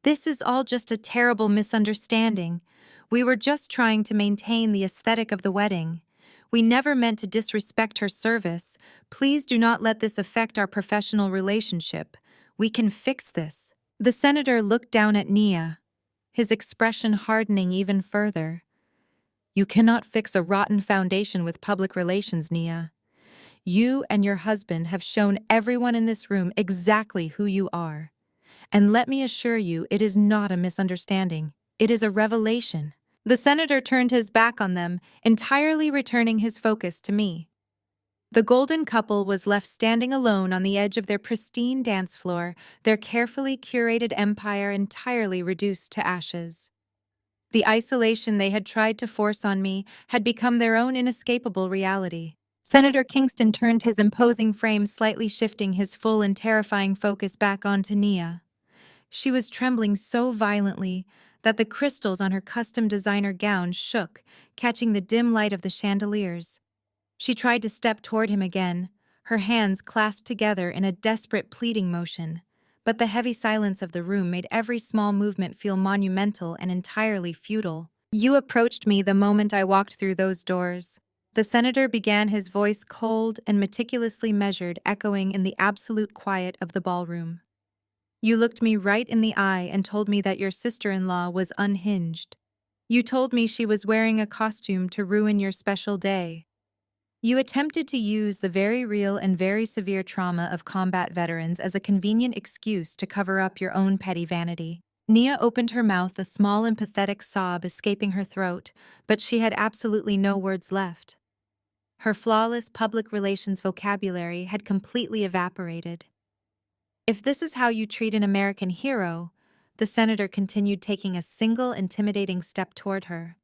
[SPEAKER 1] "This is all just a terrible misunderstanding. We were just trying to maintain the aesthetic of the wedding. We never meant to disrespect her service. Please do not let this affect our professional relationship. We can fix this." The senator looked down at Nia, his expression hardening even further. "You cannot fix a rotten foundation with public relations, Nia. You and your husband have shown everyone in this room exactly who you are. And let me assure you, it is not a misunderstanding. It is a revelation." The senator turned his back on them, entirely returning his focus to me. The golden couple was left standing alone on the edge of their pristine dance floor, their carefully curated empire entirely reduced to ashes. The isolation they had tried to force on me had become their own inescapable reality. Senator Kingston turned his imposing frame, slightly shifting his full and terrifying focus back onto Nia. She was trembling so violently that the crystals on her custom designer gown shook, catching the dim light of the chandeliers. She tried to step toward him again, her hands clasped together in a desperate pleading motion, but the heavy silence of the room made every small movement feel monumental and entirely futile. "You approached me the moment I walked through those doors." The senator began, his voice cold and meticulously measured, echoing in the absolute quiet of the ballroom. "You looked me right in the eye and told me that your sister-in-law was unhinged. You told me she was wearing a costume to ruin your special day. You attempted to use the very real and very severe trauma of combat veterans as a convenient excuse to cover up your own petty vanity." Nia opened her mouth, a small and pathetic sob escaping her throat, but she had absolutely no words left. Her flawless public relations vocabulary had completely evaporated. "If this is how you treat an American hero," the senator continued, taking a single intimidating step toward her.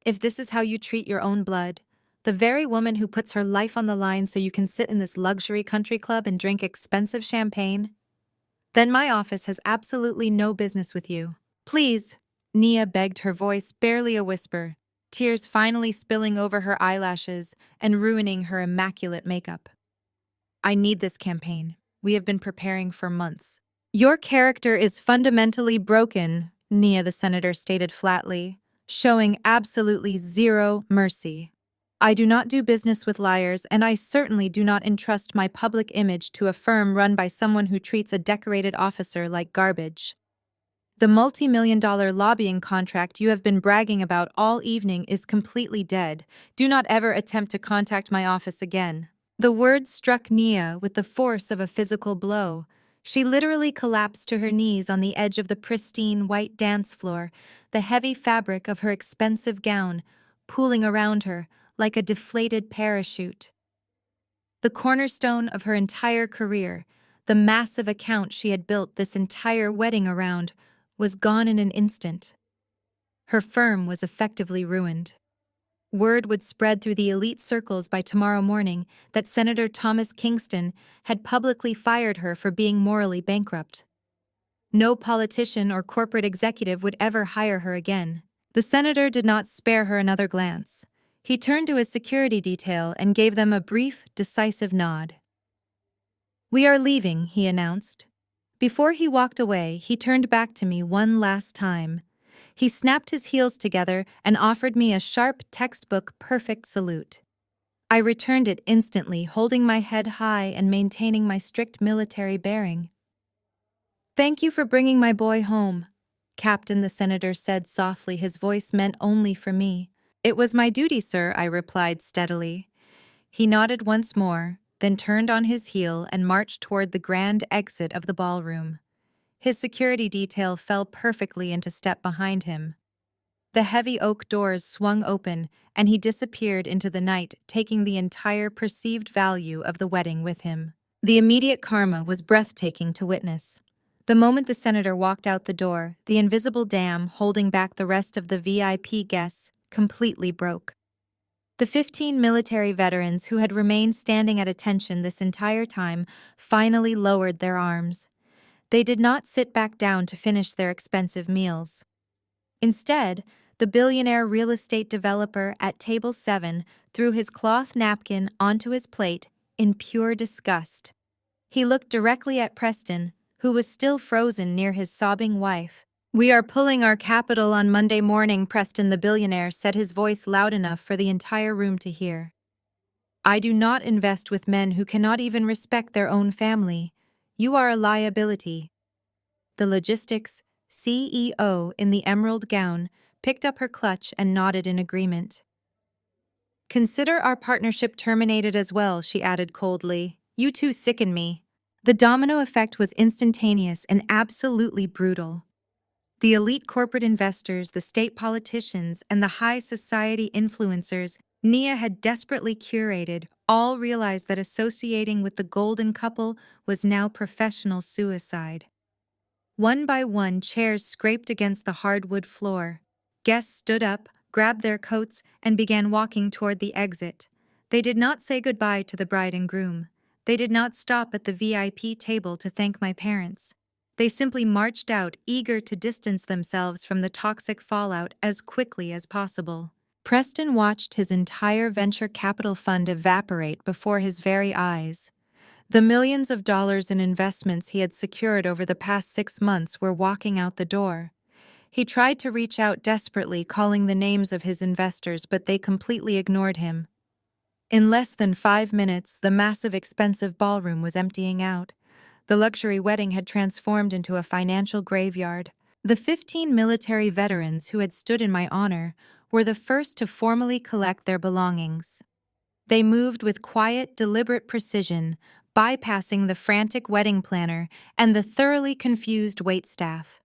[SPEAKER 1] "If this is how you treat your own blood, the very woman who puts her life on the line so you can sit in this luxury country club and drink expensive champagne, then my office has absolutely no business with you." "Please," Nia begged, her voice barely a whisper, tears finally spilling over her eyelashes and ruining her immaculate makeup. "I need this campaign. We have been preparing for months." "Your character is fundamentally broken," Nia the senator stated flatly, showing absolutely zero mercy. "I do not do business with liars, and I certainly do not entrust my public image to a firm run by someone who treats a decorated officer like garbage. The multi-million-dollar lobbying contract you have been bragging about all evening is completely dead. Do not ever attempt to contact my office again." The words struck Nia with the force of a physical blow. She literally collapsed to her knees on the edge of the pristine white dance floor, the heavy fabric of her expensive gown pooling around her like a deflated parachute. The cornerstone of her entire career, the massive account she had built this entire wedding around, was gone in an instant. Her firm was effectively ruined. Word would spread through the elite circles by tomorrow morning that Senator Thomas Kingston had publicly fired her for being morally bankrupt. No politician or corporate executive would ever hire her again. The senator did not spare her another glance. He turned to his security detail and gave them a brief, decisive nod. "We are leaving," he announced. Before he walked away, he turned back to me one last time. He snapped his heels together and offered me a sharp, textbook-perfect salute. I returned it instantly, holding my head high and maintaining my strict military bearing. "Thank you for bringing my boy home," Captain, the senator said softly, his voice meant only for me. "It was my duty, sir," I replied steadily. He nodded once more, then turned on his heel and marched toward the grand exit of the ballroom. His security detail fell perfectly into step behind him. The heavy oak doors swung open, and he disappeared into the night, taking the entire perceived value of the wedding with him. The immediate karma was breathtaking to witness. The moment the senator walked out the door, the invisible dam holding back the rest of the VIP guests completely broke. The 15 military veterans who had remained standing at attention this entire time finally lowered their arms. They did not sit back down to finish their expensive meals. Instead, the billionaire real estate developer at table 7 threw his cloth napkin onto his plate in pure disgust. He looked directly at Preston, who was still frozen near his sobbing wife. "We are pulling our capital on Monday morning," Preston the billionaire said, his voice loud enough for the entire room to hear. "I do not invest with men who cannot even respect their own family. You are a liability." The logistics CEO in the emerald gown picked up her clutch and nodded in agreement. "Consider our partnership terminated as well," she added coldly. "You two sicken me." The domino effect was instantaneous and absolutely brutal. The elite corporate investors, the state politicians, and the high society influencers Nia had desperately curated all realized that associating with the golden couple was now professional suicide. One by one, chairs scraped against the hardwood floor. Guests stood up, grabbed their coats, and began walking toward the exit. They did not say goodbye to the bride and groom. They did not stop at the VIP table to thank my parents. They simply marched out, eager to distance themselves from the toxic fallout as quickly as possible. Preston watched his entire venture capital fund evaporate before his very eyes. The millions of dollars in investments he had secured over the past 6 months were walking out the door. He tried to reach out desperately, calling the names of his investors, but they completely ignored him. In less than 5 minutes, the massive, expensive ballroom was emptying out. The luxury wedding had transformed into a financial graveyard. The 15 military veterans who had stood in my honor were the first to formally collect their belongings. They moved with quiet, deliberate precision, bypassing the frantic wedding planner and the thoroughly confused waitstaff.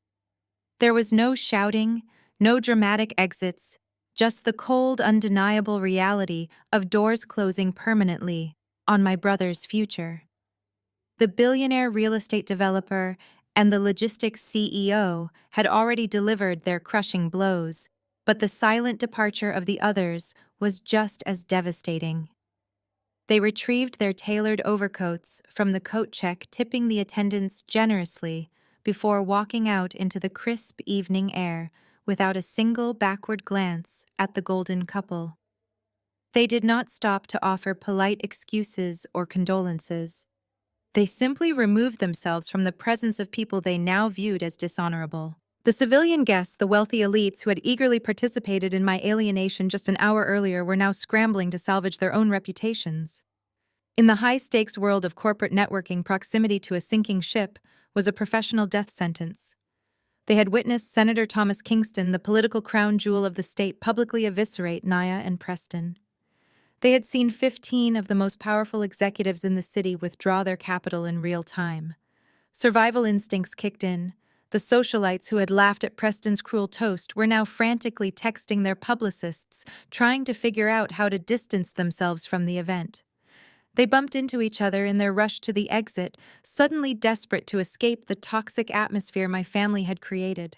[SPEAKER 1] There was no shouting, no dramatic exits, just the cold, undeniable reality of doors closing permanently on my brother's future. The billionaire real estate developer and the logistics CEO had already delivered their crushing blows, but the silent departure of the others was just as devastating. They retrieved their tailored overcoats from the coat check, tipping the attendants generously before walking out into the crisp evening air without a single backward glance at the golden couple. They did not stop to offer polite excuses or condolences. They simply removed themselves from the presence of people they now viewed as dishonorable. The civilian guests, the wealthy elites who had eagerly participated in my alienation just an hour earlier, were now scrambling to salvage their own reputations. In the high-stakes world of corporate networking, proximity to a sinking ship was a professional death sentence. They had witnessed Senator Thomas Kingston, the political crown jewel of the state, publicly eviscerate Nia and Preston. They had seen 15 of the most powerful executives in the city withdraw their capital in real time. Survival instincts kicked in. The socialites who had laughed at Preston's cruel toast were now frantically texting their publicists, trying to figure out how to distance themselves from the event. They bumped into each other in their rush to the exit, suddenly desperate to escape the toxic atmosphere my family had created.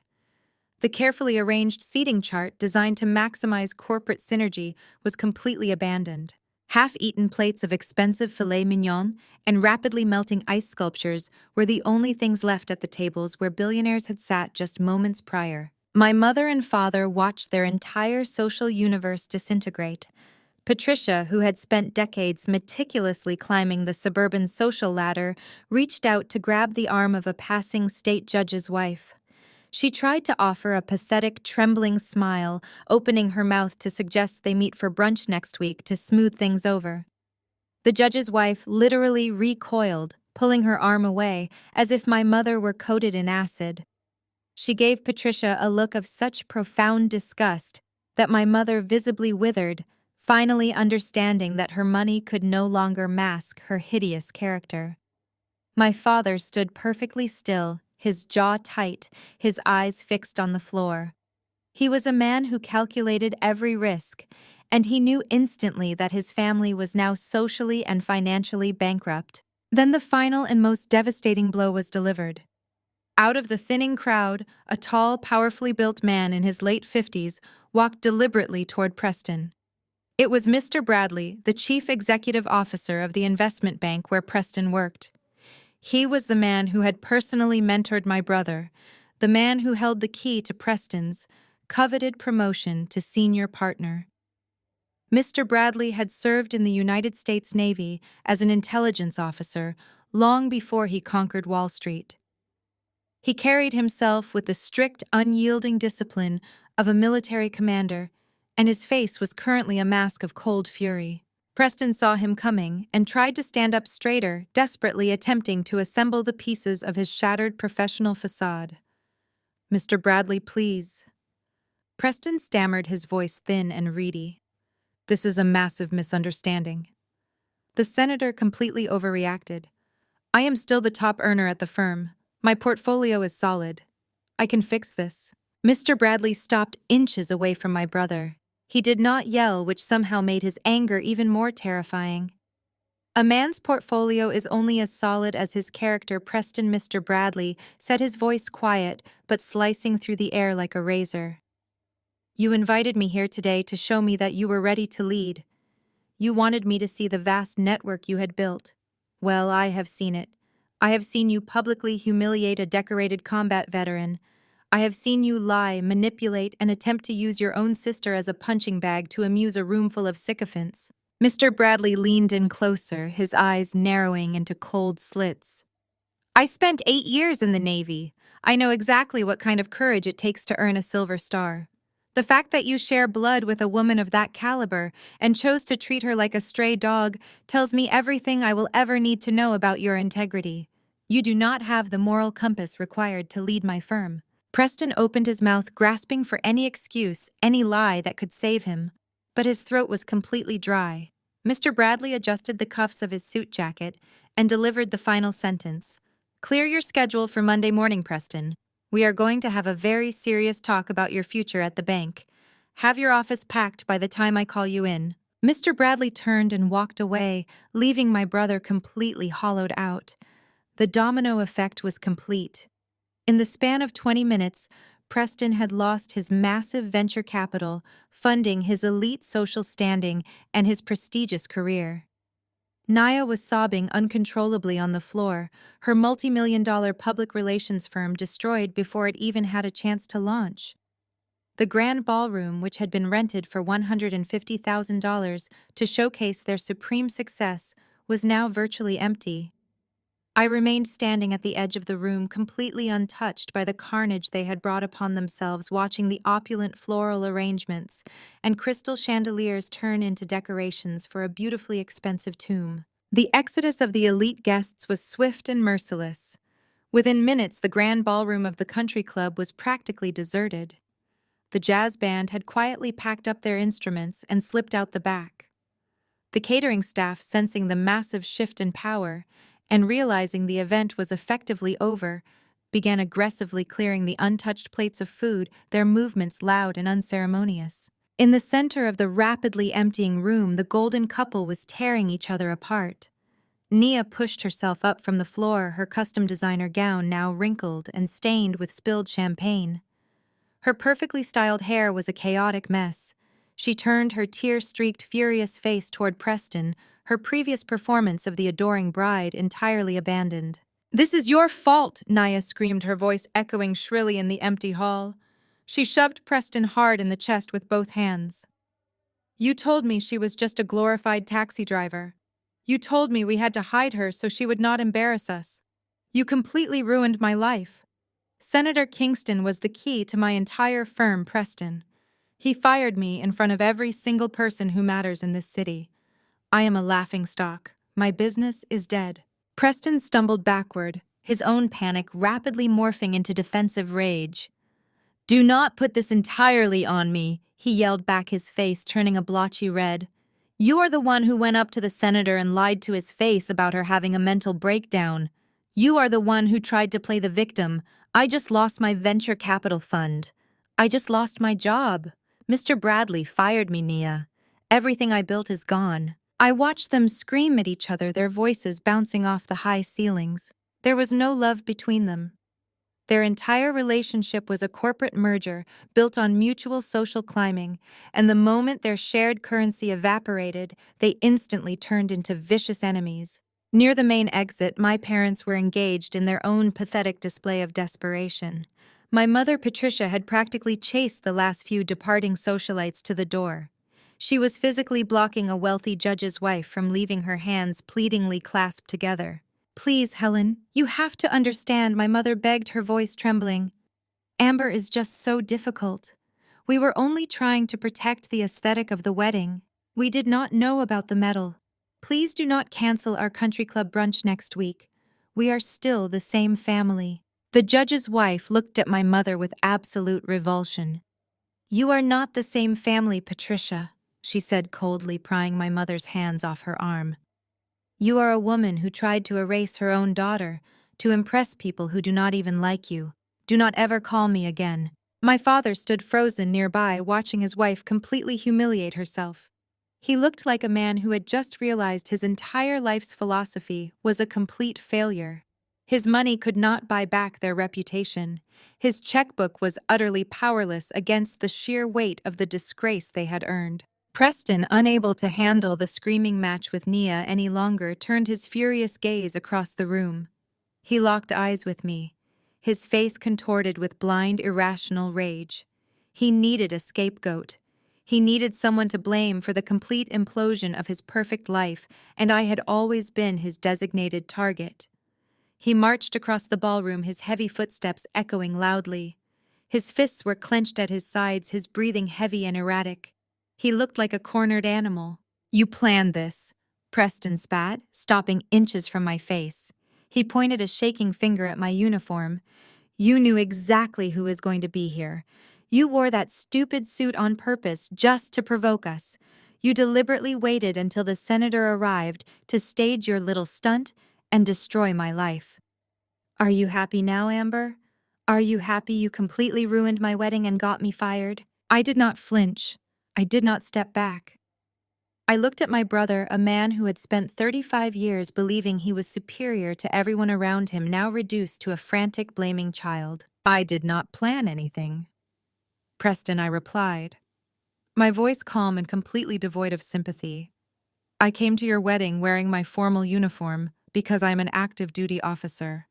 [SPEAKER 1] The carefully arranged seating chart designed to maximize corporate synergy was completely abandoned. Half-eaten plates of expensive filet mignon and rapidly melting ice sculptures were the only things left at the tables where billionaires had sat just moments prior. My mother and father watched their entire social universe disintegrate. Patricia, who had spent decades meticulously climbing the suburban social ladder, reached out to grab the arm of a passing state judge's wife. She tried to offer a pathetic, trembling smile, opening her mouth to suggest they meet for brunch next week to smooth things over. The judge's wife literally recoiled, pulling her arm away, as if my mother were coated in acid. She gave Patricia a look of such profound disgust that my mother visibly withered, finally understanding that her money could no longer mask her hideous character. My father stood perfectly still, his jaw tight, his eyes fixed on the floor. He was a man who calculated every risk, and he knew instantly that his family was now socially and financially bankrupt. Then the final and most devastating blow was delivered. Out of the thinning crowd, a tall, powerfully built man in his late 50s walked deliberately toward Preston. It was Mr. Bradley, the chief executive officer of the investment bank where Preston worked. He was the man who had personally mentored my brother, the man who held the key to Preston's coveted promotion to senior partner. Mr. Bradley had served in the United States Navy as an intelligence officer long before he conquered Wall Street. He carried himself with the strict, unyielding discipline of a military commander, and his face was currently a mask of cold fury. Preston saw him coming and tried to stand up straighter, desperately attempting to assemble the pieces of his shattered professional facade. "Mr. Bradley, please." Preston stammered, his voice thin and reedy. "This is a massive misunderstanding." The senator completely overreacted. "I am still the top earner at the firm. My portfolio is solid. I can fix this." Mr. Bradley stopped inches away from my brother. He did not yell, which somehow made his anger even more terrifying. "A man's portfolio is only as solid as his character." Preston Mr. Bradley said, his voice quiet but slicing through the air like a razor. "You invited me here today to show me that you were ready to lead. You wanted me to see the vast network you had built. Well, I have seen it. I have seen you publicly humiliate a decorated combat veteran. I have seen you lie, manipulate, and attempt to use your own sister as a punching bag to amuse a room full of sycophants." Mr. Bradley leaned in closer, his eyes narrowing into cold slits. "I spent 8 years in the Navy. I know exactly what kind of courage it takes to earn a silver star. The fact that you share blood with a woman of that caliber and chose to treat her like a stray dog tells me everything I will ever need to know about your integrity. You do not have the moral compass required to lead my firm." Preston opened his mouth, grasping for any excuse, any lie that could save him, but his throat was completely dry. Mr. Bradley adjusted the cuffs of his suit jacket and delivered the final sentence. "Clear your schedule for Monday morning, Preston. We are going to have a very serious talk about your future at the bank. Have your office packed by the time I call you in." Mr. Bradley turned and walked away, leaving my brother completely hollowed out. The domino effect was complete. In the span of 20 minutes, Preston had lost his massive venture capital, funding his elite social standing and his prestigious career. Naya was sobbing uncontrollably on the floor, her multi-million-dollar public relations firm destroyed before it even had a chance to launch. The grand ballroom, which had been rented for $150,000 to showcase their supreme success, was now virtually empty. I remained standing at the edge of the room, completely untouched by the carnage they had brought upon themselves, watching the opulent floral arrangements and crystal chandeliers turn into decorations for a beautifully expensive tomb. The exodus of the elite guests was swift and merciless. Within minutes, the grand ballroom of the country club was practically deserted. The jazz band had quietly packed up their instruments and slipped out the back. The catering staff, sensing the massive shift in power and realizing the event was effectively over, began aggressively clearing the untouched plates of food, their movements loud and unceremonious. In the center of the rapidly emptying room, the golden couple was tearing each other apart. Nia pushed herself up from the floor, her custom designer gown now wrinkled and stained with spilled champagne. Her perfectly styled hair was a chaotic mess. She turned her tear-streaked, furious face toward Preston, her previous performance of the adoring bride entirely abandoned. "This is your fault," Nia screamed, her voice echoing shrilly in the empty hall. She shoved Preston hard in the chest with both hands. "You told me she was just a glorified taxi driver. You told me we had to hide her so she would not embarrass us. You completely ruined my life. Senator Kingston was the key to my entire firm, Preston. He fired me in front of every single person who matters in this city. I am a laughingstock. My business is dead." Preston stumbled backward, his own panic rapidly morphing into defensive rage. "Do not put this entirely on me," he yelled back, his face turning a blotchy red. "You are the one who went up to the senator and lied to his face about her having a mental breakdown. You are the one who tried to play the victim. I just lost my venture capital fund. I just lost my job. Mr. Bradley fired me, Nia. Everything I built is gone." I watched them scream at each other, their voices bouncing off the high ceilings. There was no love between them. Their entire relationship was a corporate merger built on mutual social climbing, and the moment their shared currency evaporated, they instantly turned into vicious enemies. Near the main exit, my parents were engaged in their own pathetic display of desperation. My mother, Patricia, had practically chased the last few departing socialites to the door. She was physically blocking a wealthy judge's wife from leaving, her hands pleadingly clasped together. "Please, Helen, you have to understand," my mother begged, her voice trembling. "Amber is just so difficult. We were only trying to protect the aesthetic of the wedding. We did not know about the medal. Please do not cancel our country club brunch next week. We are still the same family." The judge's wife looked at my mother with absolute revulsion. "You are not the same family, Patricia," she said coldly, prying my mother's hands off her arm. "You are a woman who tried to erase her own daughter, to impress people who do not even like you. Do not ever call me again." My father stood frozen nearby, watching his wife completely humiliate herself. He looked like a man who had just realized his entire life's philosophy was a complete failure. His money could not buy back their reputation. His checkbook was utterly powerless against the sheer weight of the disgrace they had earned. Preston, unable to handle the screaming match with Nia any longer, turned his furious gaze across the room. He locked eyes with me, his face contorted with blind, irrational rage. He needed a scapegoat. He needed someone to blame for the complete implosion of his perfect life, and I had always been his designated target. He marched across the ballroom, his heavy footsteps echoing loudly. His fists were clenched at his sides, his breathing heavy and erratic. He looked like a cornered animal. "You planned this," Preston spat, stopping inches from my face. He pointed a shaking finger at my uniform. "You knew exactly who was going to be here. You wore that stupid suit on purpose just to provoke us. You deliberately waited until the senator arrived to stage your little stunt and destroy my life. Are you happy now, Amber? Are you happy you completely ruined my wedding and got me fired?" I did not flinch. I did not step back. I looked at my brother, a man who had spent 35 years believing he was superior to everyone around him, now reduced to a frantic, blaming child. "I did not plan anything, Preston," I replied, my voice calm and completely devoid of sympathy. "I came to your wedding wearing my formal uniform because I am an active duty officer.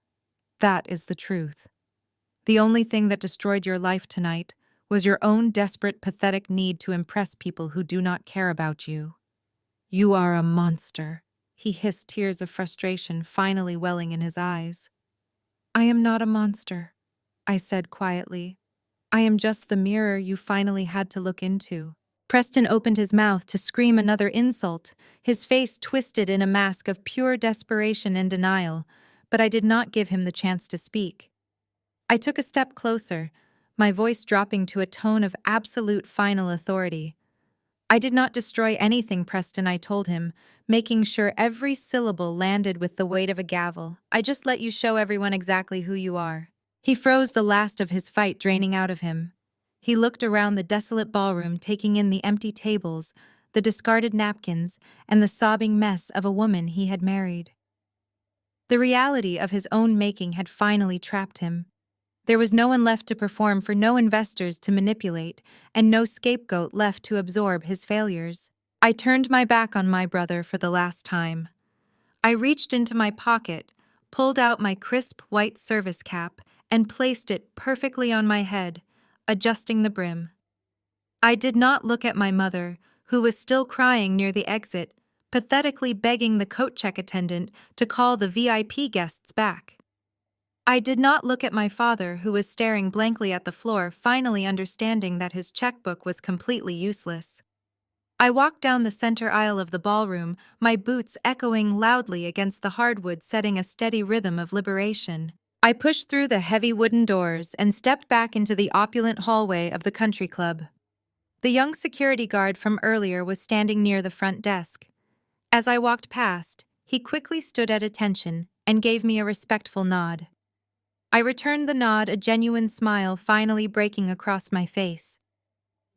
[SPEAKER 1] That is the truth. The only thing that destroyed your life tonight was your own desperate, pathetic need to impress people who do not care about you. You are a monster," he hissed, tears of frustration finally welling in his eyes. "I am not a monster," I said quietly. "I am just the mirror you finally had to look into." Preston opened his mouth to scream another insult, his face twisted in a mask of pure desperation and denial, but I did not give him the chance to speak. I took a step closer, my voice dropping to a tone of absolute final authority. "I did not destroy anything, Preston," I told him, making sure every syllable landed with the weight of a gavel. "I just let you show everyone exactly who you are." He froze, the last of his fight draining out of him. He looked around the desolate ballroom, taking in the empty tables, the discarded napkins, and the sobbing mess of a woman he had married. The reality of his own making had finally trapped him. There was no one left to perform for, no investors to manipulate, and no scapegoat left to absorb his failures. I turned my back on my brother for the last time. I reached into my pocket, pulled out my crisp white service cap, and placed it perfectly on my head, adjusting the brim. I did not look at my mother, who was still crying near the exit, pathetically begging the coat check attendant to call the VIP guests back. I did not look at my father, who was staring blankly at the floor, finally understanding that his checkbook was completely useless. I walked down the center aisle of the ballroom, my boots echoing loudly against the hardwood, setting a steady rhythm of liberation. I pushed through the heavy wooden doors and stepped back into the opulent hallway of the country club. The young security guard from earlier was standing near the front desk. As I walked past, he quickly stood at attention and gave me a respectful nod. I returned the nod, a genuine smile finally breaking across my face.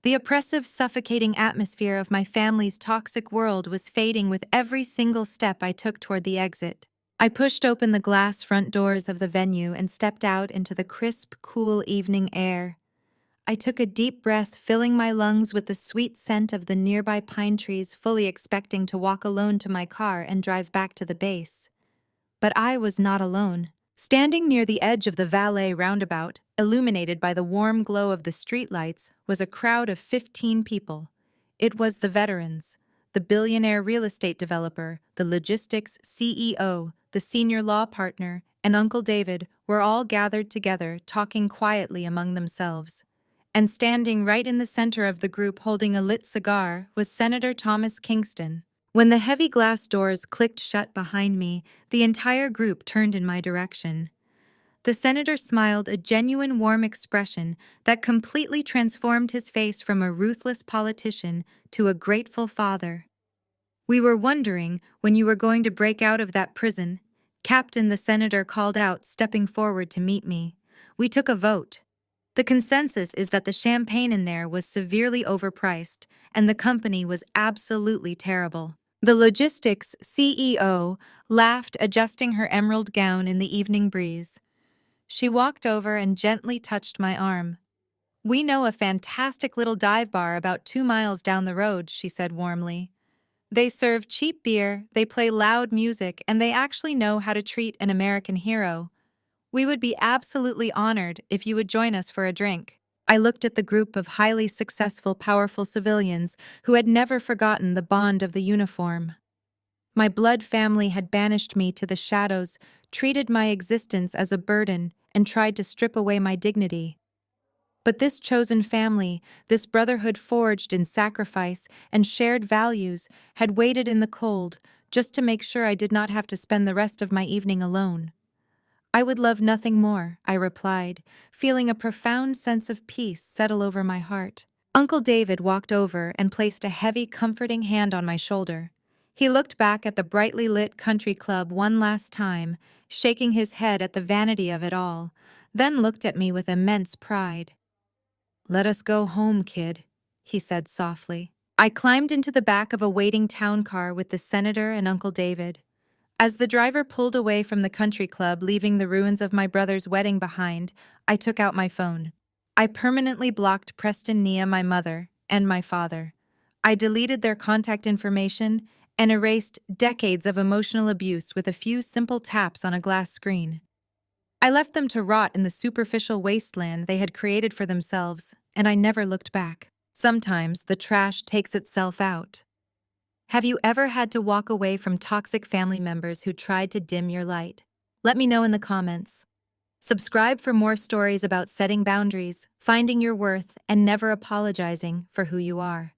[SPEAKER 1] The oppressive, suffocating atmosphere of my family's toxic world was fading with every single step I took toward the exit. I pushed open the glass front doors of the venue and stepped out into the crisp, cool evening air. I took a deep breath, filling my lungs with the sweet scent of the nearby pine trees, fully expecting to walk alone to my car and drive back to the base. But I was not alone. Standing near the edge of the valet roundabout, illuminated by the warm glow of the streetlights, was a crowd of 15 people. It was the veterans, the billionaire real estate developer, the logistics CEO, the senior law partner, and Uncle David were all gathered together, talking quietly among themselves. And standing right in the center of the group, holding a lit cigar, was Senator Thomas Kingston. When the heavy glass doors clicked shut behind me, the entire group turned in my direction. The senator smiled, a genuine warm expression that completely transformed his face from a ruthless politician to a grateful father. "We were wondering when you were going to break out of that prison," Captain, the senator called out, stepping forward to meet me. "We took a vote. The consensus is that the champagne in there was severely overpriced, and the company was absolutely terrible." The logistics CEO laughed, adjusting her emerald gown in the evening breeze. She walked over and gently touched my arm. "We know a fantastic little dive bar about 2 miles down the road," she said warmly. "They serve cheap beer, they play loud music, and they actually know how to treat an American hero. We would be absolutely honored if you would join us for a drink." I looked at the group of highly successful, powerful civilians who had never forgotten the bond of the uniform. My blood family had banished me to the shadows, treated my existence as a burden, and tried to strip away my dignity. But this chosen family, this brotherhood forged in sacrifice and shared values, had waited in the cold just to make sure I did not have to spend the rest of my evening alone. "I would love nothing more," I replied, feeling a profound sense of peace settle over my heart. Uncle David walked over and placed a heavy, comforting hand on my shoulder. He looked back at the brightly lit country club one last time, shaking his head at the vanity of it all, then looked at me with immense pride. "Let us go home, kid," he said softly. I climbed into the back of a waiting town car with the senator and Uncle David. As the driver pulled away from the country club, leaving the ruins of my brother's wedding behind, I took out my phone. I permanently blocked Preston, Nia, my mother, and my father. I deleted their contact information and erased decades of emotional abuse with a few simple taps on a glass screen. I left them to rot in the superficial wasteland they had created for themselves, and I never looked back. Sometimes the trash takes itself out. Have you ever had to walk away from toxic family members who tried to dim your light? Let me know in the comments. Subscribe for more stories about setting boundaries, finding your worth, and never apologizing for who you are.